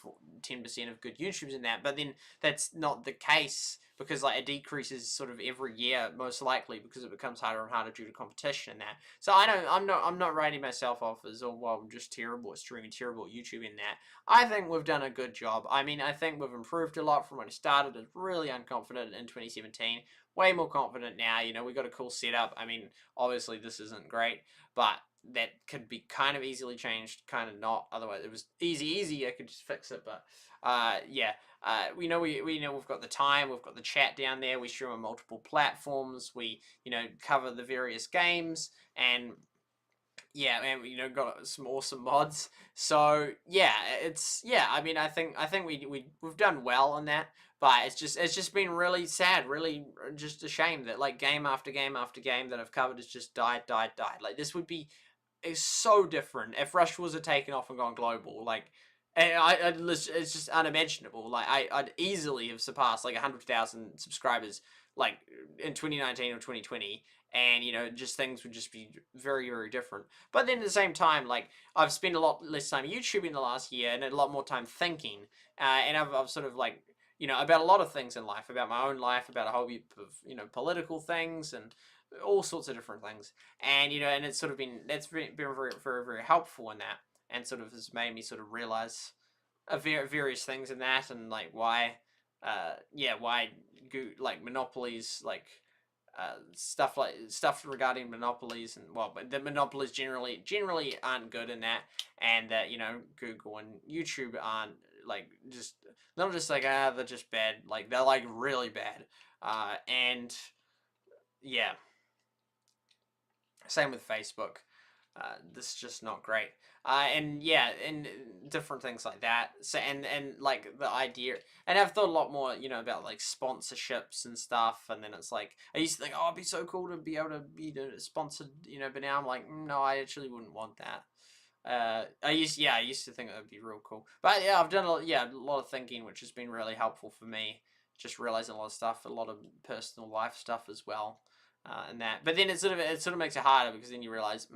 10% of good YouTubers in that, but then that's not the case, because like it decreases sort of every year, most likely, because it becomes harder and harder due to competition and that. So I'm not writing myself off as, oh well, I'm just terrible at streaming, terrible at YouTube in that. I think we've done a good job. I mean, I think we've improved a lot from when I started as really unconfident in 2017. Way more confident now. We got a cool setup. I mean, obviously this isn't great, but that could be kind of easily changed, kind of not. Otherwise, it was easy. I could just fix it. But yeah, we know we've got the time, we've got the chat down there. We stream on multiple platforms. We cover the various games, and yeah, and got some awesome mods. So yeah, I mean, I think we've done well on that. But it's just been really sad, really just a shame that like game after game after game that I've covered has just died. Like this would be is so different if Rush was taken off and gone global. Like, it's just unimaginable. Like, I'd easily have surpassed like 100,000 subscribers like in 2019 or 2020, and you know, just things would just be very, very different. But then at the same time, like I've spent a lot less time YouTubing the last year and a lot more time thinking, and I've sort of like, you know, about a lot of things in life, about my own life, about a whole heap of, you know, political things and all sorts of different things, and you know, and it's sort of been very, very, very, very helpful in that, and sort of has made me sort of realize various things in that, and like why, yeah, why like monopolies, like stuff regarding monopolies, and well, but the monopolies generally aren't good in that, and that, you know, Google and YouTube aren't like just not just like they're just bad, like they're like really bad, and yeah, same with Facebook. This is just not great. And yeah, and different things like that. So and like the idea, and I've thought a lot more, you know, about like sponsorships and stuff. And then it's like I used to think, oh, it'd be so cool to be able to be sponsored, you know. But now I'm like, no, I actually wouldn't want that. I used to think that would be real cool. But yeah, I've done a lot of thinking, which has been really helpful for me. Just realizing a lot of stuff, a lot of personal life stuff as well. And that, but then it sort of makes it harder, because then you realize,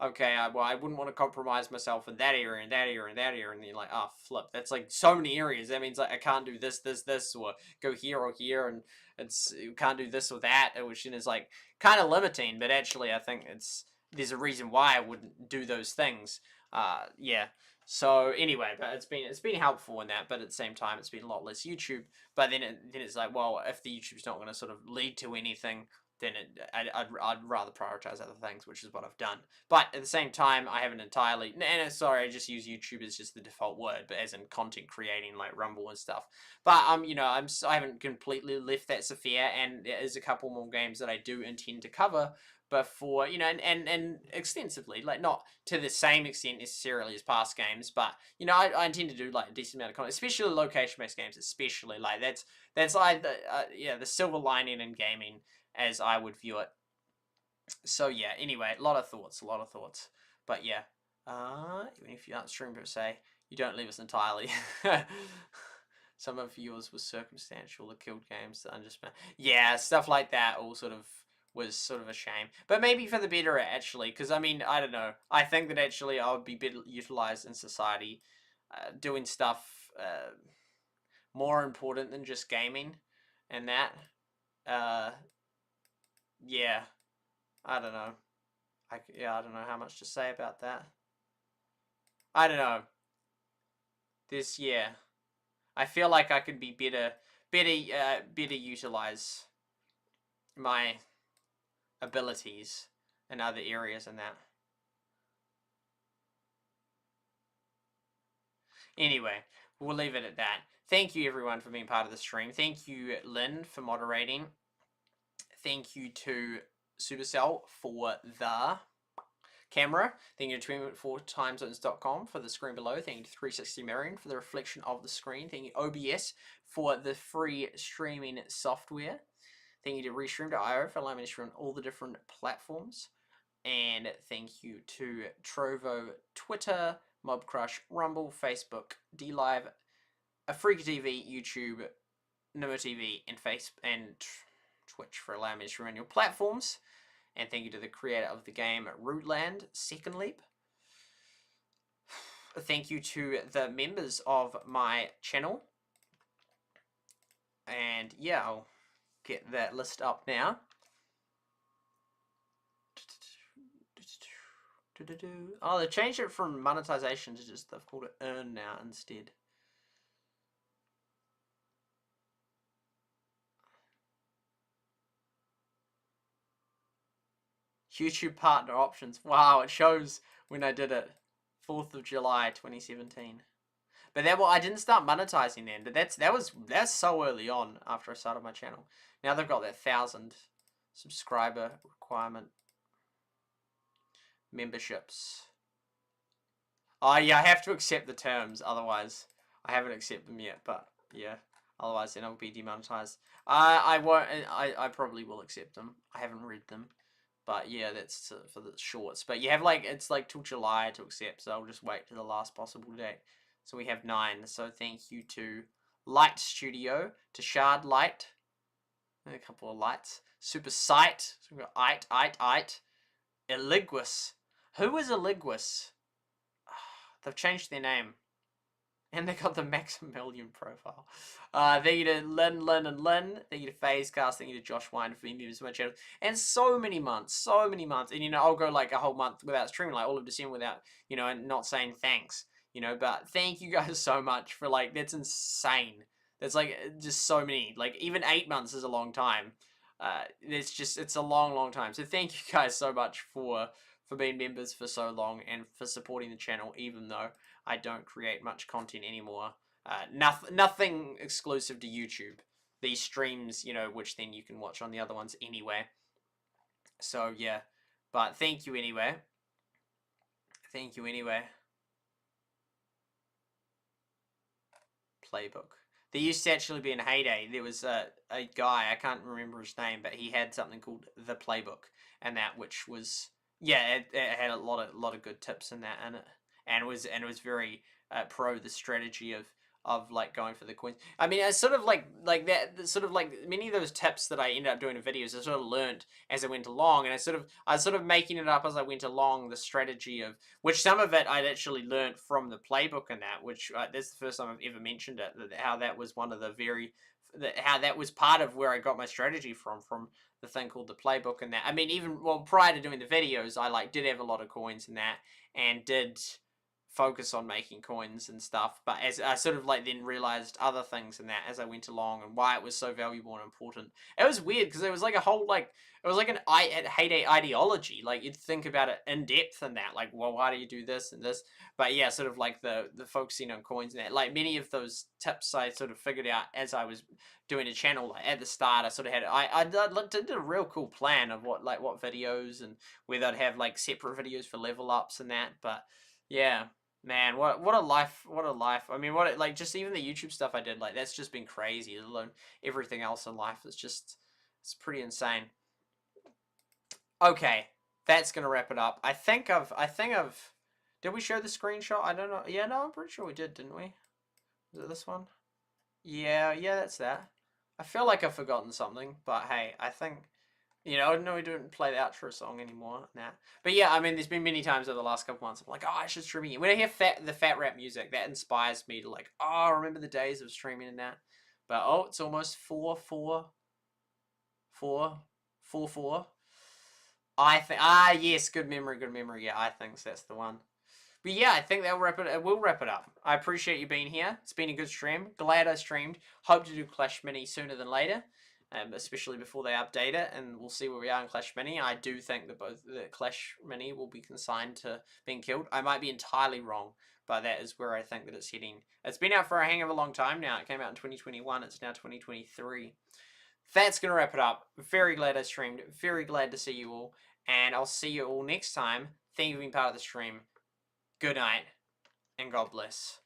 okay, well, I wouldn't want to compromise myself in that area and that area and that area, and then you're like, oh, flip, that's like so many areas. That means like I can't do this, or go here or here, and you can't do this or that, which is like kind of limiting. But actually, I think there's a reason why I wouldn't do those things. Yeah. So anyway, but it's been helpful in that, but at the same time, it's been a lot less YouTube. But then it's like, well, if the YouTube's not going to sort of lead to anything, then I'd rather prioritize other things, which is what I've done. But at the same time, I haven't entirely, and sorry, I just use YouTube as just the default word, but as in content creating, like Rumble and stuff. But you know, I haven't completely left that sphere, and there is a couple more games that I do intend to cover, but for, you know, and extensively, like not to the same extent necessarily as past games, but you know, I intend to do like a decent amount of content, especially location-based games, especially like that's like the silver lining in gaming, as I would view it. So yeah, anyway, a lot of thoughts. But yeah, even if you aren't streaming per se, you don't leave us entirely. Some of yours was circumstantial, the killed games, the unjust. Yeah, stuff like that all sort of was sort of a shame. But maybe for the better, actually, because I mean, I don't know. I think that actually I would be better utilized in society, doing stuff more important than just gaming, and that. Yeah, I don't know. I don't know how much to say about that. I don't know. Yeah, I feel like I could be better utilize my abilities in other areas and that. Anyway, we'll leave it at that. Thank you everyone for being part of the stream. Thank you, Lynn, for moderating. Thank you to Supercell for the camera. Thank you to 24timezones.com for the screen below. Thank you to 360 Marion for the reflection of the screen. Thank you OBS for the free streaming software. Thank you to Restream.io for allowing me to stream on all the different platforms. And thank you to Trovo, Twitter, Mobcrush, Rumble, Facebook, DLive, Afrika TV, YouTube, Nimo TV, and Twitch for allowing me to stream on your platforms. And thank you to the creator of the game, Rootland, Second Leap. Thank you to the members of my channel. And yeah, I'll get that list up now. Oh, they changed it from monetization to just, they've called it earn now instead. YouTube partner options. Wow, it shows when I did it. 4th of July 2017. But I didn't start monetizing then. But that's so early on after I started my channel. Now they've got that 1,000 subscriber requirement. Memberships. Oh yeah, I have to accept the terms, otherwise I haven't accepted them yet, but yeah. Otherwise then I'll be demonetized. I won't. I probably will accept them. I haven't read them. But yeah, that's for the shorts. But you have it's like till July to accept, so I'll just wait to the last possible date. So we have 9. So thank you to Light Studio, to Shard Light, And a couple of lights. SuperSight. So we've got Ite. Eliguis. Who is Eliguis? They've changed their name. And they got the Maximilian profile. Thank you to Lynn, and Lynn. Thank you to FazeCast. Thank you to Josh Wine for being members of my channel. And so many months. And, you know, I'll go like a whole month without streaming, like all of December without, you know, and not saying thanks. You know, but thank you guys so much for, like, that's insane. That's, like, just so many. Like, even 8 months is a long time. It's a long, long time. So thank you guys so much for being members for so long and for supporting the channel, even though I don't create much content anymore. Nothing exclusive to YouTube. These streams, you know, which then you can watch on the other ones anyway. So, yeah. But thank you anyway. Thank you anyway. Playbook. There used to actually be in Heyday, there was a guy, I can't remember his name, but he had something called The Playbook. And that, which was, yeah, it had a lot of good tips in that in it. And it was very pro the strategy of like going for the coins. I mean, it's sort of like that, sort of like many of those tips that I ended up doing in videos, I sort of learned as I went along, and I was sort of making it up as I went along, the strategy of which some of it I'd actually learned from the playbook and that, which that's the first time I've ever mentioned it, how that was one of the how that was part of where I got my strategy from the thing called the playbook and that. I mean, even prior to doing the videos, I like did have a lot of coins and that, and did focus on making coins and stuff, but as I sort of like then realized other things in that as I went along and why it was so valuable and important. It was weird because it was like a whole it was like an Heyday ideology. Like you'd think about it in depth and that, like, well, why do you do this and this? But yeah, sort of like the focusing on coins and that. Like many of those tips I sort of figured out as I was doing a channel. Like at the start, I sort of had I did a real cool plan of what videos and whether I'd have like separate videos for level ups and that. But yeah. Man, what a life, what a life. I mean, like, just even the YouTube stuff I did, like, that's just been crazy, let alone everything else in life. It's pretty insane. Okay, that's gonna wrap it up. I think I've, did we show the screenshot? I don't know. Yeah, no, I'm pretty sure we did, didn't we? Was it this one? Yeah, that's that. I feel like I've forgotten something, but hey, I think, you know, no, we don't play the outro song anymore. Nah. But yeah, I mean, there's been many times over the last couple months, I'm like, oh, I should stream it. When I hear the fat rap music, that inspires me to like, oh, remember the days of streaming and that. But oh, it's almost 4:04. I think, yes, good memory. Yeah, I think that's the one. But yeah, I think that'll wrap it. We'll wrap it up. I appreciate you being here. It's been a good stream. Glad I streamed. Hope to do Clash Mini sooner than later. Especially before they update it, and we'll see where we are in Clash Mini. I do think that both the Clash Mini will be consigned to being killed. I might be entirely wrong, but that is where I think that it's heading. It's been out for a hang of a long time now. It came out in 2021. It's now 2023. That's going to wrap it up. Very glad I streamed. Very glad to see you all, and I'll see you all next time. Thank you for being part of the stream. Good night, and God bless.